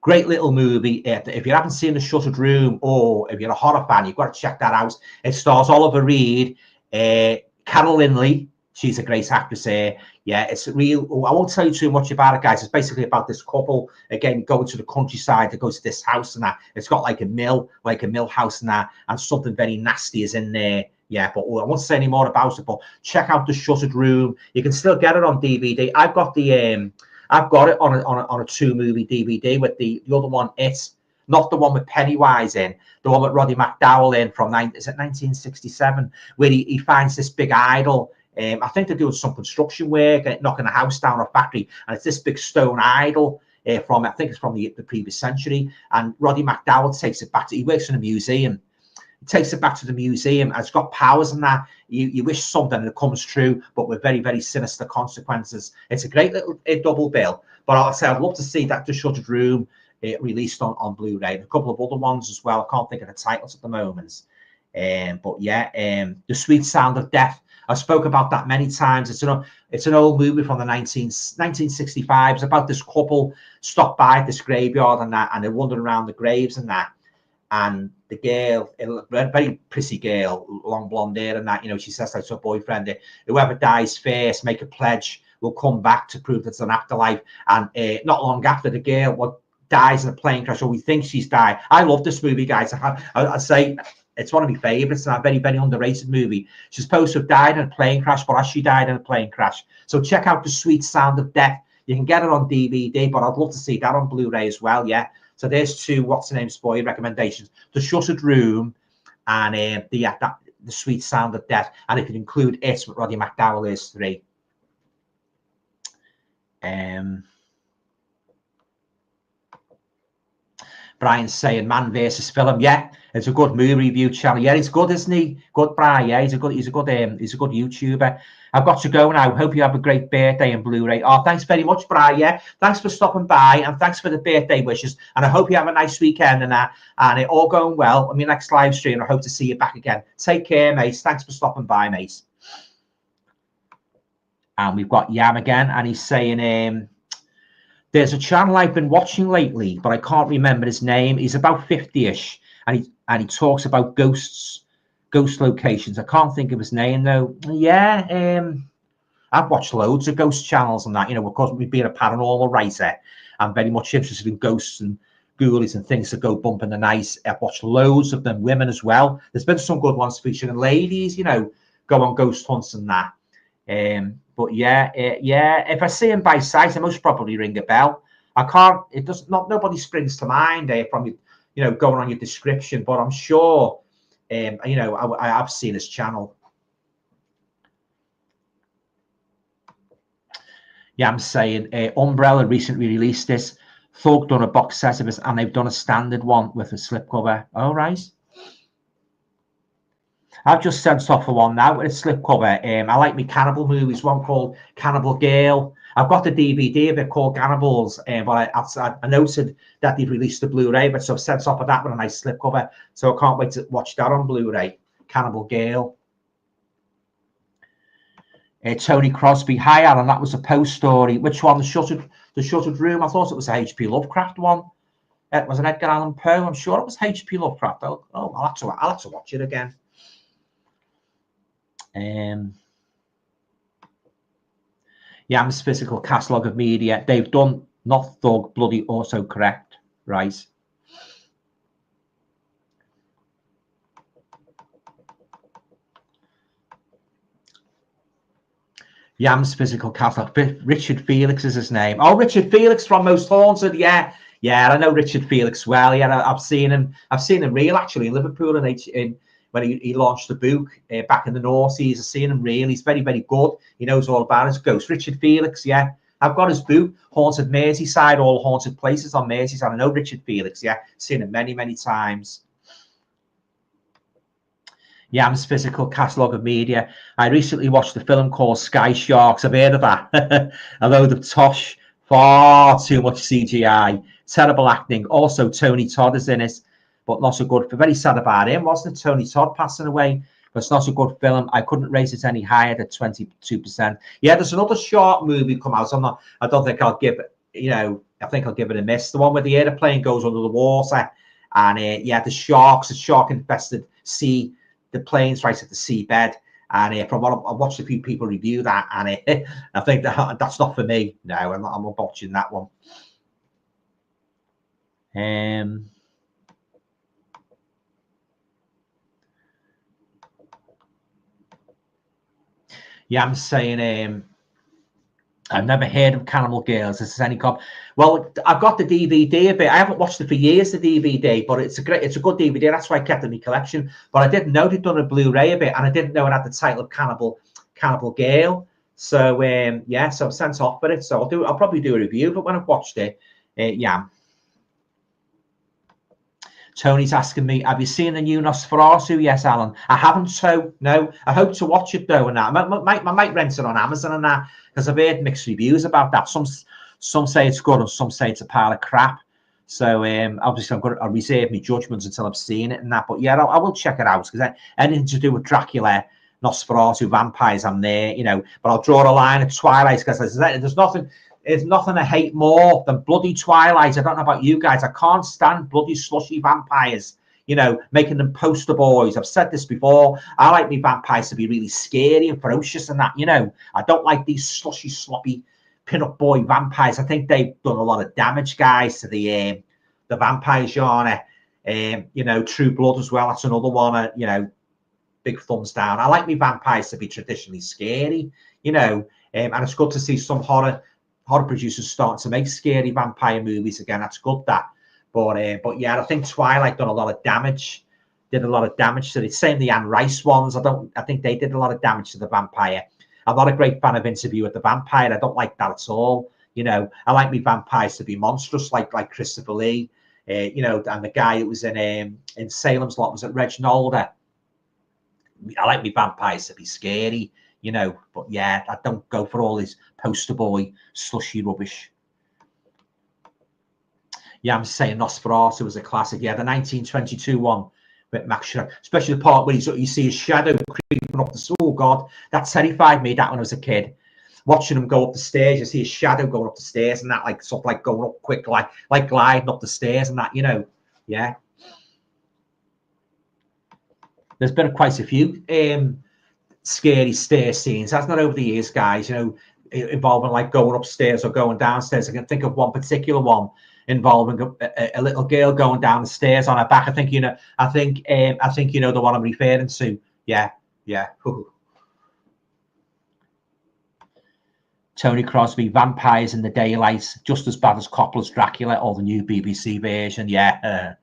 Great little movie. If you haven't seen The Shuttered Room, or if you're a horror fan, you've got to check that out. It stars Oliver Reed, Carol Lynley. She's a great actress here. Yeah, it's real. I won't tell you too much about it, guys. It's basically about this couple again going to the countryside to go to this house and that. It's got like a mill house and that, and something very nasty is in there. Yeah, but I won't say any more about it. But check out The Shuttered Room. You can still get it on DVD. I've got it on a 2-movie DVD with the other one. It's not the one with Pennywise in, the one with Roddy McDowell in from 1967, where he finds this big idol. I think they're doing some construction work, knocking a house down or factory, and it's this big stone idol from, I think it's from the previous century. And Roddy McDowell takes it back he works in a museum. He takes it back to the museum, and it's got powers and that. You wish something that comes true, but with very, very sinister consequences. It's a great little double bill. But I'll say I'd love to see that The Shuttered Room released on Blu-ray. A couple of other ones as well. I can't think of the titles at the moment. But yeah, The Sweet Sound of Death. I spoke about that many times. It's an old movie from the 1965. It's about this couple stopped by this graveyard and that, and they're wandering around the graves and that. And the girl, a very pretty girl, long blonde hair and that, you know, she says like to her boyfriend, whoever dies first, make a pledge will come back to prove there's an afterlife. And not long after, the girl dies in a plane crash, or we think she's died. I love this movie, guys. I say it's one of my favorites, and a very, very underrated movie. She's supposed to have died in a plane crash, but she died in a plane crash. So check out The Sweet Sound of Death. You can get it on DVD, but I'd love to see that on Blu-ray as well. Yeah. So there's two spoiler recommendations: The Shuttered Room and The Sweet Sound of Death. And if you include it with Roddy McDowell, is 3. Brian's saying Man versus Film. Yeah, it's a good movie review channel. Yeah, he's good, isn't he? Good, Brian. Yeah, he's a good YouTuber. I've got to go now. Hope you have a great birthday and Blu-ray. Oh, thanks very much, Brian. Yeah, thanks for stopping by, and thanks for the birthday wishes. And I hope you have a nice weekend and it all going well on your next live stream. I hope to see you back again. Take care, mate. Thanks for stopping by, mate. And we've got Yam again, and he's saying, there's a channel I've been watching lately, but I can't remember his name. He's about 50-ish, and he talks about ghost locations. I can't think of his name though. Yeah, I've watched loads of ghost channels and that. You know, of course, me being a paranormal writer, I'm very much interested in ghosts and ghoulies and things that go bump in the night. I've watched loads of them, women as well. There's been some good ones featuring ladies, you know, go on ghost hunts and that. But yeah, if I see him by sight, I most probably ring a bell. I can't. It does not. Nobody springs to mind from you know, going on your description. But I'm sure, you know, I have seen his channel. Yeah, I'm saying Umbrella recently released this. Thug done a box set of it, and they've done a standard one with a slipcover. All right. I've just sent off for one now with a slipcover. I like me cannibal movies, one called Cannibal Girl. I've got the DVD of it called Cannibals, but I noted that they've released the Blu-ray, but so I've sent off of that with a nice slipcover. So I can't wait to watch that on Blu-ray. Cannibal Girl. Tony Crosby. Hi, Alan. That was a Post story. Which one? The Shuttered Room. I thought it was a H.P. Lovecraft one. It was an Edgar Allan Poe. I'm sure it was H.P. Lovecraft. Oh, I'll have to watch it again. Yam's Physical Catalogue of Media. They've done Not Thug, Bloody Autocorrect, right? Yam's Physical Catalogue. Richard Felix is his name. Oh, Richard Felix from Most Haunted. Yeah, I know Richard Felix well. Yeah, I've seen him. I've seen him real actually in Liverpool in when he launched the book back in the noughties. I've seen him real. He's very, very good. He knows all about his ghosts. Richard Felix, yeah. I've got his book, Haunted Merseyside, All Haunted Places on Merseyside. I know Richard Felix, yeah. Seen him many, many times. Yam's Physical Catalogue of Media. I recently watched a film called Sky Sharks. I've heard of that. A load of tosh, far too much CGI, terrible acting. Also, Tony Todd is in it, but not so good. Very sad about him, wasn't it? Tony Todd passing away, but it's not a good film. I couldn't rate it any higher than 22%. Yeah, there's another shark movie come out. I don't think I'll give it, you know, I think I'll give it a miss. The one where the airplane goes under the water, and yeah, the shark infested sea. The plane's right at the seabed, and from what I've watched a few people review that, and I think that's not for me. No, I'm not watching that one. Yeah, I'm saying I've never heard of Cannibal Girls. This is any cop. Well, I've got the DVD of it. I haven't watched it for years, the DVD, but it's a good DVD. That's why I kept it in my collection. But I didn't know they'd done a Blu-ray of it, and I didn't know it had the title of Cannibal Girl. So yeah, so I've sent off for it. So I'll probably do a review of it when I've watched it. Yeah. Tony's asking me, have you seen the new Nosferatu? Yes, Alan. I haven't, so no. I hope to watch it though, and that I might rent it on Amazon and that, because I've heard mixed reviews about that. Some say it's good and some say it's a pile of crap. So obviously I'll reserve my judgments until I've seen it and that. But yeah, I will check it out, because anything to do with Dracula, Nosferatu, vampires, I'm there, you know. But I'll draw a line at Twilight, because there's nothing I hate more than bloody Twilight. I don't know about you guys. I can't stand bloody slushy vampires. you know, making them poster boys. I've said this before. I like me vampires to be really scary and ferocious and that, you know. I don't like these slushy, sloppy pin-up boy vampires. I think they've done a lot of damage, guys, to the vampire genre. You know, True Blood as well. That's another one, you know, big thumbs down. I like me vampires to be traditionally scary, you know, and it's good to see some horror producers starting to make scary vampire movies again. That's good, that. But yeah, I think Twilight done a lot of damage. Did a lot of damage to the same the Anne Rice ones. I think they did a lot of damage to the vampire. I'm not a great fan of Interview with the Vampire. I don't like that at all. You know, I like me vampires to be monstrous, like Christopher Lee. You know, and the guy who was in Salem's Lot, was it Reg Nolder? I like me vampires to be scary, you know, but yeah, I don't go for all this poster boy slushy rubbish. Yeah, I'm saying Nosferatu was a classic. Yeah, the 1922 one with Max Schreck, especially the part where you see his shadow creeping up the. Oh God, that terrified me. That when I was a kid, watching him go up the stairs, you see his shadow going up the stairs and that, like sort of like going up quick, like gliding up the stairs and that, you know. Yeah. There's been quite a few scary stair scenes, hasn't there, over the years, guys, you know, involving like going upstairs or going downstairs. I can think of one particular one involving a little girl going down the stairs on her back. I think you know the one I'm referring to. Yeah. Tony Crosby, Vampires in the Daylight, just as bad as Coppola's Dracula or the new BBC version. Yeah.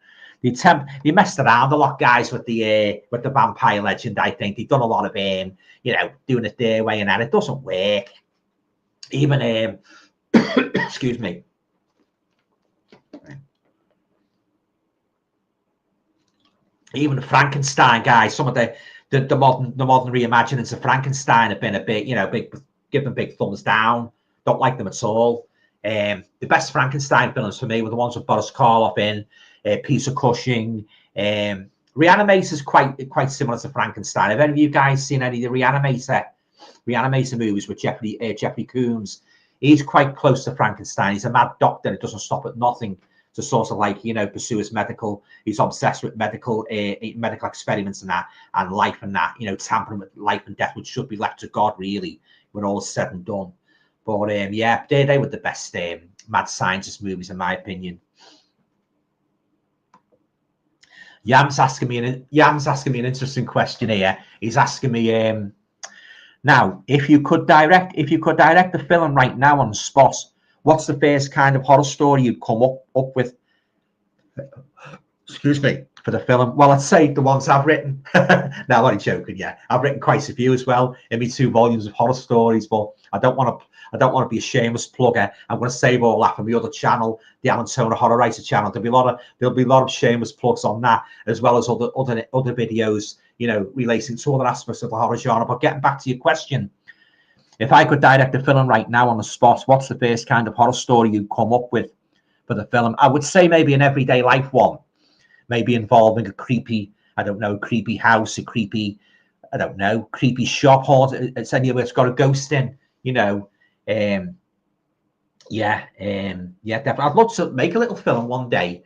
They messed around a lot, guys, with the Vampire Legend. I think they've done a lot of you know, doing it their way, and it doesn't work. Even excuse me. Even the Frankenstein, guys, some of the modern reimaginings of Frankenstein have been a bit, you know, give them big thumbs down. Don't like them at all. The best Frankenstein films for me were the ones with Boris Karloff in, Peter Cushing. Reanimator is quite similar to Frankenstein. Have any of you guys seen any of the Reanimator movies with Jeffrey Combs? He's quite close to Frankenstein. He's a mad doctor. It doesn't stop at nothing to sort of like, you know, pursue his medical. He's obsessed with medical experiments and that, and life and that, you know, tampering with life and death, which should be left to God, really, when all is said and done. But yeah, they were the best mad scientist movies, in my opinion. Yam's asking me an interesting question here. He's asking me now, if you could direct the film right now on the spot, what's the first kind of horror story you'd come up with? Excuse me, for the film. Well, I'd say the ones I've written. No, I'm only joking. Yeah, I've written quite a few as well in my 2 volumes of horror stories, but I don't want to be a shameless plugger. I'm going to save all that for my other channel, the Alan Toner Horror Writer channel. There'll be a lot of shameless plugs on that, as well as other videos, you know, relating to other aspects of the horror genre. But getting back to your question, if I could direct a film right now on the spot, what's the first kind of horror story you'd come up with for the film? I would say maybe an everyday life one, maybe involving a creepy house, a creepy shop, or it's anywhere it's got a ghost in, you know. Yeah, definitely. I'd love to make a little film one day,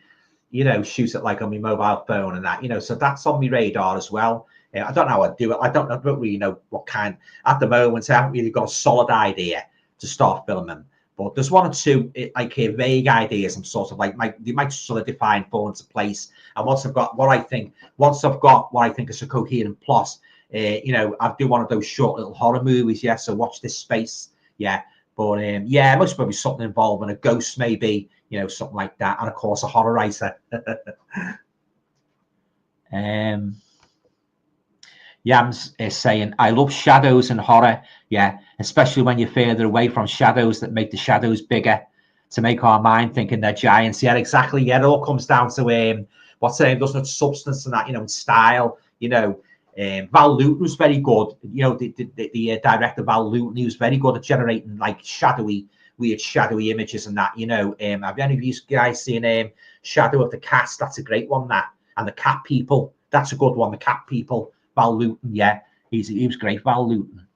you know, shoot it like on my mobile phone and that, you know, so that's on my radar as well. I don't know how I'd do it. I don't really know what kind. At the moment, I haven't really got a solid idea to start filming. But there's 1 or 2 like vague ideas. I'm sort of like they might solidify and fall into place. And once I've got what I think is a coherent plot, you know, I do one of those short little horror movies. Yeah, so watch this space. Yeah, but yeah, most probably something involving a ghost, maybe, you know, something like that, and of course a horror writer. Yams is saying, I love shadows and horror. Yeah, especially when you're further away from shadows that make the shadows bigger to make our mind thinking they're giants. Yeah, exactly. Yeah, it all comes down to what's doesn't it, substance and that, you know, and style. You know, Val Lewton was very good. You know, the director Val Lewton, he was very good at generating like weird shadowy images and that. You know, have any of you guys seen Shadow of the Cast? That's a great one. That, and the Cat People. That's a good one. The Cat People. Val Lewton, yeah, he was great, Val Lewton.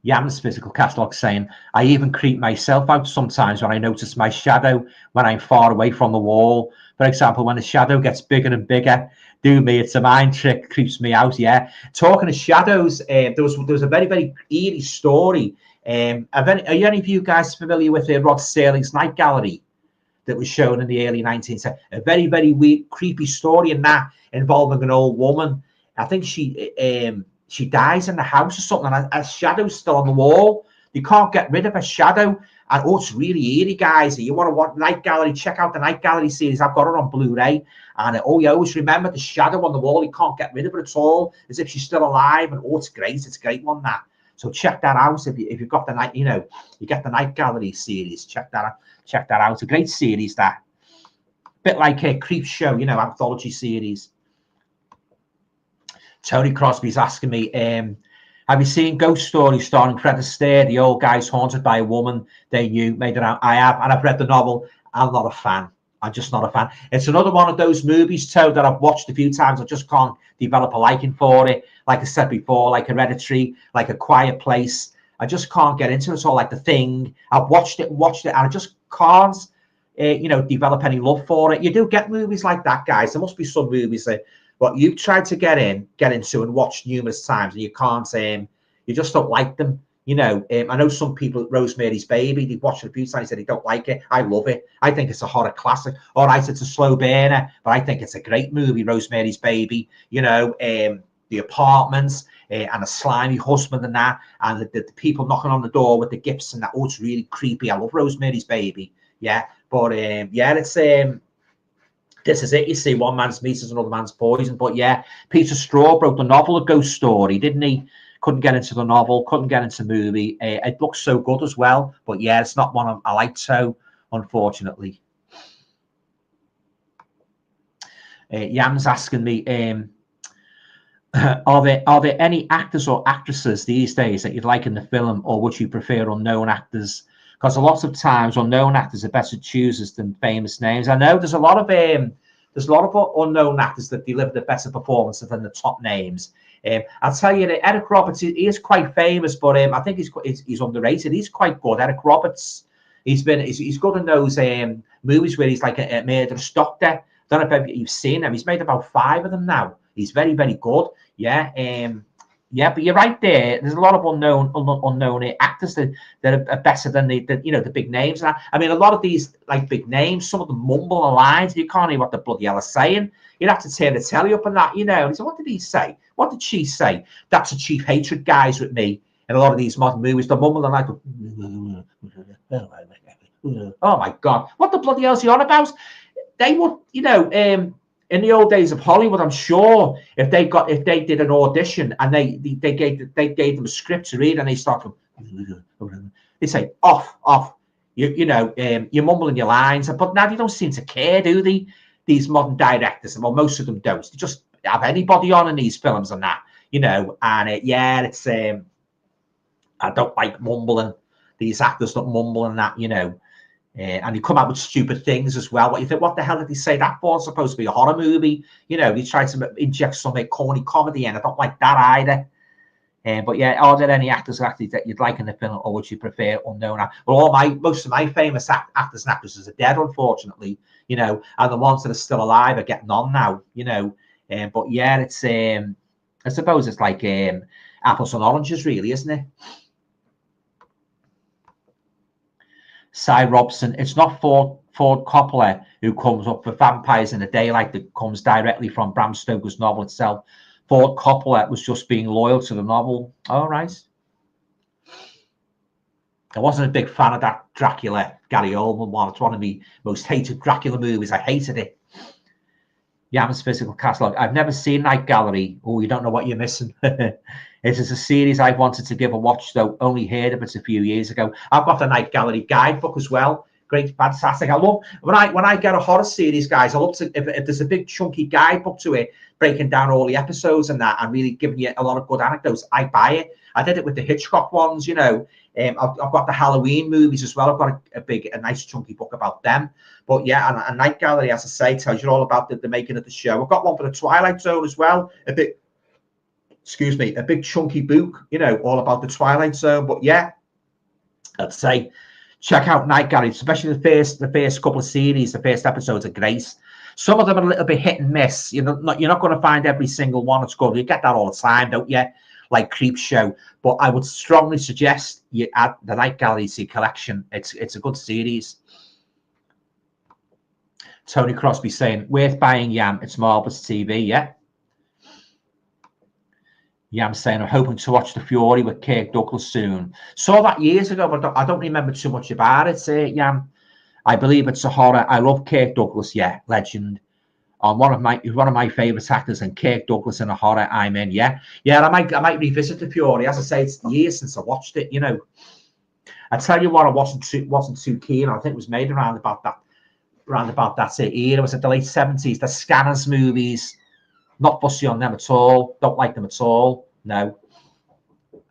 Yam's physical catalogue saying, I even creep myself out sometimes when I notice my shadow when I'm far away from the wall. For example, when the shadow gets bigger and bigger, do me, it's a mind trick, creeps me out. Yeah. Talking of shadows, there was a very, very eerie story. Are any of you guys familiar with Rod Serling's Night Gallery that was shown in the early 1970s? A very, very weird, creepy story in that, involving an old woman. I think she dies in the house or something, and a shadow's still on the wall. You can't get rid of a shadow. And it's really eerie, guys. You want to watch Night Gallery, check out the Night Gallery series. I've got it on Blu-ray. And you always remember the shadow on the wall. You can't get rid of it at all, as if she's still alive. And it's great. It's a great one, that. So check that out if you've got the night, you get the Night Gallery series. Check that out. Check that out. It's a great series, that. Bit like a Creep Show, anthology series. Tony Crosby's asking me, have you seen Ghost Story starring Fred Astaire? The old guy's haunted by a woman they knew, made it out. I have, and I've read the novel. I'm not a fan. I'm just not a fan. It's another one of those movies, Toe, that I've watched a few times. I just can't develop a liking for it. Like I said before, like Hereditary, like A Quiet Place. I just can't get into it. It's all like The Thing. I've watched it, and I just can't, develop any love for it. You do get movies like that, guys. There must be some movies that what you've tried to get into and watch numerous times, and you can't, you just don't like them. I know some people, Rosemary's Baby, they've watched it a few times, said they don't like it. I love it. I think it's a horror classic. All right, it's a slow burner, but I think it's a great movie, Rosemary's Baby. The apartments and a slimy husband and that, and the people knocking on the door with the gifts and that. Oh, it's really creepy. I love Rosemary's Baby. Yeah, but it's this is it. You see, one man's meat is another man's poison. But yeah, Peter Straub wrote the novel A Ghost Story, didn't he? Couldn't get into the novel, couldn't get into the movie. It looks so good as well. But yeah, it's not one I like, so unfortunately. Yam's asking me, are there any actors or actresses these days that you'd like in the film, or would you prefer unknown actors? Because a lot of times unknown actors are better choosers than famous names. I know there's a lot of unknown actors that deliver the better performances than the top names. I'll tell you that Eric Roberts, he is quite famous, but I think he's underrated. He's quite good. Eric Roberts, he's good in those movies where he's like a murderous doctor. Don't know if you've seen him. He's made about 5 of them now. He's very, very good. Yeah. Yeah, but you're right there. There's a lot of unknown actors that are better than the big names. I mean, a lot of these like big names, some of them mumble the lines. You can't hear what the bloody hell are saying. You'd have to turn the telly up and that, And so, what did he say? What did she say? That's a Chief Hatred, guys, with me. In a lot of these modern movies, the mumble and like, oh my God, what the bloody hell is he on about? They would, in the old days of Hollywood, I'm sure if they did an audition and they gave them a script to read and they start from, they say off, you're mumbling your lines, but now they don't seem to care, do they? These modern directors, well, most of them don't. They just have anybody on in these films and that, and it's I don't like mumbling. These actors don't mumble and that, and they come out with stupid things as well. What you think? What the hell did he say that for? It's supposed to be a horror movie. They try to inject some corny comedy in. I don't like that either. But yeah, are there any actors actually that you'd like in the film, or would you prefer unknown? Well, most of my famous actors and actresses are dead, unfortunately. And the ones that are still alive are getting on now. But yeah, it's I suppose it's like apples and oranges, really, isn't it? Cy Robson, it's not Ford Coppola who comes up with Vampires in the Daylight that comes directly from Bram Stoker's novel itself. Ford Coppola was just being loyal to the novel. All right. I wasn't a big fan of that Dracula Gary Oldman one. It's one of the most hated Dracula movies. I hated it. Yam's physical catalogue. I've never seen Night Gallery. Oh, you don't know what you're missing. It is a series I've wanted to give a watch, though only heard of it a few years ago. I've got the Night Gallery guidebook as well. Great, fantastic. I love when I get a horror series, guys. I love to if there's a big chunky guidebook to it, breaking down all the episodes and that, and really giving you a lot of good anecdotes. I buy it. I did it with the Hitchcock ones, I've got the Halloween movies as well. I've got a nice chunky book about them. But yeah, and a Night Gallery, as I say, tells you all about the making of the show. I've got one for the Twilight Zone as well. excuse me, a big chunky book, you know, all about the Twilight Zone. But yeah, I'd say check out Night Gallery, especially the first couple of series. The first episodes are great. Some of them are a little bit hit and miss. You're not going to find every single one that's good. You get that all the time, don't you? Like Creep Show. But I would strongly suggest you add the Night Gallery to your collection. It's a good series. Tony Crosby saying, worth buying, Yam. It's marvelous TV, yeah. Yam saying, I'm hoping to watch The Fury with Kirk Douglas soon. Saw that years ago, but I don't remember too much about it, Yam. I believe it's a horror. I love Kirk Douglas, yeah, legend. One of my favourite actors, and Kirk Douglas in a horror, I'm in, yeah. Yeah, I might revisit The Fury. As I say, it's years since I watched it, you know. I tell you what, I wasn't too keen. I think it was made around about that era. It was at the late 70s. The Scanners movies. Not fussy on them at all. Don't like them at all. No.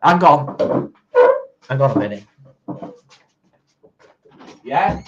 Hang on a minute. Yeah.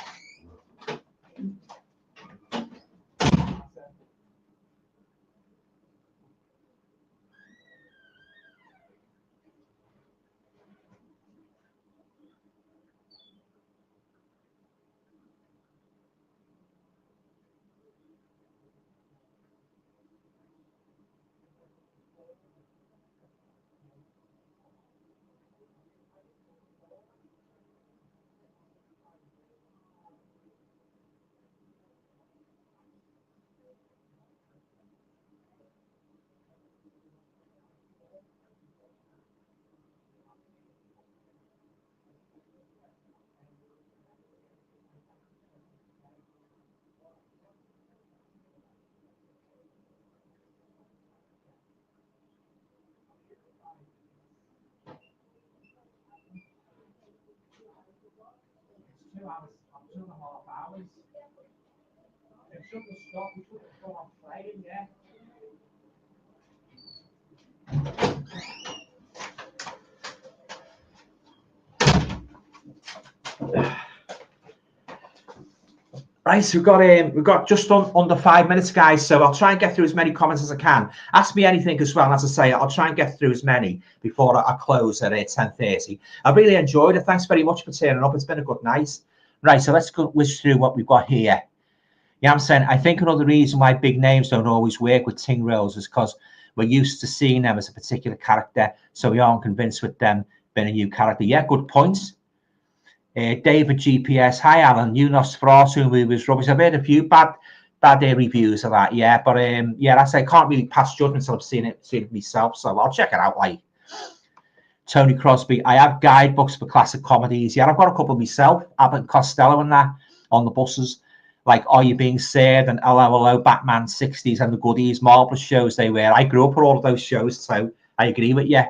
Right, so we've got just under 5 minutes, guys. So I'll try and get through as many comments as I can. Ask me anything as well. And as I say, I'll try and get through as many before I close at 10:30. I really enjoyed it. Thanks very much for turning up. It's been a good night. Right, so let's go whiz through what we've got here. Yeah, I'm saying, I think another reason why big names don't always work with ting roles is because we're used to seeing them as a particular character, so we aren't convinced with them being a new character. Yeah, good points. David GPS, hi Alan, new Nosferatu movie was rubbish. I've heard a few bad reviews of that, yeah, but yeah, that's I can't really pass judgment until I've seen it myself, so I'll check it out. Like Tony Crosby, I have guidebooks for classic comedies. Yeah, I've got a couple myself. Abbott and Costello and that on the buses. Like Are You Being Served and LOLO, Batman 60s and The Goodies, marvelous shows they were. I grew up with all of those shows, so I agree with you.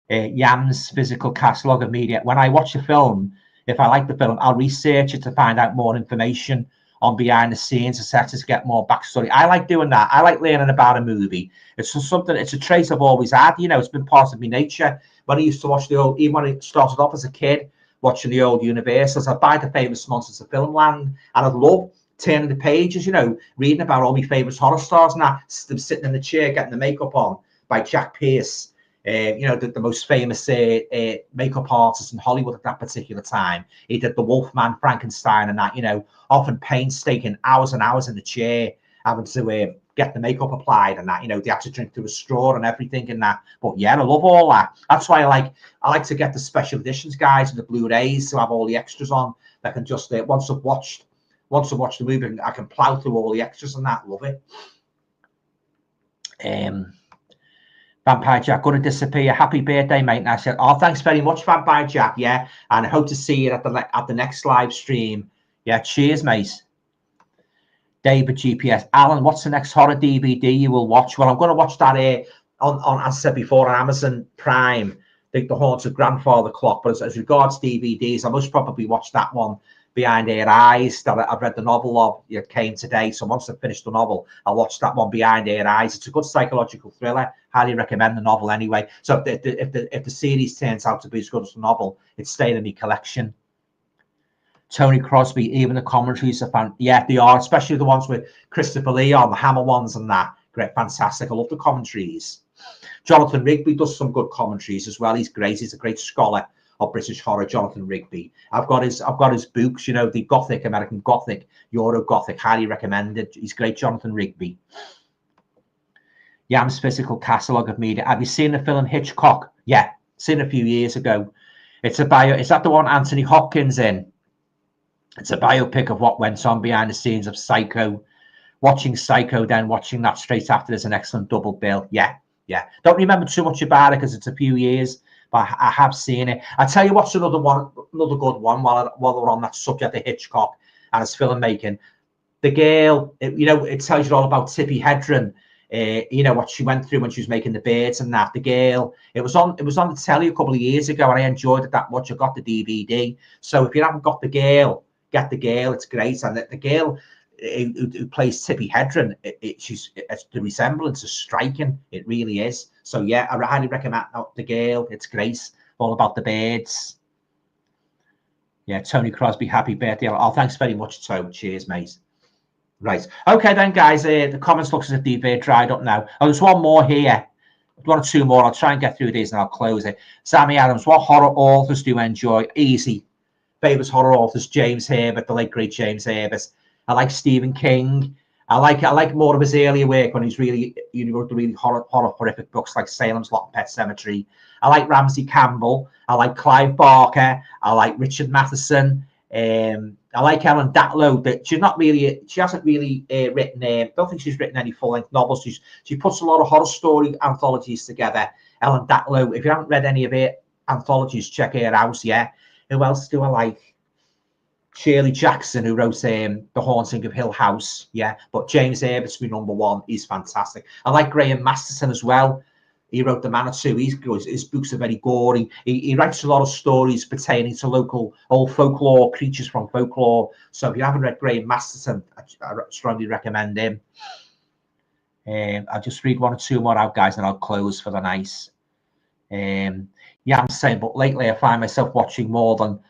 Yam's physical catalogue of media. When I watch a film, if I like the film, I'll research it to find out more information on behind the scenes, etc., to get more backstory. I like doing that. I like learning about a movie. It's a trait I've always had. You know, it's been part of my nature. When I used to watch even when I started off as a kid, watching the old Universals, I'd buy the famous Monsters of Filmland, and I'd love turning the pages, you know, reading about all my famous horror stars and that, sitting in the chair getting the makeup on by Jack Pierce. You know, the most famous makeup artist in Hollywood at that particular time. He did the Wolfman, Frankenstein, and that, you know, often painstaking hours and hours in the chair, having to get the makeup applied and that, you know, they had to drink through a straw and everything and that. But yeah, I love all that. That's why I like to get the special editions, guys, and the Blu-rays to have all the extras on. That can just, once I've watched the movie, I can plow through all the extras and that. Love it. Vampire Jack, going to disappear. Happy birthday, mate. And I said, oh, thanks very much, Vampire Jack. Yeah, and I hope to see you at the next live stream. Yeah, cheers, mate. David GPS, Alan, what's the next horror DVD you will watch? Well, I'm going to watch that on as I said before, on Amazon Prime. I think The Haunted Grandfather Clock. But as regards DVDs, I must probably watch that one, Behind Her Eyes, that I've read the novel of. It came today, so once I've finished the novel, I'll watch that one, Behind Her Eyes. It's a good psychological thriller. Highly recommend the novel anyway. So if the series turns out to be as good as the novel, it's staying in my collection. Tony Crosby, even the commentaries are fun. Yeah, they are, especially the ones with Christopher Lee on, the Hammer ones and that. Great, fantastic. I love the commentaries. Jonathan Rigby does some good commentaries as well. He's great. He's a great scholar of British horror, Jonathan Rigby. I've got his books, you know, the Gothic, American Gothic, Euro Gothic, highly recommended. He's great, Jonathan Rigby. Yam's physical catalogue of media. Have you seen the film Hitchcock? Yeah, seen it a few years ago. It's a bio. Is that the one Anthony Hopkins in? It's a biopic of what went on behind the scenes of Psycho. Watching Psycho, then watching that straight after is an excellent double bill. Yeah. Don't remember too much about it because it's a few years, but I have seen it. I tell you what's another good one while we're on that subject of Hitchcock and his filmmaking. The Girl, it tells you all about Tippi Hedren. What she went through when she was making The Birds and that. The Girl. It was on the telly a couple of years ago, and I enjoyed it that much. I got the DVD. So if you haven't got The Girl, get The Girl. It's great. And the girl who plays Tippi Hedren, the resemblance is striking. It really is. So yeah, I highly recommend The Girl. It's great. All about the birds. Yeah, Tony Crosby, happy birthday. Oh, thanks very much, Tone. Cheers, mate. Right. Okay, then, guys. The comments looks as if they've dried up now. Oh, there's one more here. One or two more. I'll try and get through these and I'll close it. Sammy Adams, what horror authors do you enjoy? Easy. Favourite horror authors, James Herbert, the late great James Herbert. I like Stephen King. I like more of his earlier work when he wrote the really horrific books like Salem's Lot and Pet Sematary. I like Ramsey Campbell. I like Clive Barker. I like Richard Matheson. I like Ellen Datlow. That she hasn't really written. Don't think she's written any full-length novels. She puts a lot of horror story anthologies together. Ellen Datlow. If you haven't read any of her anthologies, check her out. Yeah. Who else do I like? Shirley Jackson, who wrote The Haunting of Hill House. Yeah. But James Herbert's my number one. He's fantastic. I like Graham Masterson as well. He wrote The Manitou. His books are very gory. He writes a lot of stories pertaining to local old folklore, creatures from folklore. So if you haven't read Graham Masterson, I strongly recommend him. I'll just read one or two more out, guys, and I'll close for the night. Yeah, I'm saying, but lately I find myself watching more and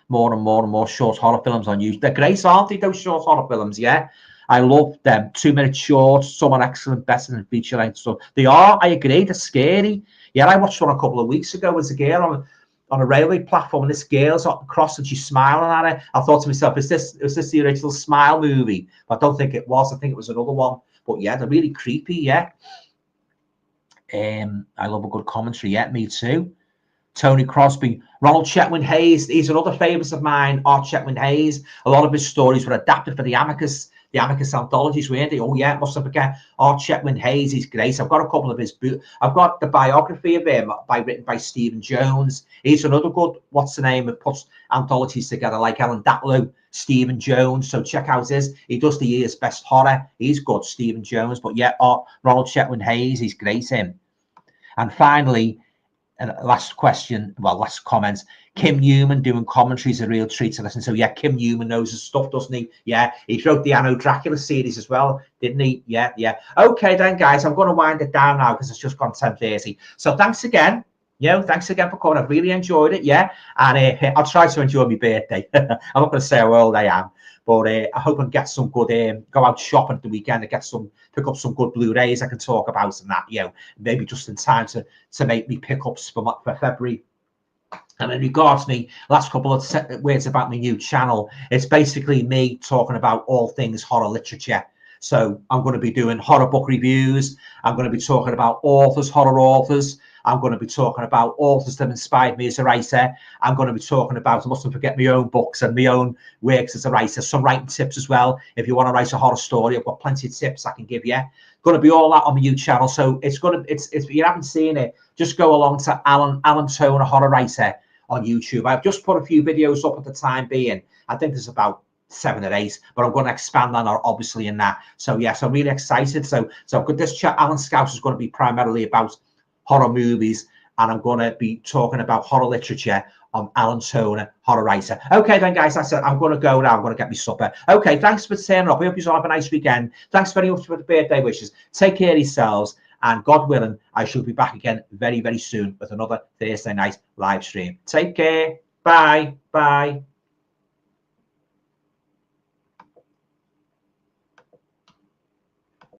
more short horror films on YouTube. They're great, aren't they, those short horror films? Yeah. I love them. 2-minute shorts, some are excellent, better than feature length stuff. They are, I agree, they're scary. Yeah, I watched one a couple of weeks ago as a girl on a railway platform, and this girl's across and she's smiling at it. I thought to myself, is this the original Smile movie? But I don't think it was. I think it was another one. But yeah, they're really creepy, yeah. I love a good commentary, yeah, me too. Tony Crosby, Ronald Chetwynd Hayes, he's another favourite of mine, Art Chetwynd Hayes. A lot of his stories were adapted for the Amicus anthologies, weren't they? Oh yeah, mustn't forget Art Chetwynd Hayes. He's great. I've got a couple of his books. I've got the biography of him written by Stephen Jones. He's another good, what's the name? It puts anthologies together like Ellen Datlow, Stephen Jones. So check out his. He does the year's best horror. He's good, Stephen Jones. But yeah, Ronald Chetwynd Hayes, he's great. Him. And finally, last comments. Kim Newman doing commentary is a real treat to listen to. Yeah, Kim Newman knows his stuff, doesn't he? Yeah, he wrote the Anno Dracula series as well, didn't he? Yeah. Okay then, guys, I'm going to wind it down now because it's just gone 10:30. So thanks again. Thanks again for coming. I've really enjoyed it. Yeah, and I'll try to enjoy my birthday. I'm not going to say how old I am, but I hope I can get some good. Go out shopping at the weekend and pick up some good Blu-rays I can talk about and that. Maybe just in time to make me pickups for February. And in regards to me, last couple of words about my new channel. It's basically me talking about all things horror literature. So I'm going to be doing horror book reviews. I'm going to be talking about horror authors. I'm going to be talking about authors that inspired me as a writer. I'm going to be talking about, I mustn't forget, my own books and my own works as a writer, some writing tips as well. If you want to write a horror story, I've got plenty of tips I can give you. Going to be all that on my new channel. So it's if you haven't seen it, just go along to Alan Toner, horror writer on YouTube. I've just put a few videos up at the time being. I think there's about 7 or 8, but I'm going to expand on that obviously in that. So yes, I'm really excited. So I've got this chat. Alan Scouser is going to be primarily about horror movies, and I'm going to be talking about horror literature on Alan Toner, horror writer. Okay then, guys, that's it. I'm going to go now. I'm going to get my supper. Okay, thanks for turning up. I hope you all have a nice weekend. Thanks very much for the birthday wishes. Take care of yourselves, and God willing, I shall be back again very, very soon with another Thursday night live stream. Take care. Bye.